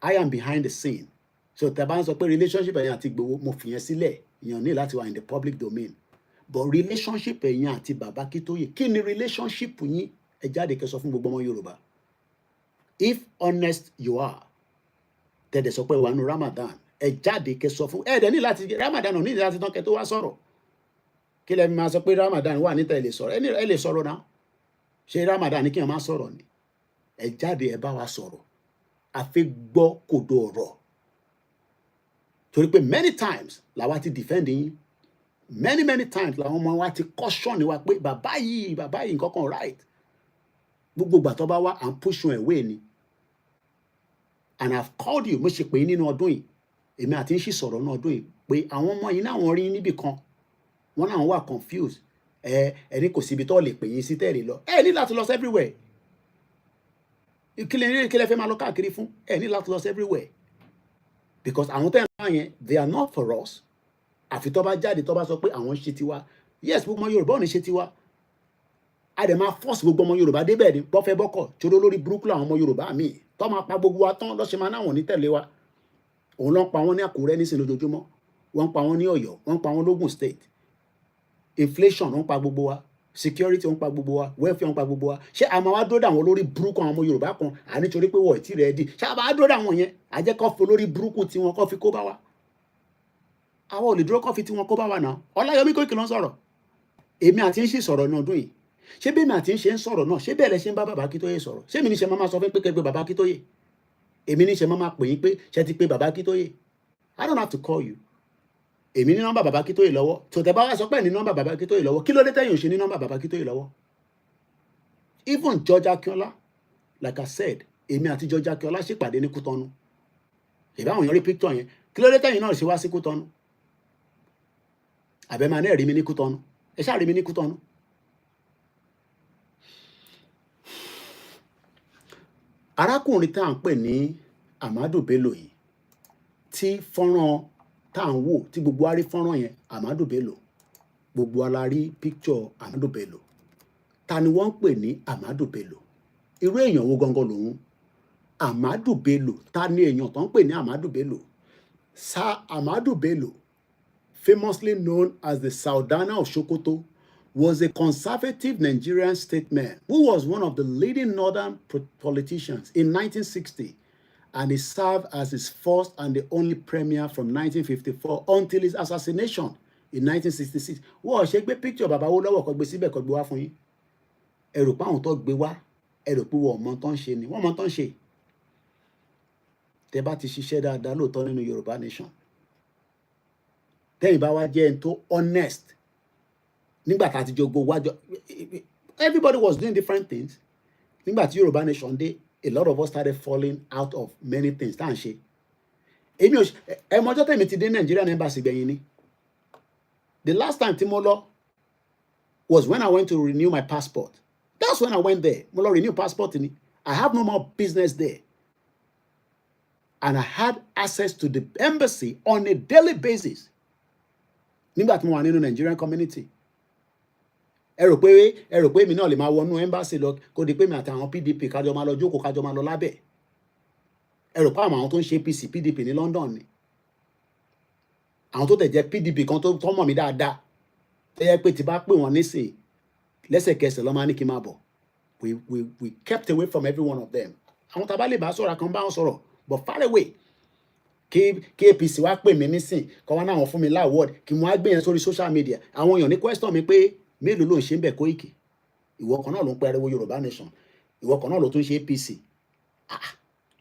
I am behind the scene. So tẹ́ bá ń sọ pé relationship ẹ̀yin àti Ìgbòho, mo fi yẹn sílẹ̀. Ìyẹn ní láti wà in the public domain. But relationship ẹ̀yin àti bàbá Kítóyè, kí ni relationship yín? Ẹ jáde kẹ́ sọ fún gbogbo ọmọ Yorùbá. If honest you are, tẹ̀dẹ̀ sọ pé wà nínú Ramadan, ẹ jáde kẹ́ sọ fún dẹ̀ ní láti Ramadan ò ní láti tán kẹ́ tó wá sọ̀rọ̀. Kí lẹ máa sọ pé Ramadan wà níta ẹ lè sọ̀rọ̀? Ẹ lè sọ̀rọ̀ náà. Ṣé Ramadan ní kí wọ́n máa sọ̀rọ̀ ni? Ẹ jáde ẹ bá wa sọ̀rọ̀. A fẹ́ gbọ́ kòdo ọ̀rọ̀. Torí pé many times làwa ti defend yín. Many times làwọn ọmọ wa ti caution wa pé bàbá yìí nǹkan kan right. Gbogbo ìgbà tó bá wá and push you away ni. And I've called you, mo ṣe pé nínú ọdún yìí. Èmi àti ń ṣì sọ̀rọ̀ nínú ọdún yìí pé àwọn ọmọ yìí náà wọ́n rí níbì kan. Wọ́n náà wà confused. Ẹni kò síbi tó lè pè yín sí tẹ́rì lọ. Ẹ ní láti lọ sí everywhere. Kí lẹ fẹ́ máa lọ káàkiri fún? Ẹ ní láti lọ sí everywhere. Because àwọn tẹ́ ẹ̀ náà yẹn, they are not for us. Àfi tó bá jáde tó bá sọ pé àwọn ṣe tiwa. Yes, gbogbo ọmọ Yorùbá ò ní ṣe tiwa. A dẹ̀ máa force gbogbo ọmọ Yorùbá débẹ̀ ni bọ́fẹ́ bọ́kọ̀ tí ó lórí burúkú làwọn ọmọ Yorùbá míì tó máa pa gbogbo wa tán lọ́sẹ̀ máa náwọn ní tẹ̀lé wa. Òun ló ń pa wọ́n ní Àkúrẹ́ nísìnyí lójoojúmọ́. Wọ́n ń pa wọ́n ní Ọ̀yọ́. Wọ́n ń pa wọ́n lógùn state. Inflation ń pa gbogbo wa. Security ń pa gbogbo wa. Welfare ń pa gbogbo wa. Ṣé a máa wá dúró dàwọn lórí burúkú àwọn ọmọ Yorùbá kan nítorí pé wọ́n ti rẹ̀ dì? Ṣé a máa dúró dàwọn yẹn? A jẹ́ kó fi lórí burúkú tí wọn kó fi kó bá wa. Àwọn ò lè dúró kó fi tí wọn kó bá wa náà. Ọláyọmí Kóìkì ló ń sọ̀rọ̀. Èmi àti ń sì sọ̀rọ̀ ní ọdún yìí. Ṣé bí mi àti ń ṣe ń sọ̀rọ̀ náà? Ṣé bẹ́ẹ̀ lẹ ṣe ń bá bàbá Kítóyè sọ̀rọ̀? Ṣé mi ní ṣe máa sọ fún pé kẹ́ pé bàbá Kítóyè? Èmi ní ṣe máa pè yín pé ṣe ti pé bàbá Kítóyè? I don't have to call you. Èmi ní nọ́mbà bàbá Kítóyè lọ́wọ́. Tó tẹ́ bá wá sọ pé ní nọ́mbà bàbá Kítóyè lọ́wọ́. Kí ló dé tẹ́yìn ò ṣe ní nọ́mbà bàbá Kítóyè lọ́wọ́? Even George Akínọlá, like I said, èmi àti George Akínọlá ṣèpàdé ní Kútọ́nù. Ìbá àwọn èèyàn rí picture yẹn. Kí ló dé tẹ́yìn náà ṣe wá sí Kútọ́nù? Àbẹ́ máa náà rí mi ní Kútọ́nù. Ẹ ṣáà rí mi ní Kútọ́nù. Arákùnrin tá à ń pè ní Amadu Bello yìí tí fọ́nrán tá à ń wò tí gbogbo wa rí fọ́nrán yẹn Amadu Bello, gbogbo wa la rí picture Amadu Bello. Ta ni wọ́n ń pè ní Amadu Bello? Irú èèyàn wo gangan lòun? Amadu Bello, ta ni èèyàn tó ń pè ní Amadu Bello? Sir Amadu Bello, famously known as the Saldana of Sokoto, was a conservative Nigerian statesman who was one of the leading northern politicians in 1960, and he served as his first and the only premier from 1954 until his assassination in 1966. Wọ́n ṣe gbé picture bàbá Awólọ́wọ̀ kó gbé síbẹ̀ kó gbé wá fún yín. Ẹ rò pé àwọn tó gbé wá, ẹ rò pé wọ́n mọ tán ṣe ni, wọ́n mọ tán ṣe. Tẹ́ bá ti ṣiṣẹ́ dáadáa lóòótọ́ nínú Yorùbá nation. Tẹ́yìn bá wá jẹ́ ẹni tó honest. Nígbà tá a ti jogbo wájọ, everybody was doing different things. Nígbà tí Yorùbá nation dé, a lot of us started falling out of many things tá à ń ṣe. Èmi ò ẹ mọjọ́ tẹ̀mí ti dé Nigerian embassy gbẹ̀yìn ni. The last time tí mo lọ was when I went to renew my passport. That's when I went there. Mo lọ renew passport ni. I have no more business there. And I had access to the embassy on a daily basis. Nígbà tí mo wà nínú Nigerian community. Ẹ rò pé mi náà lè máa wọnú embassy lọ kó di pé mi àtàwọn PDP kájọ máa lọ jókòó kájọ máa lọ lábẹ́. Ẹ rò pé àwọn tó ń ṣe APC PDP ní London ni. Àwọn tó tẹ̀ jẹ́ PDP kan tó mọ̀ mí dáadáa. Ẹ yẹ pé tí bá pè wọ́n nísìn lẹ́sẹ̀kẹsẹ̀ lọ́ máa ní kí n máa bọ̀. We kept away from every one of them. Àwọn tá a bá lè bá sọ̀rọ̀ kan bá wọn sọ̀rọ̀ but far away. Kí APC wá pè mí nísìn kọ́ wá náà wọ́n fún mi láwọ́d kí mo wá gbé yẹn sórí social media. Àwọn èèyàn ní question mi pé mélòó ló ń ṣe ń bẹ̀ Koiki? Ìwọ kan náà ló ń pariwo Yorùbá nation. Ìwọ kan náà ló tún ṣe APC.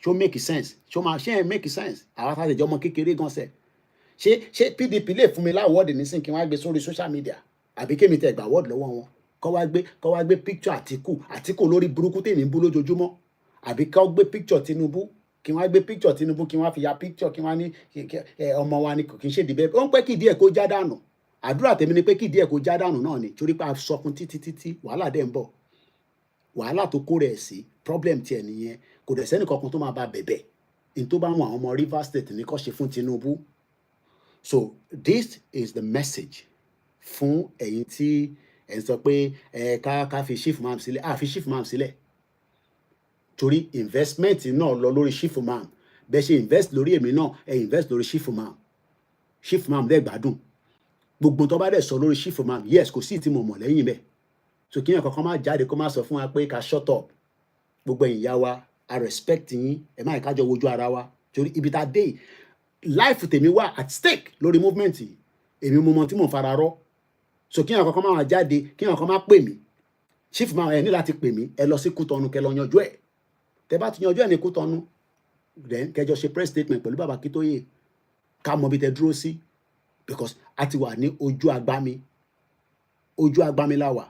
Ṣó make sense? Ṣó make sense? Àwa tá a lè jọ ọmọ kékeré gan sẹ̀. Ṣé PDP lè fún mi láwọ́d nísìn kí wọ́n á gbé sórí social media? Àbí kémi tẹ̀ gbà wọ́d lọ́wọ́ wọn? Kọ́ wá gbé picture Àtíkù lórí burúkú tèmi ń bú lójoojúmọ́. Àbí kọ́ gbé picture Tinubu kí wọ́n á gbé picture Tinubu kí wọ́n á fi ya picture kí wọ́n á ní ọmọ wa ni kì í ṣe dìbẹ́. Ó ń pẹ́ kí ìdí ẹ̀ kó já dànù. Àdúrà tèmi ni pé kí ìdí ẹ̀ kó já dànù náà ni torí pé a sọ fún títí wàhálà dẹ̀ ń bọ̀. Wàhálà tó kó rẹ̀ sí problem tiẹ̀ nìyẹn. Kò dẹ̀ sẹ́ni kankan tó máa bá bẹ̀bẹ̀. In tó bá wọn àwọn ọmọ Rivers State ní kó ṣe fún Tinubu. So this is the message fún ẹ̀yin tí ẹ̀ ń sọ pé ká fi chief man sílẹ̀. Fi chief man sílẹ̀. Torí investment náà lọ lórí chief man. Bẹ́ẹ̀ ṣe invest lórí èmi náà invest lórí chief man. Chief man dẹ̀ gbádùn. Gbogbo tó bá dẹ̀ sọ lórí chief man yes kò sí tí mo mọ̀ lẹ́yìn bẹ́ẹ̀. So kí yẹn kankan máa jáde kó máa sọ fún wa pé ká shut up. Gbogbo ẹ̀yin ìyá wa I respect yín ẹ má ìkájọ wojú ara wa torí ibi tá a dé life tèmi wà at stake lórí movement yìí èmi mo mọ tí mò ń fara rọ. So kí yẹn kankan máa jáde kí yẹn kankan máa pè mí chief man ẹ ní láti pè mí ẹ lọ sí Kútọ̀nù kẹ lọ yanjú ẹ̀. Tẹ́ bá ti yanjú ẹ̀ ní Kútọ̀nù then kẹjọ ṣe press statement pẹ̀lú bàbá Akíntóyè ká mọ bí tẹ dúró sí because a ti wà ní ojú agbami la wà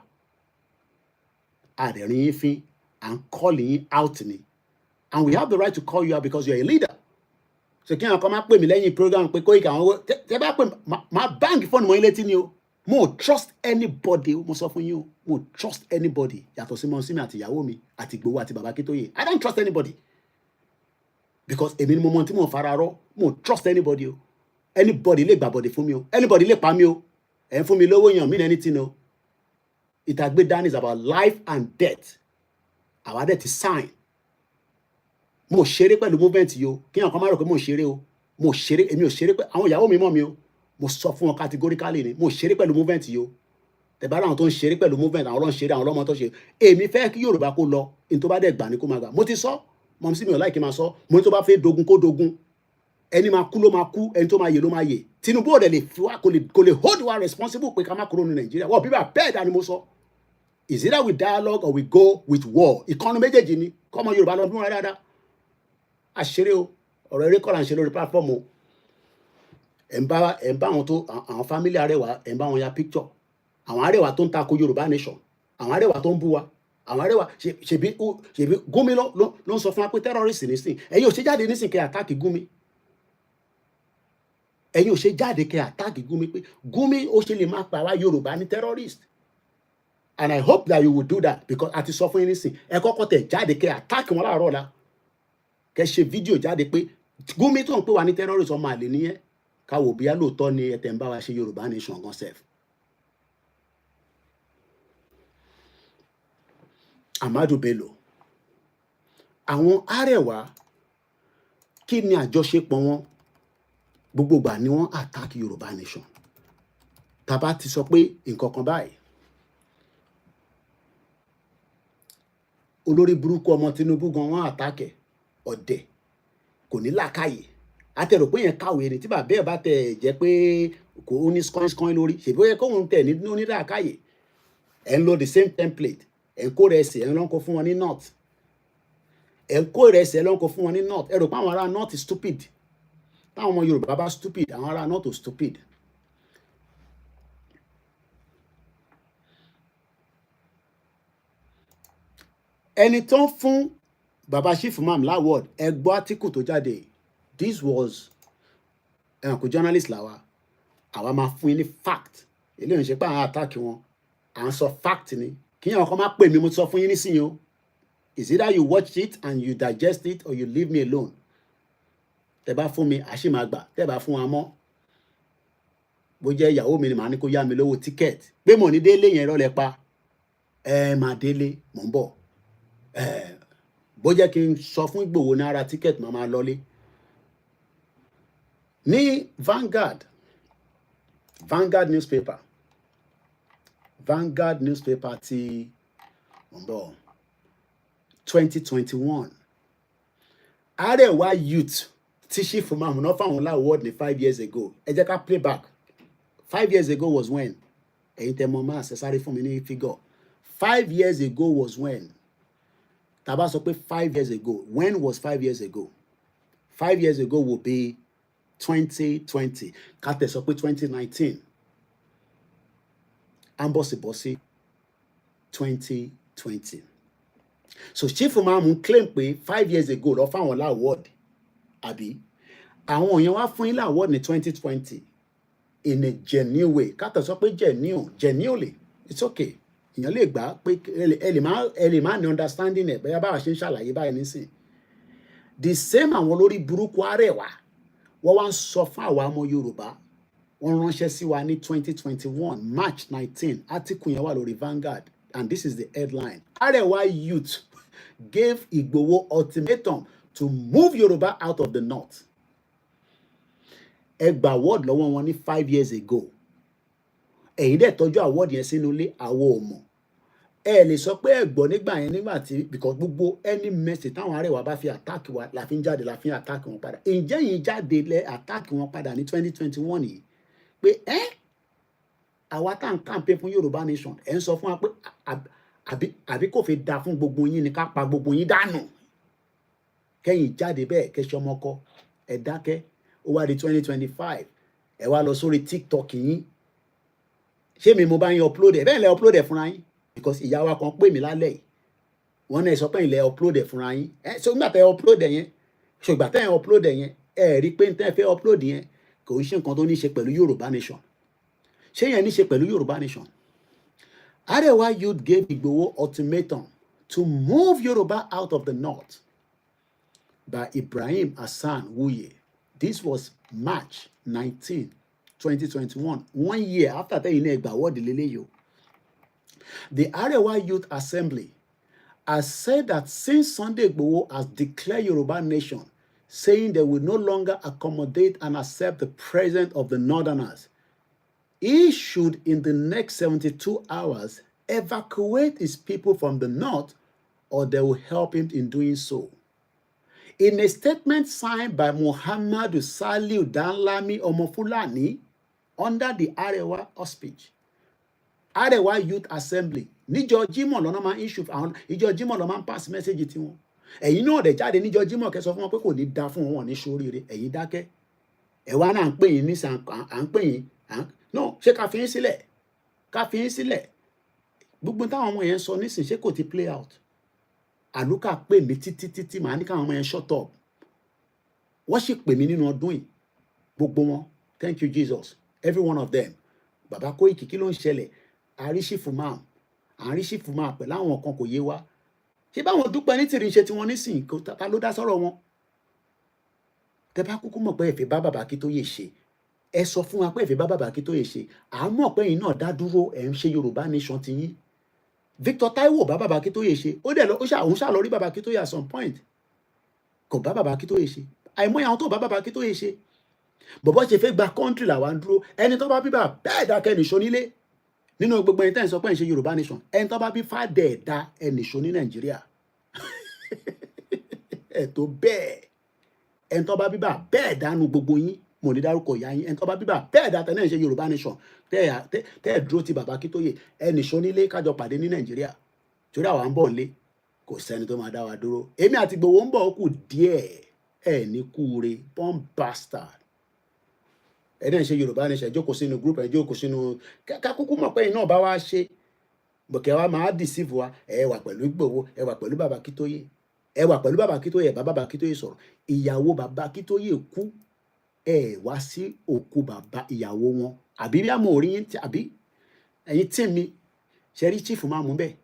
àdẹ̀rín yín fín and calling yín out ni and we have the right to call you out because you are a leader. So kí àwọn kan máa pè mí lẹ́yìn program pé Koiki àwọn tẹ́ bá pè máa báǹkì fọ́ọ̀nù mọ́ yín létí ni o mo trust anybody mo sọ fún yín o mo trust anybody yàtọ̀ sí mọ́ sí mi àti ìyàwó mi àti Ìgbòho àti bàbá Akíntóyè I don't trust anybody because èmi ni mo mọ tí mo fara rọ mo trust anybody o anybody lè gbàbọ̀dè fún mi o anybody lè pa mí o ẹ̀ ń fún mi lówó yàn mí ní anything o ìtàgbé dání is about life and death àwa dẹ̀ ti sign mo ṣeré pẹ̀lú movement yìí o kí àwọn kan má rò pé mo ṣeré o mo ṣeré èmi ò ṣeré pé àwọn ìyàwó mi mọ̀ mi o mo sọ fún wọn categorically ni mo ṣeré pẹ̀lú movement yìí o tẹ̀bára àwọn tó ń ṣeré pẹ̀lú movement àwọn ọlọ́run ṣeré àwọn ọlọ́mọ tó ṣe èmi fẹ́ kí Yorùbá kó lọ ní tó bá dẹ̀ gbà ní kó máa gbà mo ti sọ mọ̀ sí mi ò láì kí máa sọ mo ní tó bá fẹ́ dogun kó dogun ẹni máa kú ló máa kú ẹni tó máa yè ló máa yè Tinubu òde lè fi wá kò lè hold wa responsible pé ká má kúrò ní Nàìjíríà wọ́n bíbá bẹ́ẹ̀ dání mo sọ is either we dialogue or we go with war ìkànnì méjèèjì ni kọ́mọ Yorùbá lọ bí wọ́n dáadáa àṣeré o ọ̀rọ̀ eré kọ́ra ń ṣe lórí platform o ẹ̀ ń bá àwọn tó àwọn family Arẹwà ẹ̀ ń bá wọn ya picture àwọn Arẹwà tó ń tako Yorùbá nation àwọn Arẹwà tó ń bú wa àwọn Arẹwà ṣèbí Gumi ló ń sọ fún wa pé terrorist nísìn ẹ̀yin ò ṣe jáde nísìn kẹ́ àtàkì Gumi ẹ̀yin ò ṣe jáde kẹ́ àtàkì Gumi pé Gumi ó ṣe lè máa pa wá Yorùbá ní terrorist and I hope that you will do that because àti sọ fún yín nísìn ẹ kọ́kọ́ tẹ̀ jáde kẹ́ àtàkì wọn láàárọ̀ la kẹ́ ṣe fídíò jáde pé Gumi tó ń pè wá ní terrorist ọmọ àlè nìyẹn káwọ bíyá lóòótọ́ ni ẹ̀tẹ̀ ń bá wa ṣe Yorùbá nation gan sef. Amadu Bello àwọn Arẹwà kí ni àjọṣepọ̀ wọn gbogbo ìgbà ni wọ́n attack Yorùbá nation tàbá ti sọ pé nǹkan kan báyìí olórí burúkú ọmọ Tinubu gan wọn àtàkẹ́ ọ̀dẹ̀ kò ní làákàyè àtẹ̀rò pé yẹn kàwé ni tí bàbá ẹ̀ bá tẹ̀ jẹ́ pé kò ó ní skọ́ńskọ́ń lórí ṣèbí ó yẹ kóun tẹ̀ ní làákàyè ẹ̀ ń lo the same template ẹ̀ ń kó rẹ̀ sí ẹ̀ ń lọ́nkọ fún wọn ní north ẹ̀ ń kó rẹ̀ sí ẹ̀ lọ́nkọ fún wọn ní north ẹ̀ rò pé àwọn ará north stupid táwọn ọmọ Yorùbá bá stupid àwọn ará north ò stupid. ẹni tó ń fún baba Chief Imam láwọ̀d ẹ gbọ́ átíkù tó jáde this was kò journalist làwa àwa máa fún yín ní fact eléyìí ń ṣe pé àwọn attack wọn à ń sọ fact ni kí yẹn ọkọ má pè mí mo ti sọ fún yín nísìnyí o is either you watch it and you digest it or you leave me alone tẹ bá fún mi àṣìmágbà tẹ bá fún wa mọ́ bó jẹ́ ìyàwó mi ni màá ní kó yá mi lówó tíkẹ́ẹ̀tì pé mo ní délé yẹn rọlẹ̀ pa máa délé mò ń bọ̀ bó jẹ́ kí n sọ fún Ìgbòho ní ara tíkẹ́ẹ̀tì máa lọlé ní Vanguard newspaper ti mò ń bọ̀ 2021 Arewa youth tí Chief Imam náà fáwọn láwọ́ọ̀dù ní 5 years ago ẹ jẹ́ ká play back 5 years ago was when ẹ̀yin tẹ́ mọ máa ṣe sáré fún mi ní figure 5 years ago was when tàbá sọ pé 5 years ago when was 5 years ago 5 years ago will be 2020 ká tẹ̀ sọ pé 2019 ambọ̀sibọ̀sí 2020 so Chief Imam claim pé 5 years ago lọ fáwọn láwọ́ọ̀dù àbí àwọn èèyàn wá fún yín láwọ́ọ̀dù ní 2020 in a genuine way ká tẹ̀ sọ pé genuinely it's okay èèyàn lè gbà pé ẹ lè má ní understanding ẹ̀ bẹ́ẹ̀ báwa ṣe ń ṣàlàyé báyìí nísìn the same àwọn olórí burúkú Arewa wọ́n wá ń sọ fún àwa ọmọ Yorùbá wọ́n ránṣẹ́ sí wa ní 2021 March 19 article yẹn wà lórí Vanguard and this is the headline Arewa youth gave Igboho ultimatum to move Yoruba out of the north ẹ gba award lọ́wọ́ wọn ní 5 years ago ẹ̀yin dẹ̀ tọ́jú award yẹn sínú ilé àwọ̀ ọmọ ẹ lè sọ pé ẹ gbọ́ nígbà yẹn nígbà tí because gbogbo any message táwọn Arewa bá fi attack wa la fi ń jáde la fi ń attack wọn padà ǹjẹ́ yìí jáde lẹ attack wọn padà ní 2021 yìí pé àwa tá à ń campaign fún Yorùbá nation ẹ̀ ń sọ fún wa pé àbí kò fi da fún gbogbo yín ni ká pa gbogbo yín dànù kẹ́yìn jáde bẹ́ẹ̀ kẹ́sọ́ ọmọkọ ẹ̀ dákẹ́ ó wá di 2025 ẹ wá lọ sórí TikTok yín ṣé mi mo bá yín upload ẹ bẹ́ẹ̀ lẹ upload ẹ fúnra yín because ìyá wa kan pè mí lálẹ́ yìí wọ́n náà sọ pé ilẹ̀ upload ẹ fúnra yín so nígbà tẹ́ upload ẹ yẹn ṣùgbà tẹ́ upload ẹ yẹn ẹ rí pé tẹ́ fẹ́ upload yẹn kò ń ṣe nǹkan tó ní ṣe pẹ̀lú Yorùbá nation ṣé yẹn ní ṣe pẹ̀lú Yorùbá nation Arewa youth gave Igboho ultimatum to move Yoruba out of the north by Ibrahim Hassan Wuye. This was March 19, 2021, 1 year after that in Egbawo. The Arewa Youth Assembly has said that since Sunday Igboho has declared Yoruba nation, saying they will no longer accommodate and accept the presence of the Northerners, he should, in the next 72 hours, evacuate his people from the north, or they will help him in doing so. In a statement signed by Muhammadu Saliu Danlami Omofulani under the Arewa auspice, Arewa Youth Assembly, níjọ́ Jímọ̀ lọ́nà máa issue àwọn ìjọ́ Jímọ̀ lọ́ máa pass message tiwọn. Ẹ̀yin náà dẹ̀ jáde níjọ́ Jímọ̀ kẹ́ sọ fún wọn pé kò ní da fún wọn ní ṣoríire. Ẹ̀yin dákẹ́. Ẹ wá náà ń pè yín nísàn à ń pè yín no ṣé ká fi yín sílẹ̀ ká fi yín sílẹ̀ gbogbo táwọn ọmọ yẹn sọ nísìn ṣé kò ti play out. Àlùkà pè mí títí màá ní káwọn ọmọ yẹn shut up. Wọ́n sì pè mí nínú ọdún yìí gbogbo wọn thank you Jesus every one of them. Bàbá Koiki kí ló ń ṣẹlẹ̀ àríṣìfùmá pẹ̀lú àwọn kan kò yé wa ṣé báwọn dúpẹ́ ní tìrì ṣe tí wọ́n nísìn kó ta ló dá sọ̀rọ̀ wọn. Tẹ bá kúkú mọ̀ pé ẹ fẹ́ bá bàbá Akíntóyè ṣe ẹ sọ fún wa pé ẹ fẹ́ bá bàbá Akíntóyè ṣe àmọ́ pé ẹ̀yin náà dá dúró ẹ̀ ń ṣe Yorùbá nation ti yín. Victor Taiwo bá bàbá Akíntóyè ṣe ó dẹ̀ lọ òun ṣà lọ rí bàbá Akíntóyè at some point kò bá bàbá Akíntóyè ṣe àìmọye àwọn tó bá bàbá Akíntóyè ṣe bọ̀bọ̀ ṣe fẹ́ gba country làwa ń dúró ẹni tó bá bí bá bẹ́ẹ̀ dá kẹ́ni ṣo nílé nínú gbogbo ẹni tẹ́ ń sọ pé ń ṣe Yorùbá nation ẹni tó bá bí fàdé ẹ̀dá ẹni ṣo ní Nàìjíríà ẹ̀ tó bẹ́ẹ̀ ẹni tó bá bí bá bẹ́ẹ̀ dánú gbogbo yín mo ní dárúkọ ìyá yín ẹni tó bá bí bá bẹ́ẹ̀ dá tẹ́ náà ń ṣe Yorùbá nation tẹ́ ẹ̀ dúró ti bàbá Akíntóyè ẹni ṣo nílé kájọ pàdé ní Nàìjíríà torí àwa ń bọ̀ nílé kò sẹ́ni tó máa dá wa dúró èmi àti Ìgbòho ń bọ̀ ó kù díẹ̀ ẹ̀ ní kúure bomb bastard ẹ̀dẹ̀ ń ṣe Yorùbá nation ẹ̀ jókòó sínú group ẹ̀ jókòó sínú kákúkú mọ̀ pé iná bá wa ṣe bọ̀kẹ́ wa máa deceive wa ẹ̀ wà pẹ̀lú Ìgbòho ẹ̀ wà pẹ̀lú bàbá Akíntóyè ẹ̀ wà pẹ̀lú bàbá Akíntóyè ẹ̀ bá bàbá Akíntóyè sọ̀rọ̀ ìyàwó bàbá Akíntóyè kú ẹ̀ wá sí òkú bàbá ìyàwó wọn àbí bí àmọ́ orí yín àbí ẹ̀yin tí mi ṣe rí chief máa mú bẹ́ẹ̀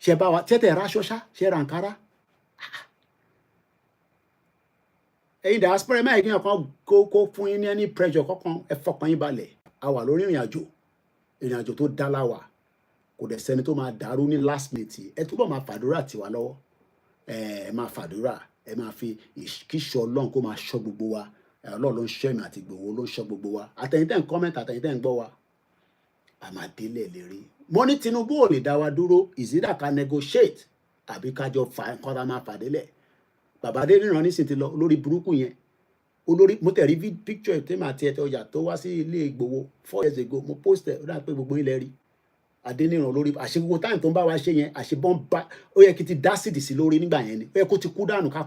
ṣe bá wa tẹ́tẹ̀ ráṣọ ṣá ṣe ra Ankara ẹ̀yin diaspora máa yẹ kan kó fún yín ní any pressure kankan ẹ fọkàn yín balẹ̀ a wà lórí ìrìn àjò tó dá láwà kò dẹ̀ sẹ́ni tó máa dàrú ní last minute ẹ túbọ̀ máa fàdúrà tiwa lọ́wọ́ ẹ máa fàdúrà ẹ máa fi kíṣọ Ọlọ́run kó máa ṣọ́ gbogbo wa Ọlọ́run ló ń ṣọ́ èmi àti Ìgbòho ló ń ṣọ́ gbogbo wa àtẹ̀yìntẹ̀ ń comment àtẹ̀yìntẹ̀ ń gbọ́ wa a máa délé lérí mo ní Tinubu ò lè dá wa dúró ìsídà ká negotiate àbí kájọ fà nǹkan tá a máa fà délẹ̀ bàbá Adéníran nísìnyí ti lọ olórí burúkú yẹn olórí mo tẹ̀rí picture tèmi àti ẹ̀tọ́ ọjà tó wá sí ilé Ìgbòho 4 years ago mo post ẹ̀ ó dà pé gbogbo ilẹ̀ rí Adéníran olórí àṣegbogbo táyì tó ń bá wa ṣe yẹn àṣebọ́n bá ó yẹ kí ti dá sídì sí lórí nígbà yẹn ni ó yẹ kó ti kú dànù ká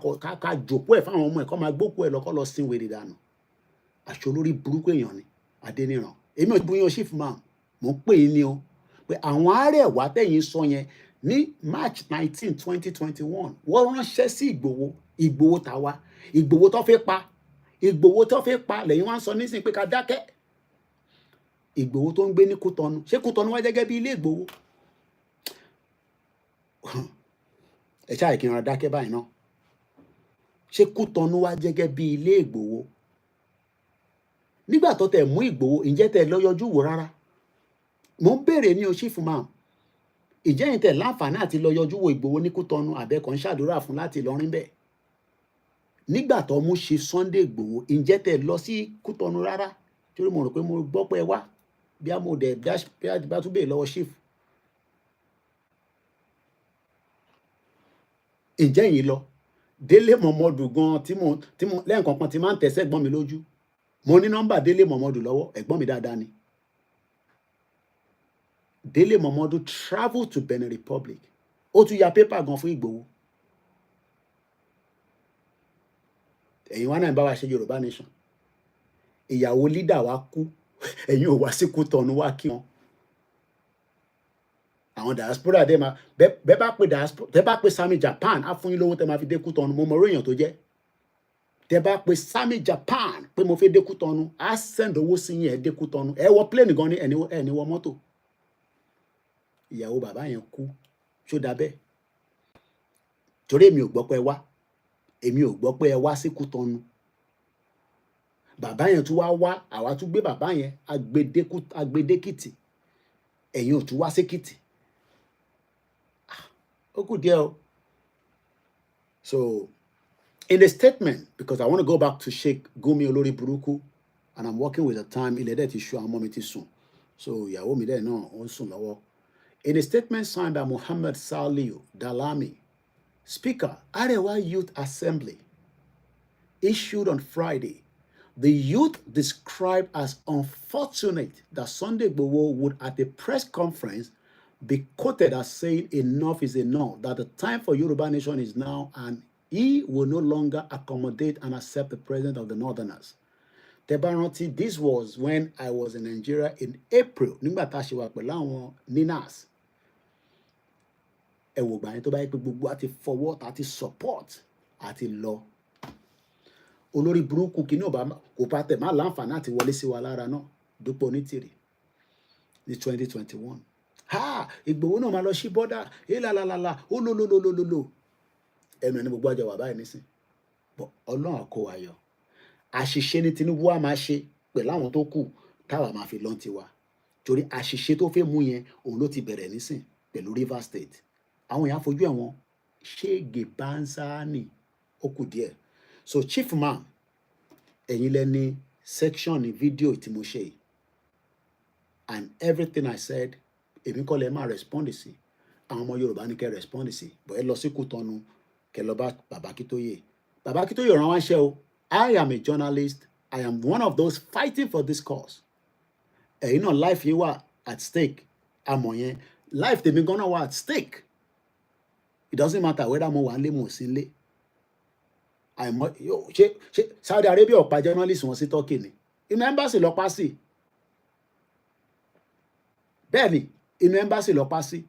jòkó ẹ̀ fáwọn ọmọ ẹ̀ kọ́ máa gbókù ẹ̀ lọ́kọ́ lọ sin wèrè dànù àṣọ olórí burúkú èèyàn ni Adéníran èmi ò bóyá chief man mo ń pè é ní o pé àwọn Arẹwà tẹ̀yìn sọ yẹn ní March 19 2021 wọ́n ránṣẹ́ sí Ìgbòho tàwa Ìgbòho tó fẹ́ pa lẹ́yìn wá ń sọ nísìnyí pé ká dákẹ́ Ìgbòho tó ń gbé ní Kútọnu ṣé Kútọnu wá gẹ́gẹ́ bí ilé Ìgbòho ẹ ṣáà kí n ra dákẹ́ báyìí náà ṣé Kútọnu wá gẹ́gẹ́ bí ilé Ìgbòho nígbà tó tẹ̀ mú Ìgbòho ǹjẹ́ tẹ̀ lọ yọjú wò rárá mo ń béèrè ní o chief man ìjẹ́ yìí tẹ̀ láǹfààní àti lọ yọjú wo Ìgbòho ní Kútọnu àbẹ́kọ̀ ń ṣàdúrà fún láti Ìlọrin bẹ́ẹ̀ nígbà tó mú ṣe Sunday Ìgbòho ǹjẹ́ tẹ̀ lọ sí Kútọnu rárá torí mo rò pé mo gbọ́ pé wá bí a mo dẹ̀ bí a bá tún béèrè lọ́wọ́ chief ǹjẹ́ yìí lọ Délé Mọ̀mọ́dù gan tí mo lẹ́ẹ̀kan kan ti máa ń tẹ̀sẹ̀ ẹ̀gbọ́n mi lójú mo ní nọ́mbà Délé Mọ̀mọ́dù lọ́wọ́ ẹ̀gbọ́n mi dáadáa ni Délé Mọ̀mọ́dù travel to Benin Republic ó tún ya pépà gan fún Ìgbòho ẹ̀yin wa náà ń bá wa ṣe Yorùbá nation ìyàwó lídà wa kú ẹ̀yin ò wá sí Kútọnu wá kí wọn àwọn diaspora dé máa bẹ́ẹ̀ bá pe Sami Japan á fún yín lówó tẹ́ máa fi dé Kútọnu mo mọ orí èèyàn tó jẹ́ tẹ́ bá pe Sami Japan pé mo fẹ́ dé Kútọnu á send owó sí yín ẹ̀ dé Kútọnu ẹ wọ plane gan ní ẹni wọ mọ́tò ìyàwó bàbá yẹn kú ṣó dà bẹ́ẹ̀ torí èmi ò gbọ́ pé ẹ wá sí Kútọnu bàbá yẹn tún wá àwa tún gbé bàbá yẹn agbedékìtì ẹ̀yin ò tún wá sékìtì ó kù díẹ̀ o so in the statement because I want to go back to Sheikh Gumi olórí burúkú and I'm working with the time ilẹ̀ dẹ̀ ti ṣú àwọn ọmọ mi ti sùn so ìyàwó mi dẹ̀ náà ó ń sùn lọ́wọ́. In a statement signed by Muhammad Saliu Dalami, Speaker, Arewa Youth Assembly, issued on Friday, the youth described as unfortunate that Sunday Igboho would at a press conference be quoted as saying enough is enough, that the time for Yoruba nation is now and he will no longer accommodate and accept the president of the Northerners. Tebaranti, this was when I was in Nigeria in April. Nígbà tá a ṣe wà pẹ̀lú àwọn Ninas. Ẹ wò gbà yẹn tó bá yẹ pé gbogbo àti forward àti support àti lọ. Olórí burúkú kìíní kò bá tẹ̀ má láǹfààní àti wọlé sí wa lára náà. Dúpọ̀ Onítìrì ní 2021. Ìgbòho náà máa lọ sí bọ́dà. Ìlàlàlà ó lò. Ẹnu ẹni gbogbo àjọ wà báyìí nísìn. Bọ̀ Ọlọ́run àkó wa yọ. Àṣìṣe ni Tinubu wa máa ṣe pẹ̀lú àwọn tó kù táwa máa fi lọ́n tiwa torí àṣìṣe tó fẹ́ mú yẹn òun ló ti bẹ̀rẹ̀ nísìn pẹ̀lú Rivers State àwọn èèyàn fojú ẹ̀wọ̀n ṣége bánsáánì ó kù díẹ̀ so chief man ẹ̀yin lẹ́ni section ní fídíò tí mo ṣe yìí, and everything I said èmi kọ́ lẹ́ máa respond sí, àwọn ọmọ Yorùbá ní kẹ́ respond sí, but ẹ lọ sí Kútọ́nù kẹ́ lọ bá bàbá Akíntóyè. Bàbá Akíntóyè ràn wá ṣẹ́ o. I am a journalist. I am one of those fighting for this cause. Ẹ̀yin náà life yín wà at stake. Àmọ́ yẹn life tèmi gan náà wà at stake. It doesn't matter whether mo wà nílé mo sí nílé. Ṣé Saudi Arabia ò pa journalist wọn sí Turkey ni? Inú embassy lọ pa sí. Bẹ́ẹ̀ni, inú embassy lọ pa sí.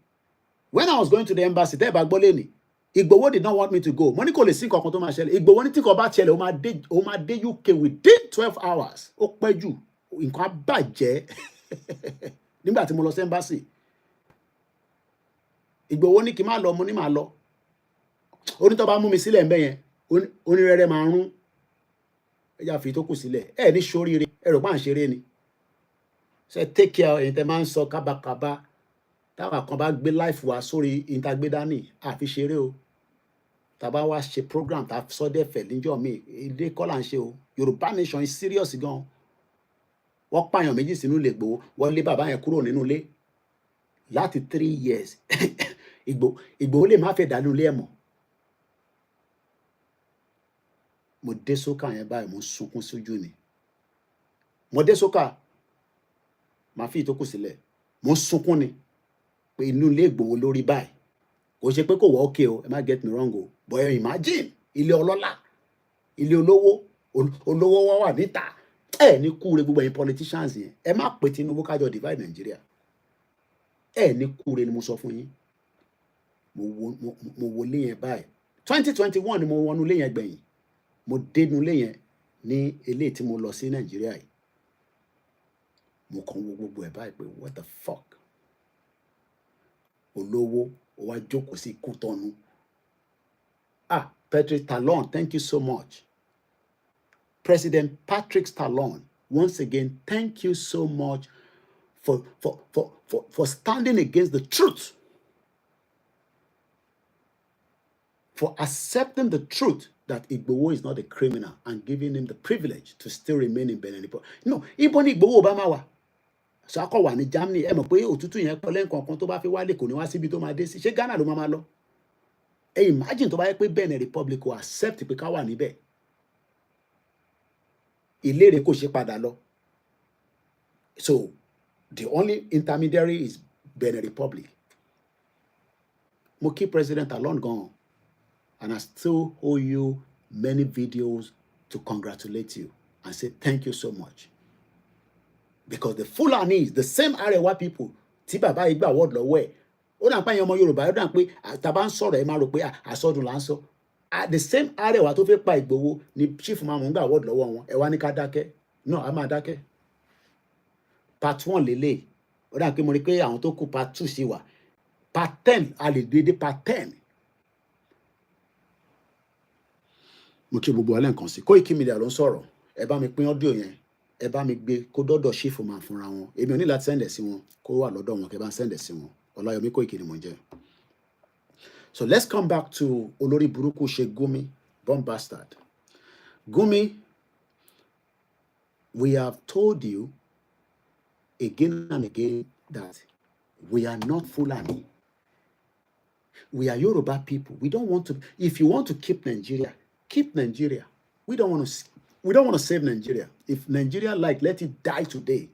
When I was going to the embassy, tẹ́ ẹ bá gbọ́ lẹ́ni, Igboho did not want me to go. Mo ní kò lè sí nǹkan kan tó máa ṣẹlẹ̀. Igboho ní tí nǹkan bá ṣẹlẹ̀, ó máa dé UK within 12 hours. Ó pẹ́ jù. Nǹkan á bàjẹ́ nígbà tí mo lọ sí embassy. Igboho ní kí n má lọ, mo ní máa lọ. Ó ní tó bá mú mi sílẹ̀ ńbẹ̀ yẹn, onírẹ́rẹ́ máa rún. Ẹ já fi tó kù sílẹ̀. Ẹ ní ṣoríire, ẹ rò pé à ń ṣeré ni. Ṣé take care ẹ̀yin tẹ́ máa ń sọ kábàkábà. Táwa kan bá gbé life wa sórí ìtagbédání, àfi ṣeré o. Tàbá wá ṣe program tá sọ dẹ́fẹ̀ níjọ́ mi, ilé kọ́ là ń ṣe o. Yorùbá nation is serious gan. Wọ́n pààyàn méjì sínú ilé Ìgbòho, wọ́n lé bàbá yẹn kúrò nínú ilé láti 3 years. Ìgbòho lè má fẹ́ dánú ilé ẹ̀ mọ́. Mo dé sókà yẹn báyìí, mo sunkún sójú ni. Mo dé sókà, màá fi ìtókù sílẹ̀. Mo sunkún ni pé inú ilé Ìgbòho lórí báyìí. Kò ṣe pé kò wọ́ òkè o, ẹ má get me wrong o. But imagine ilé ọlọ́lá, ilé olówó, olówó wá wà níta. Ẹ ní kúre gbogbo ẹ̀yin politicians yẹn. Ẹ má pè Tinubu kájọ divide Nigeria. Ẹ ní kúre ni mo sọ fún yín. Mo wo ilé yẹn báyìí. 2021 ni mo wọnú ilé yẹn gbẹ̀yìn. Mo dénú ilé yẹn ní eléyìí tí mo lọ sí Nigeria yìí. Mo kàn wo gbogbo ẹ̀ báyìí pé what the fuck. Olówó ó wá jókòó sí Kútọ́nù. Patrick Talon, thank you so much. President Patrick Talon, once again, thank you so much for standing against the truth. For accepting the truth that Igboho is not a criminal and giving him the privilege to still remain in Benin Republic. No, ibo ni Igboho bá máa wà. So akọ wà ní Germany, ẹ mọ̀ pé òtútù yẹn pọ̀ lẹ́ǹkan kan tó bá fi wálé kò ní wá síbi tó máa dé sí. Ṣé Ghana ló máa lọ? Ẹ imagine tó bá yẹ pé Benin Republic kò accept pé ká wà níbẹ̀. Ìlérè kò ṣe padà lọ. So the only intermediary is Benin Republic. Mo kí President Talon gan, and I still owe you many videos to congratulate you and say thank you so much. Because the Fulanis, the same Arewa people, tí bàbá yìí gbà wọ́ọ̀dù lọ́wọ́ ẹ̀, ó dà ń pa ẹ̀yin ọmọ Yorùbá, ó dà ń pé tàbá ń sọ̀rọ̀ ẹ̀ máa rò pé àsọdùn là ń sọ. The same Arewa tó fẹ́ pa Ìgbòho ni Chief Mamu ń gbà wọ́ọ̀dù lọ́wọ́ wọn. Ẹ wá ní ká dákẹ́. No, a máa dákẹ́. Part 1 lélẹ̀. Ó dà ń pé mo rí pé àwọn tó kù part 2 sí wà. Part 10, a lè dédé part 10. Mo kí gbogbo alẹ́ nǹkan sí. Koikimedia ló ń sọ̀rọ̀. Ẹ bá mi pín ọ́díò yẹn. Ẹ bá mi gbé kó dọ́dọ̀ Chief máa fúnra wọn. Èmi ò ní láti sẹ́ndẹ̀ sí wọn. Kó wà lọ́dọ̀ wọn kẹ́ bá ń sẹ́ndẹ̀ sí wọn. Olayomi Koiki ni mo jẹ́. So let's come back to Olórí Burúkú ṣe Gumi, bomb bastard. Gumi, we have told you again and again that we are not Fulani. We are Yoruba people. We don't want to. If you want to keep Nigeria, keep Nigeria. We don't want to save Nigeria. If Nigeria like, let it die today.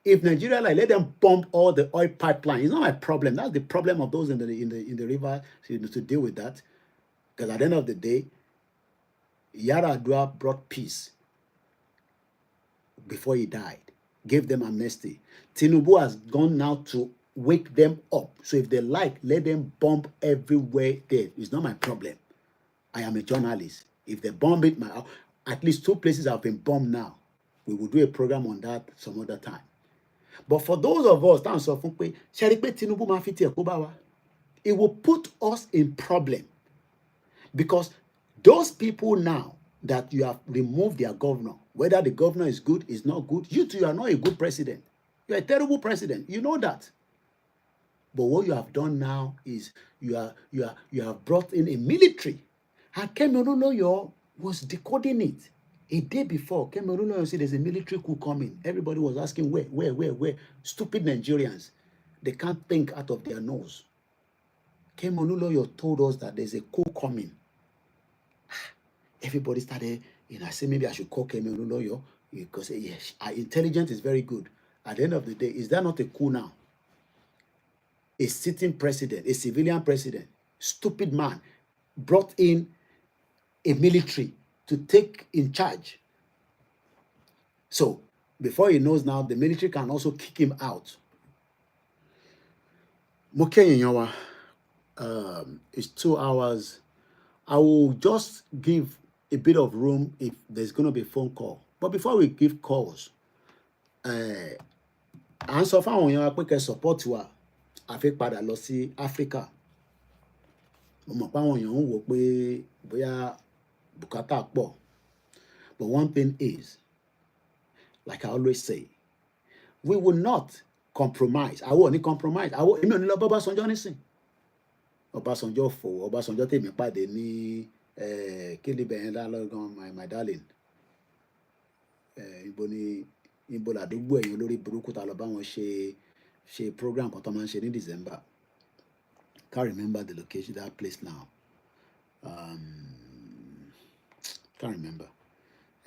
If Nigeria like, let them pump all the oil pipeline. It's not my problem. That's the problem of those in the river to deal with that. Because at the end of the day, Yaradua brought peace before he died. Gave them amnesty. Tinubu has gone now to wake them up. So if they like, let them bomb everywhere there. It's not my problem. I am a journalist. If they bomb it, at least 2 places have been bombed now. We will do a program on that some other time. But for those of us, it will put us in problem. Because those people now that you have removed their governor, whether the governor is good, is not good, you two are not a good president. You're a terrible president. You know that. But what you have done now is you have brought in a military. And Kemi Olunloyo was decoding it. A day before, Kemi Olunloyo said there's a military coup coming. Everybody was asking where? Stupid Nigerians. They can't think out of their nose. Kemi Olunloyo told us that there's a coup coming. Everybody started, I said maybe I should call Kemi Olunloyo because yes, our intelligence is very good. At the end of the day, is that not a coup now? A sitting president, a civilian president, stupid man, brought in a military to take in charge. So before he knows now, the military can also kick him out. It's 2 hours. I will just give a bit of room if there's going to be a phone call. But before we give calls, à ń sọ fáwọn èèyàn wa pé kẹ́ support wa àfi padà lọ sí Africa. Mo mọ̀ pé àwọn èèyàn ń wò pé bóyá bùkátà pọ̀. But one thing is, like I always say, we will not compromise. I won't compromise. Èmi ò ní lọ bá Ọbásanjọ́ nísìn. Ọbásanjọ́ fò, Ọbásanjọ́ tèmi pàdé ní kílí bẹ̀yẹn lálọ́gán, my darling. Ibo làdúgbò ẹ̀yìn olórí burúkú ta lọ bá wọn ṣe program kan tó máa ń ṣe ní December. Can't remember the location, that place now. Can't remember.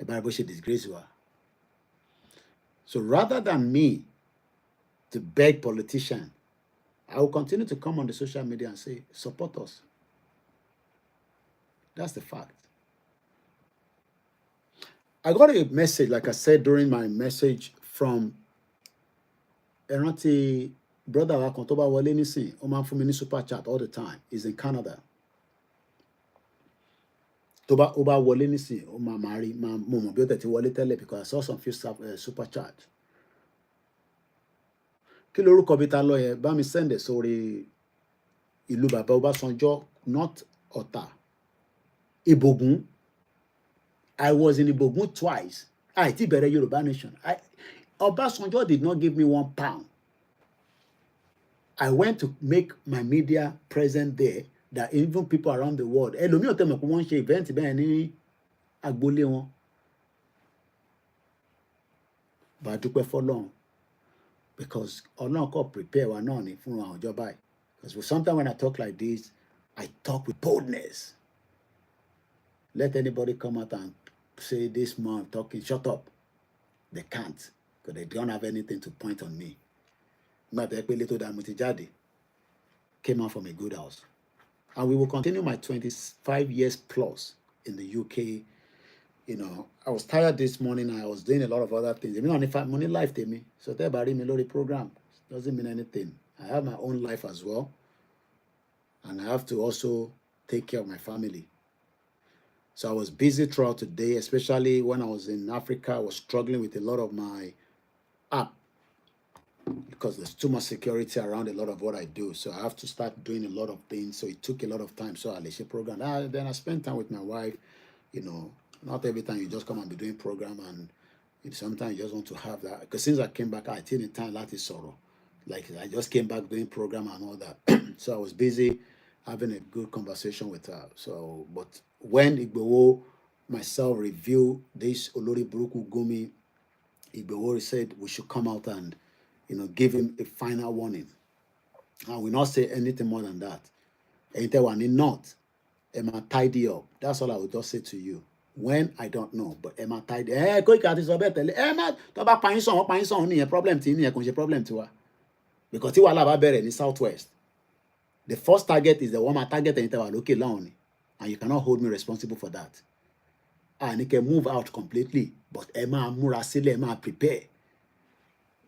Everybody should disgrace her. So rather than me to beg politicians, I will continue to come on the social media and say, support us. That's the fact. I got a message, like I said during my message, from Eranti brother wa kan tó bá wọlé nísìn, ó máa ń fún mi ní super chat all the time. He's in Canada. Tó bá wọlé nísìn, ó máa rí, mo mọ̀ bí ó tẹ̀ ti wọlé tẹ́lẹ̀ because I saw some few super chat. Kí lorúkọ bí ta lọ yẹn, bá mi send sórí ìlú bàbá Ọbásanjọ́, not Ọ̀tà, Ìbògùn. I was in Ìbògùn twice. Ti bẹ̀rẹ̀ Yorùbá nation. Ọbásanjọ́ did not give me £1. I went to make my media present there, that even people around the world, ẹlòmíì ò tẹ̀ mọ̀ pé wọ́n ń ṣe event bẹ́ẹ̀ ní agboolé wọn. But I dúpẹ́ fọ́lọ́run, because Ọlọ́run kò prepare wa náà ni fún àwọn ìjọba yìí. Because sometimes when I talk like this, I talk with boldness. Let anybody come out and say this man talking, shut up. They can't, because they don't have anything to point on me. Came out from a good house. And we will continue my 25 years plus in the UK. I was tired this morning. I was doing a lot of other things. Money life to me. So that about me program doesn't mean anything. I have my own life as well. And I have to also take care of my family. So I was busy throughout the day, especially when I was in Africa. I was struggling with a lot of my app because there's too much security around a lot of what I do. So I have to start doing a lot of things. So it took a lot of time. So I let you program. Then I spent time with my wife. Not every time you just come and be doing program, and sometimes you just want to have that. Because since I came back, I didn't time that is sorrow. Like I just came back doing program and all that. So I was busy having a good conversation with her. So, but when Igboho myself reviewed this Olori Buruku Gumi, Igboho said we should come out and give him a final warning. I will not say anything more than that. Anything not, Emma tidy up. That's all I will just say to you. When I don't know, but Emma tidy. Koiki àti sọ bẹ́ẹ̀ tẹ́lẹ̀. Emma tó bá pààyàn sọ̀hún nìyẹn problem tí nìyẹn kò ń ṣe problem tiwa. Because tí wàhálà bá bẹ̀rẹ̀ ní Southwest. The first target is the one target and lókè lọ́hùn ni, and you cannot hold me responsible for that. And you can move out completely, but ẹ máa múra sílẹ̀, ẹ máa prepare.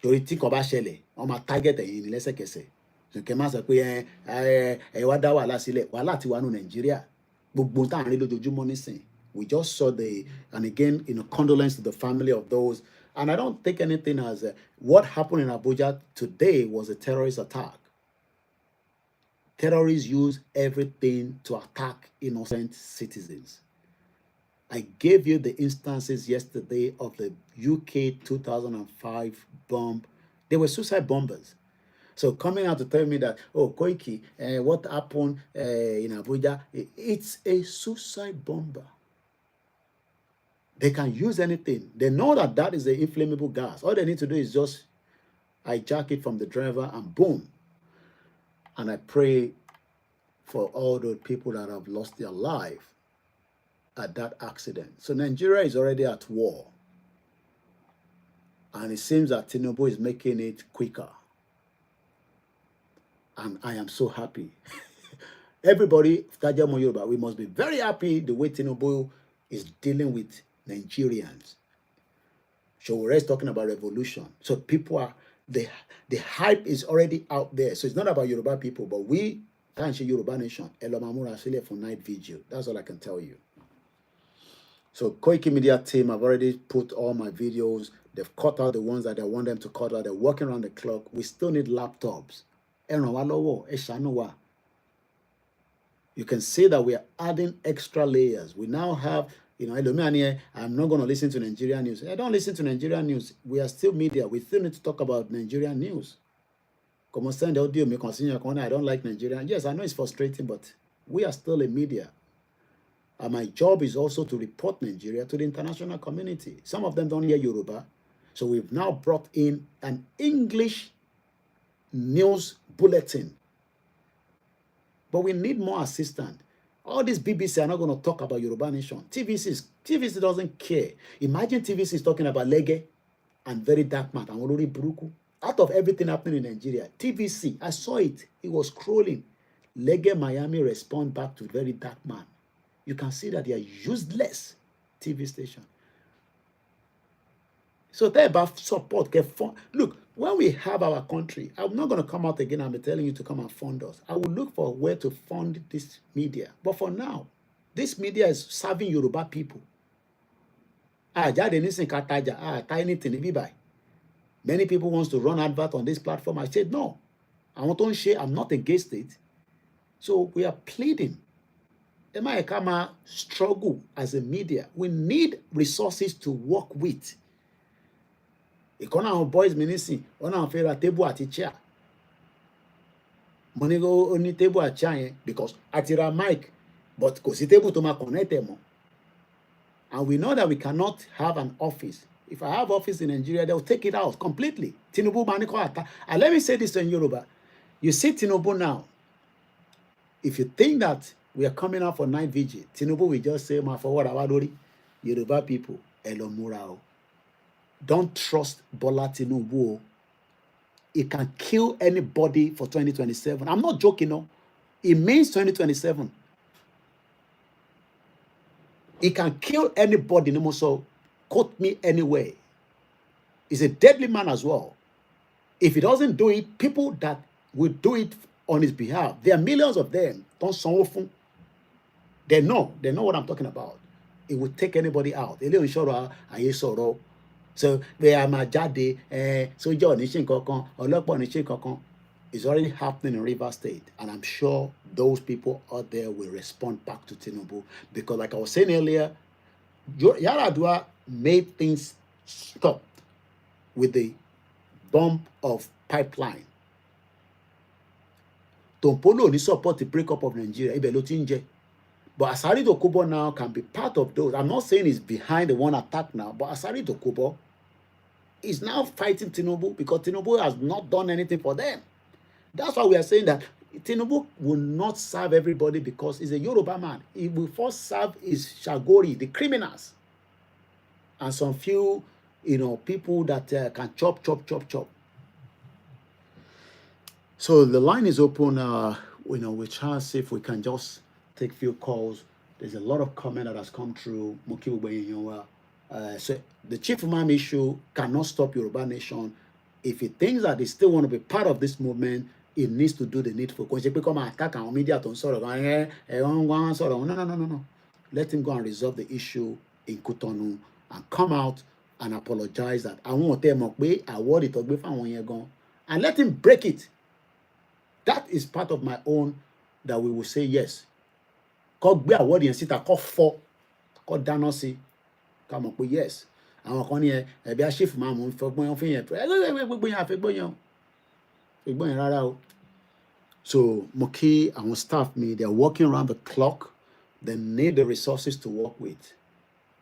Torí tí kò bá ṣẹlẹ̀, wọ́n máa target ẹ̀yin ní lẹ́sẹ̀kẹsẹ̀. So kẹ́ máa sọ pé ẹ wá dá wàhálà sílẹ̀, wàhálà ti wà nù Nàìjíríà. Gbogbo tá à ń rí lójoojúmọ́ nísìn. We just saw and again, condolence to the family of those. And I don't take anything as what happened in Abuja today was a terrorist attack. Terrorists use everything to attack innocent citizens. I gave you the instances yesterday of the UK 2005 bomb. They were suicide bombers. So coming out to tell me that, oh, Koiki, what happened in Abuja? It's a suicide bomber. They can use anything. They know that that is the inflammable gas. All they need to do is just hijack it from the driver and boom. And I pray for all those people that have lost their life at that accident. So Nigeria is already at war. And it seems that Tinubu is making it quicker. And I am so happy. Everybody, we must be very happy the way Tinubu is dealing with Nigerians. So we're already talking about revolution. So people are, the hype is already out there. So it's not about Yoruba people, but we, Yoruba Nation, Elomamura Sile for night vigil. That's all I can tell you. So Koikimedia team, I've already put all my videos. They've cut out the ones that I want them to cut out. They're working around the clock. We still need laptops. You can see that we are adding extra layers. We now have, I'm not going to listen to Nigerian news. I don't listen to Nigerian news. We are still media. We still need to talk about Nigerian news. Come on, send the audio. I don't like Nigerian. Yes, I know it's frustrating, but we are still a media. And my job is also to report Nigeria to the international community. Some of them don't hear Yoruba. So we've now brought in an English news bulletin. But we need more assistance. All these BBC are not going to talk about Yoruba Nation. TVC doesn't care. Imagine TVC is talking about Lege and Very Dark Man and Olori Buruku. Out of everything happening in Nigeria, TVC, I saw it. It was scrolling. Lege Miami respond back to Very Dark Man. You can see that they are useless TV station. So they about support, get fund. Look, when we have our country, I'm not going to come out again and be telling you to come and fund us. I will look for where to fund this media. But for now, this media is serving Yoruba people. Anything. Many people want to run advert on this platform. I said, no, I want to share. I'm not against it. So we are pleading. Kama struggle as a media. We need resources to work with. Our boys ministry, on our favorite table at chair. Money go only table at chair because atira mic, but because table to my connect them. And we know that we cannot have an office. If I have office in Nigeria, they'll take it out completely. Tinubu maniko ata. And let me say this in Yoruba. You see Tinubu now. If you think that we are coming out for night vigil, Tinubu will just say, "Ma for what awadori, Yoruba people, elomurao. Don't trust Bola Tinubu. It can kill anybody for 2027. I'm not joking, no. It means 2027. It can kill anybody, no more. So quote me anyway. He's a deadly man as well. If he doesn't do it, people that will do it on his behalf, there are millions of them. Don't so often. They know what I'm talking about. It will take anybody out. So they are my jade, so John Nishin Kokon, or Lokpo Nishin Kokon is already happening in River State. And I'm sure those people out there will respond back to Tinubu. Because like I was saying earlier, Yaradua made things stop with the bump of pipeline. Tompolo only support the breakup of Nigeria. But Asari Dokubo now can be part of those. I'm not saying he's behind the one attack now, but Asari Dokubo is now fighting Tinubu because Tinubu has not done anything for them. That's why we are saying that Tinubu will not serve everybody because he's a Yoruba man. He will first serve his Shagori, the criminals, and some few, people that can chop. So the line is open. We're trying to see if we can just take few calls. There's a lot of comment that has come through. So the chief imam issue cannot stop Yoruba Nation. If he thinks that they still want to be part of this movement, it needs to do the needful. No. Let him go and resolve the issue in Cotonou and come out and apologize that I won't tell him award it and let him break it. That is part of my own that we will say yes. Kọ́ gbé award yẹn síta kọ́ fọ́ kọ́ dáná sí ká mọ̀ pé yes. Àwọn kan ní ẹ̀bí aṣífù máa mú fọgbọ́n yẹn fún yẹn gbogbo yẹn àfẹ́gbọ́n yẹn rárá o. So mo kí àwọn staff mi, they are working around the clock. They need the resources to work with.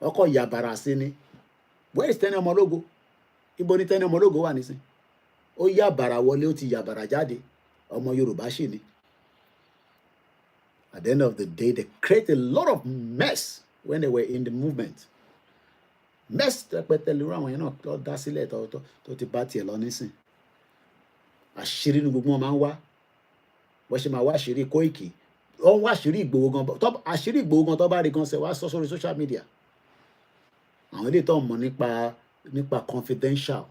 ọkọ̀ yàbàrà sí ni. Where is Tẹ́ni Ọmọlógo? Ibo ni Tẹ́ni Ọmọlógo wà nísìn? Ó yàbàrà wọlé, ó ti yàbàrà jáde. Ọmọ Yorùbá sì ni. At the end of the day, they create a lot of mess when they were in the movement. Mess rẹpẹtẹ lórí àwọn yẹn náà tó dá sílẹ̀ tó ti bá tiẹ̀ lọ nísìn. Àṣírí ni gbogbo wọn máa ń wá. Wọ́n ṣe máa wá àṣírí Koiki. Wọ́n wá àṣírí Ìgbòho gan. Àṣírí Ìgbòho gan tó bá rí gan ṣe wá sọ sórí social media. Àwọn ilé tó mọ̀ nípa confidential.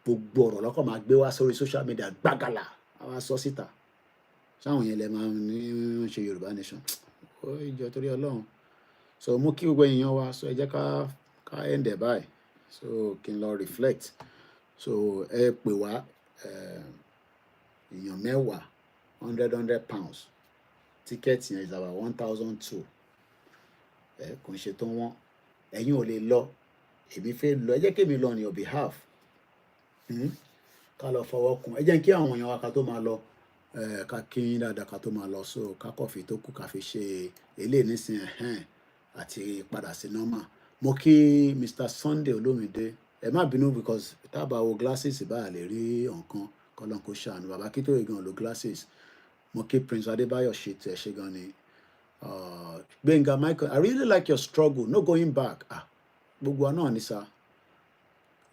Gbogbo ọ̀rọ̀ lọ́kọ̀ máa gbé wá sórí social media gbàgàlà. Àwọn sọ síta. Sáwọn yẹn lè máa ní ṣe Yorùbá nation. Ó ìjọ torí Ọlọ́run. So mú kí gbogbo èèyàn wa, so ẹ jẹ́ ká end ẹ̀ báyìí. So kí n lọ reflect. So ẹ pè wá èèyàn 10 £100 ticket yẹn is about 1,200. Kò ń ṣe tó wọ́n. Ẹ̀yin ò lè lọ. Èmi fẹ́ lọ. Ẹ jẹ́ kí èmi lọ on your behalf. Ká lọ fọwọ́ kun. Ẹ jẹ́ kí àwọn èèyàn wa ká tó máa lọ. Ká kí yín dáadáa ká tó máa lọ. So ká kọ̀fì tó kù ká fi ṣe eléyìí nísìn àti padà sí normal. Mo kí Mr. Sunday Olómìdé. Ẹ má bínú because tábà wo glasses báyà lè rí nǹkan kọ́lọ́n kó ṣàánú. Bàbá kí tó yẹ gan lo glasses. Mo kí Prince Adébáyọ̀ ṣe gan ni. Gbénga Michael, I really like your struggle. No going back. Gbogbo wa náà ni sá.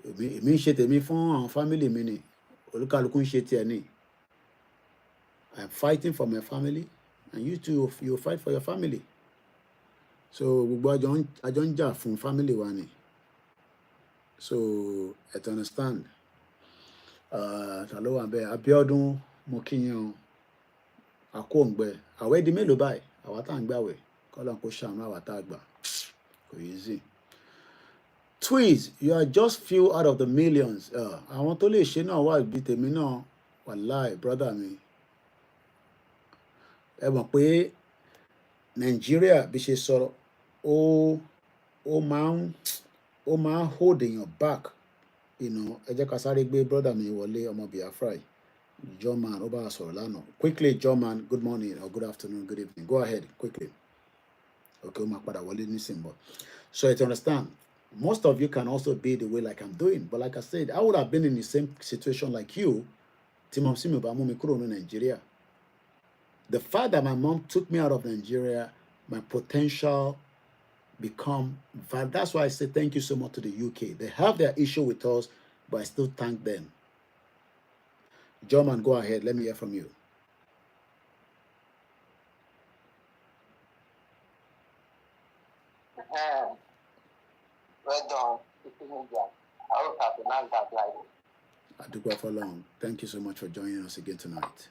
Èmi ń ṣe tèmi fún àwọn family mi ni. Olúkálùkù ń ṣe tiẹ̀ ni. I'm fighting for my family and you too, you fight for your family. So gbogbo àjọ ń jà fún family wa ni. So I understand. Ta ló wà bẹ́ẹ̀? Abíọ́dún mo kí yín o. Àkóǹgbẹ. Àwẹ̀ di mélòó báyìí? Àwa tá ń gbàwẹ̀. Kọ́lọ́n kó ṣàánú àwa tá gbà. Kò easy. Tweez, you are just few out of the millions. Àwọn tó lè ṣe náà wà bí tèmi náà. Wàláì, brother mi. Ẹ mọ̀ pé Nàìjíríà bí ṣe sọ̀rọ̀ ó máa ń hold èèyàn back. Ẹ jẹ́ ká sáré gbé brother mi wọlé ọmọ Biafra yìí. German, ó bá sọ̀rọ̀ lánàá. Quickly, German, good morning or good afternoon, good evening. Go ahead, quickly. Okay, ó máa padà wọlé nísìnyí. So you understand, most of you can also be the way like I'm doing. But like I said, I would have been in the same situation like you. Tí mom sí mi bá mú mi kúrò ní Nigeria. The fact that my mom took me out of Nigeria, my potential become valid. That's why I say thank you so much to the UK. They have their issue with us, but I still thank them. German, go ahead. Let me hear from you. Well done, Koikimedia. I hope I pronounce that right. Adukwa for long. Thank you so much for joining us again tonight.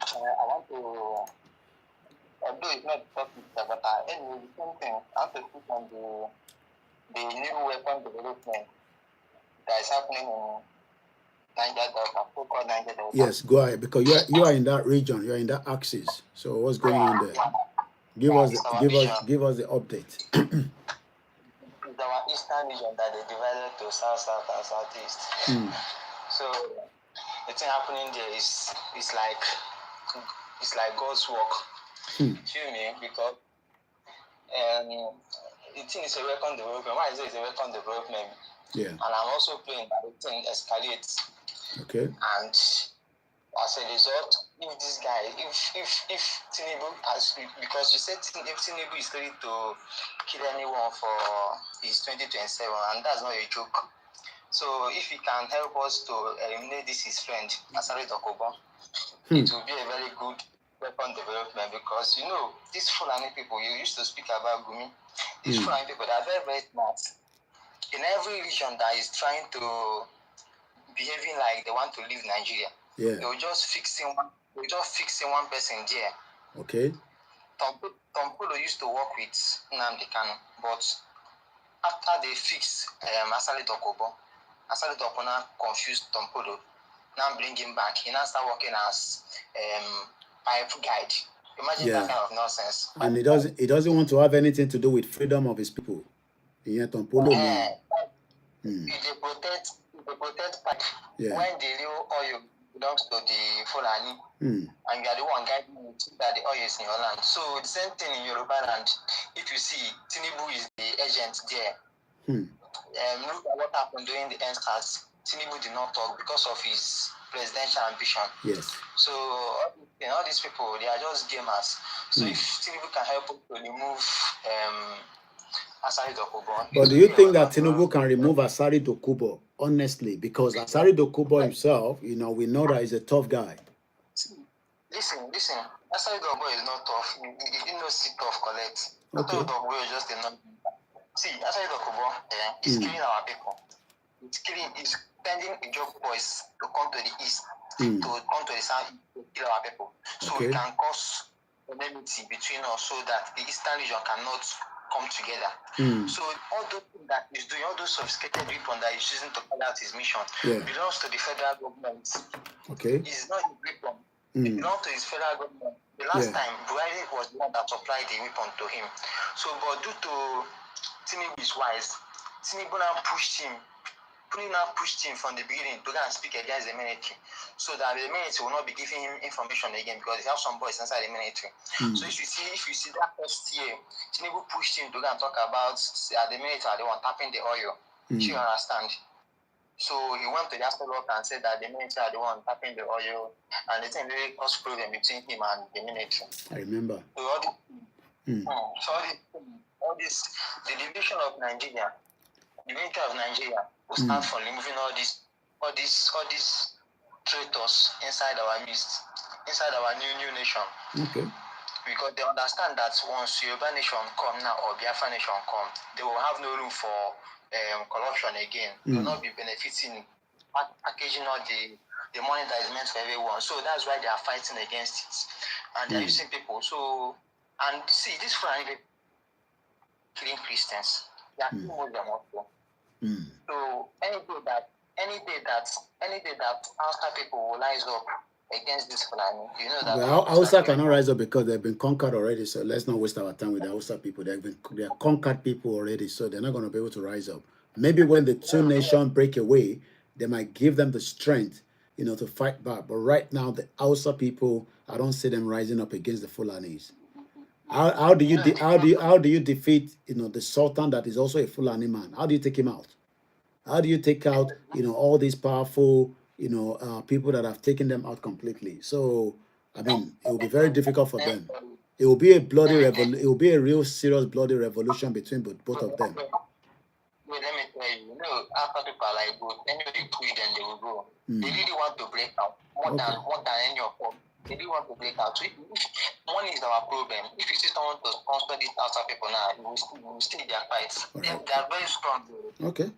I want to, although it's not topic, but anyway, the same thing. I want to speak on the new weapon development that is happening in Niger Delta, so-called Niger Delta. Yes, go ahead, because you are in that region, you are in that axis. So what's going on there? Give us the update. It's our eastern region that they divided to south, and southeast. So the thing happening there is like God's work. Feel me? Because the thing is a weapon development. Why is it a weapon development? Yeah. And I'm also praying that the thing escalates. Okay. And as a result, if this guy, if Tinubu, because you said if Tinubu is ready to kill anyone for his 2027, and that's not a joke. So if he can help us to eliminate his friend, Asari Dokobo, it will be a very good weapon development, because these Fulani people, you used to speak about Gumi, these Fulani people, they are very, very smart. In every region that is trying to behaving like they want to leave Nigeria, they will just fixing one person there. Okay. Tompulo used to work with Nnamdi Kanu, but after they fix Asali Dokobo now confused Tompulo, now bring him back. He now start working as pipe guide. Imagine that kind of nonsense. And he doesn't want to have anything to do with freedom of his people. They protect pipe. When the real oil belongs to the Fulani, and you are the one guiding that the oil is in your land. So the same thing in Yoruba land. If you see, Tinubu is the agent there. Look at what happened during the NSAS. Tinubu did not talk because of his presidential ambition. Yes. So all these people, they are just gamers. So if Tinubu can help to remove Asari Dokubo. But do you think that Tinubu can remove Asari Dokubo, honestly? Because Asari Dokubo himself, you know, we know that he's a tough guy. Listen. Asari Dokubo is not tough. He didn't know sit tough collect. Okay. Asari Dokubo is just a non. See, Asari Dokubo is killing our people. He's sending the job boys to come to the east, to come to the south, to kill our people. So we can cause enmity between us so that the eastern region cannot come together. So all those things that he's doing, all those sophisticated weapons that he's using to carry out his mission belongs to the federal government. Okay. It's not his weapon. It belongs to his federal government. The last time, Buhari was the one that supplied the weapon to him. So, but due to Tinubu's wise, Tinubu now pushed him from the beginning to go and speak against the military, so that the military will not be giving him information again because he has some boys inside the military. So if you see that first year, Tinubu pushed him to go and talk about the military, they want tapping the oil. You understand? So he went to the Asperlock and said that the military are the one tapping the oil, and the thing really caused problem between him and the military. I remember. So all this, the division of Nigeria, the military of Nigeria will start for removing all these traitors inside our midst, inside our new nation. Okay. Because they understand that once Yoruba nation come now or Biafra nation come, they will have no room for corruption again. They will not be benefiting, packaging all the money that is meant for everyone. So that's why they are fighting against it. And they are using people. So, and see, this Fulani killing Christians. They are killing Muslims also. So any day that outside people will rise up against this Fulani, you know that. Well, Hausa cannot rise up because they've been conquered already. So let's not waste our time with the Hausa people. They are conquered people already, so they're not going to be able to rise up. Maybe when the two nations break away, they might give them the strength, you know, to fight back. But right now, the Hausa people, I don't see them rising up against the Fulanis. How do you defeat, you know, the Sultan that is also a Fulani man? How do you take him out? How do you take out, you know, all these powerful, you know, people that have taken them out completely? So, I mean, it will be very difficult for them. It will be a bloody revolution. It will be a real serious bloody revolution between both of them. Wait, let me tell you, after people are like, go, anyway, they quit and they will go. They really want to break out more than any of them. They really want to break out. So if money is our problem. If you see someone to sponsor these outside people now, you will still their fights. Right. They are very strong. Okay,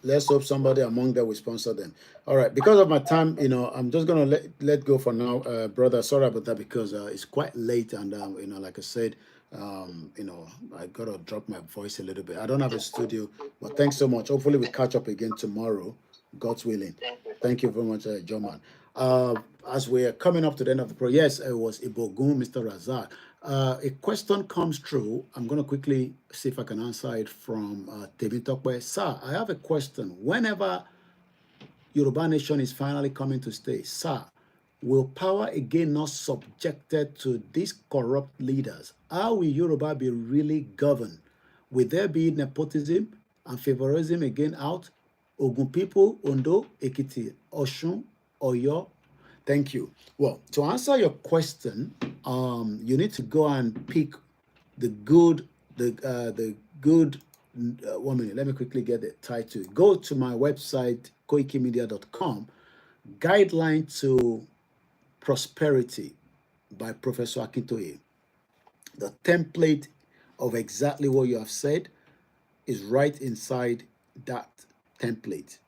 let's hope somebody among them will sponsor them. All right, because of my time, you know, I'm just gonna let go for now, brother. Sorry about that because it's quite late, and you know, like I said, you know, I gotta drop my voice a little bit. I don't have a studio, but thanks so much. Hopefully, we catch up again tomorrow, God's willing. Thank you very much, John man. As we are coming up to the end of the program, yes, it was Ibogun, Mr. Razak. A question comes through. I'm going to quickly see if I can answer it from Tebitokwe. Sir, I have a question. Whenever Yoruba Nation is finally coming to stay, sir, will power again not subjected to these corrupt leaders? How will Yoruba be really governed? Will there be nepotism and favorism again out? Ogun people, Ondo, Ekiti, Oshun, Oyo. Thank you. Well, to answer your question, you need to go and pick the good. 1 minute. Let me quickly get the title. Go to my website, Koikimedia.com. Guideline to Prosperity by Professor Akintoye. The template of exactly what you have said is right inside that template.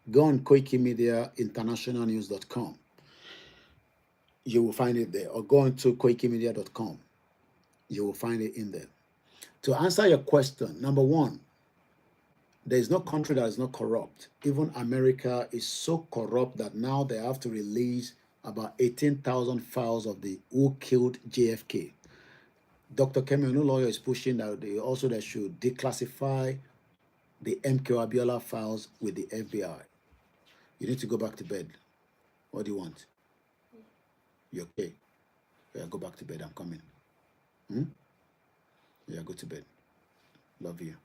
Go on Koikimedia internationalnews.com. You will find it there. Or go on to koikimedia.com. You will find it in there. To answer your question, number one, there is no country that is not corrupt. Even America is so corrupt that now they have to release about 18,000 files of the who killed JFK. Dr. Kemi Onulawuyo is pushing that they should declassify the MK Abiola files with the FBI. You need to go back to bed. What do you want? You okay? Yeah, go back to bed. I'm coming. Yeah, go to bed. Love you.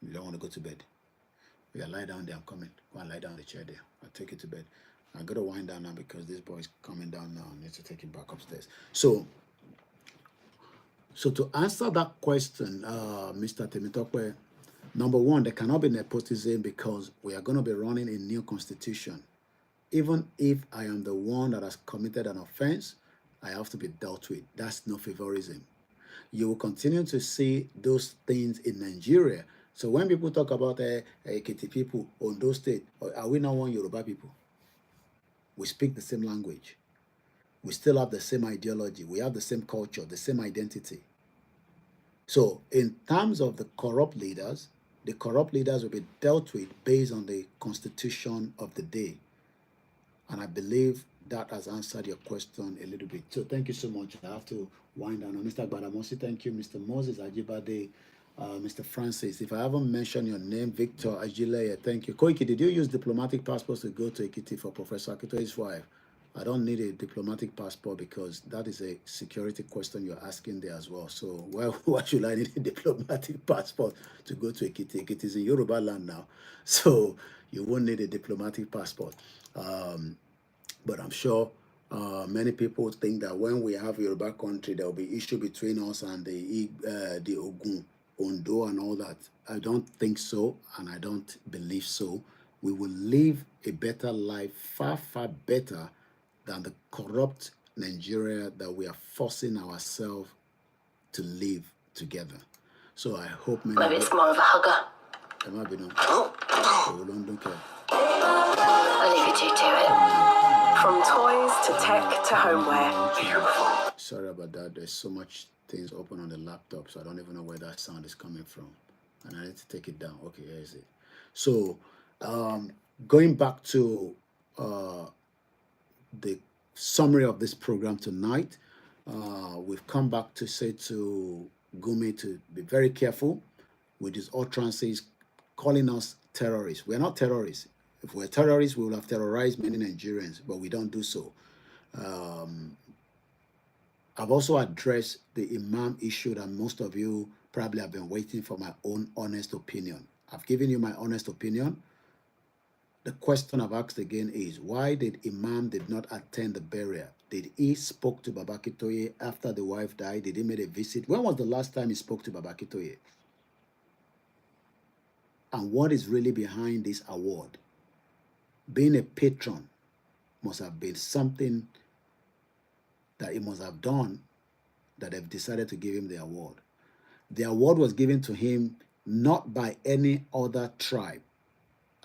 You don't want to go to bed. Yeah, lie down there. I'm coming. Go and lie down on the chair there. I'll take you to bed. I got to wind down now because this boy is coming down now. I need to take him back upstairs. So to answer that question, Mr. Temitope, number one, there cannot be nepotism because we are going to be running a new constitution. Even if I am the one that has committed an offense, I have to be dealt with. That's no favorism. You will continue to see those things in Nigeria. So when people talk about Ekiti people, Ondo State, are we not one Yoruba people? We speak the same language. We still have the same ideology. We have the same culture, the same identity. So in terms of the corrupt leaders will be dealt with based on the constitution of the day. And I believe that has answered your question a little bit. So thank you so much. I have to wind down. Mr. Badamosi, thank you. Mr. Moses Ajibade, Mr. Francis. If I haven't mentioned your name, Victor Ajileye, thank you. Koiki, did you use diplomatic passports to go to Ekiti for Professor Akitoye's wife? I don't need a diplomatic passport because that is a security question you're asking there as well. So why should I need a diplomatic passport to go to Ekiti? Ekiti is in Yoruba land now. So you won't need a diplomatic passport. But I'm sure many people think that when we have Yoruba country, there will be issue between us and the Ogun, Ondo and all that. I don't think so, and I don't believe so. We will live a better life, far, far better than the corrupt Nigeria that we are forcing ourselves to live together. So I hope many... Maybe it's more of a hugger. It might be no. Don't care. I'll leave you to it. From toys to tech to homeware. Beautiful. Sorry about that. There's so much things open on the laptop, so I don't even know where that sound is coming from. And I need to take it down. Okay, here is it. So going back to the summary of this program tonight, we've come back to say to Gumi to be very careful with his utterances calling us terrorists. We're not terrorists. If we're terrorists, we would have terrorized many Nigerians, but we don't do so. I've also addressed the Imam issue that most of you probably have been waiting for my own honest opinion. I've given you my honest opinion. The question I've asked again is, why did Imam did not attend the burial? Did he spoke to Baba Akintoye after the wife died? Did he make a visit? When was the last time he spoke to Baba Akintoye? And what is really behind this award? Being a patron must have been something that he must have done that they've decided to give him the award. The award was given to him not by any other tribe,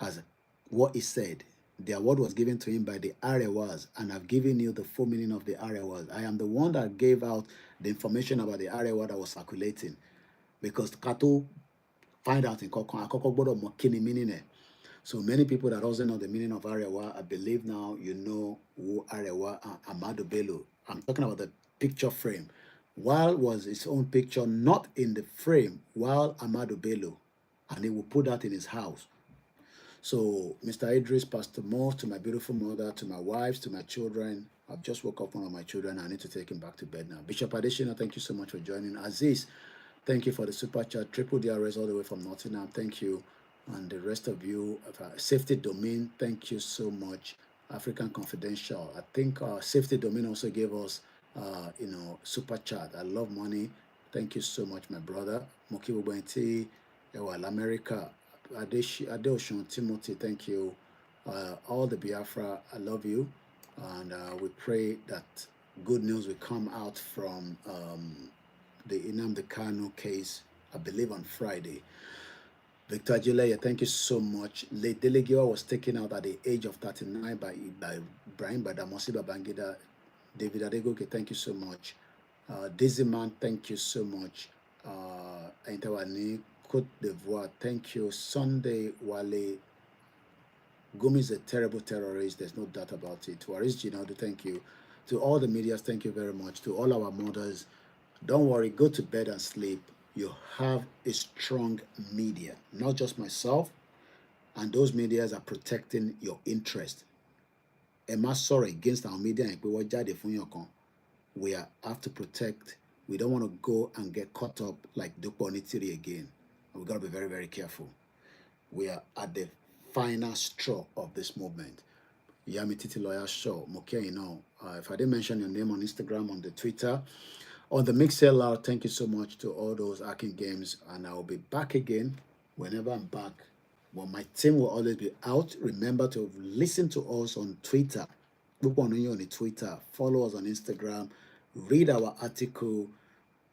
as what he said. The award was given to him by the Arewas, and I've given you the full meaning of the Arewas. I am the one that gave out the information about the Arewa that was circulating, because Kato find out in Kokon meaning. So many people that doesn't know the meaning of Arewa, I believe now you know who Arewa and Amadu Bello. I'm talking about the picture frame. While was his own picture not in the frame, while Amadu Bello, and he will put that in his house. So, Mr. Idris, Pastor Mo, to my beautiful mother, to my wives, to my children. I've just woke up one of my children. I need to take him back to bed now. Bishop Adeshina, thank you so much for joining. Aziz, thank you for the super chat. Triple DRS all the way from Nottingham. Thank you. And the rest of you, Safety Domain, thank you so much. African Confidential, I think Safety Domain also gave us, super chat. I love money. Thank you so much, my brother. Mokibo Benti, America. Adeoshun Timothy, thank you. All the Biafra, I love you. And we pray that good news will come out from the Nnamdi Kanu case, I believe on Friday. Victor Ajileye, thank you so much. Late Delegiwa was taken out at the age of 39 by Ibrahim Badamosi Babangida. David Adegoke, thank you so much. Dizzy Man, thank you so much. Intawani, Côte d'Ivoire, thank you. Sunday Wale, Gumi is a terrible terrorist, there's no doubt about it. Waris Ginaldo, thank you. To all the medias, thank you very much. To all our mothers, don't worry, go to bed and sleep. You have a strong media, not just myself, and those medias are protecting your interest. Am I sorry against our media? We have to protect. We don't want to go and get caught up like Dukbo Onitiri again. We've got to be very, very careful. We are at the final straw of this movement. Yami Titi Lawyer Show. Mokia, you know, if I didn't mention your name on Instagram, on the Twitter, on the Mixlr, thank you so much to all those Akin Games. And I will be back again whenever I'm back. Well, my team will always be out. Remember to listen to us on Twitter. Look on you on the Twitter. Follow us on Instagram. Read our article,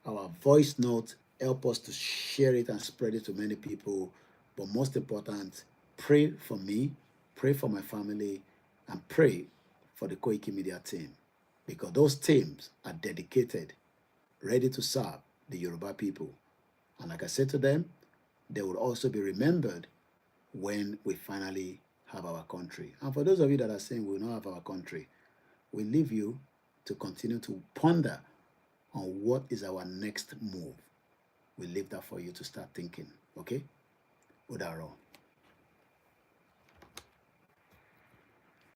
our voice note. Help us to share it and spread it to many people. But most important, pray for me, pray for my family, and pray for the Koikimedia team. Because those teams are dedicated, ready to serve the Yoruba people. And like I said to them, they will also be remembered when we finally have our country. And for those of you that are saying we will not have our country, we leave you to continue to ponder on what is our next move. We leave that for you to start thinking, okay? Udaro.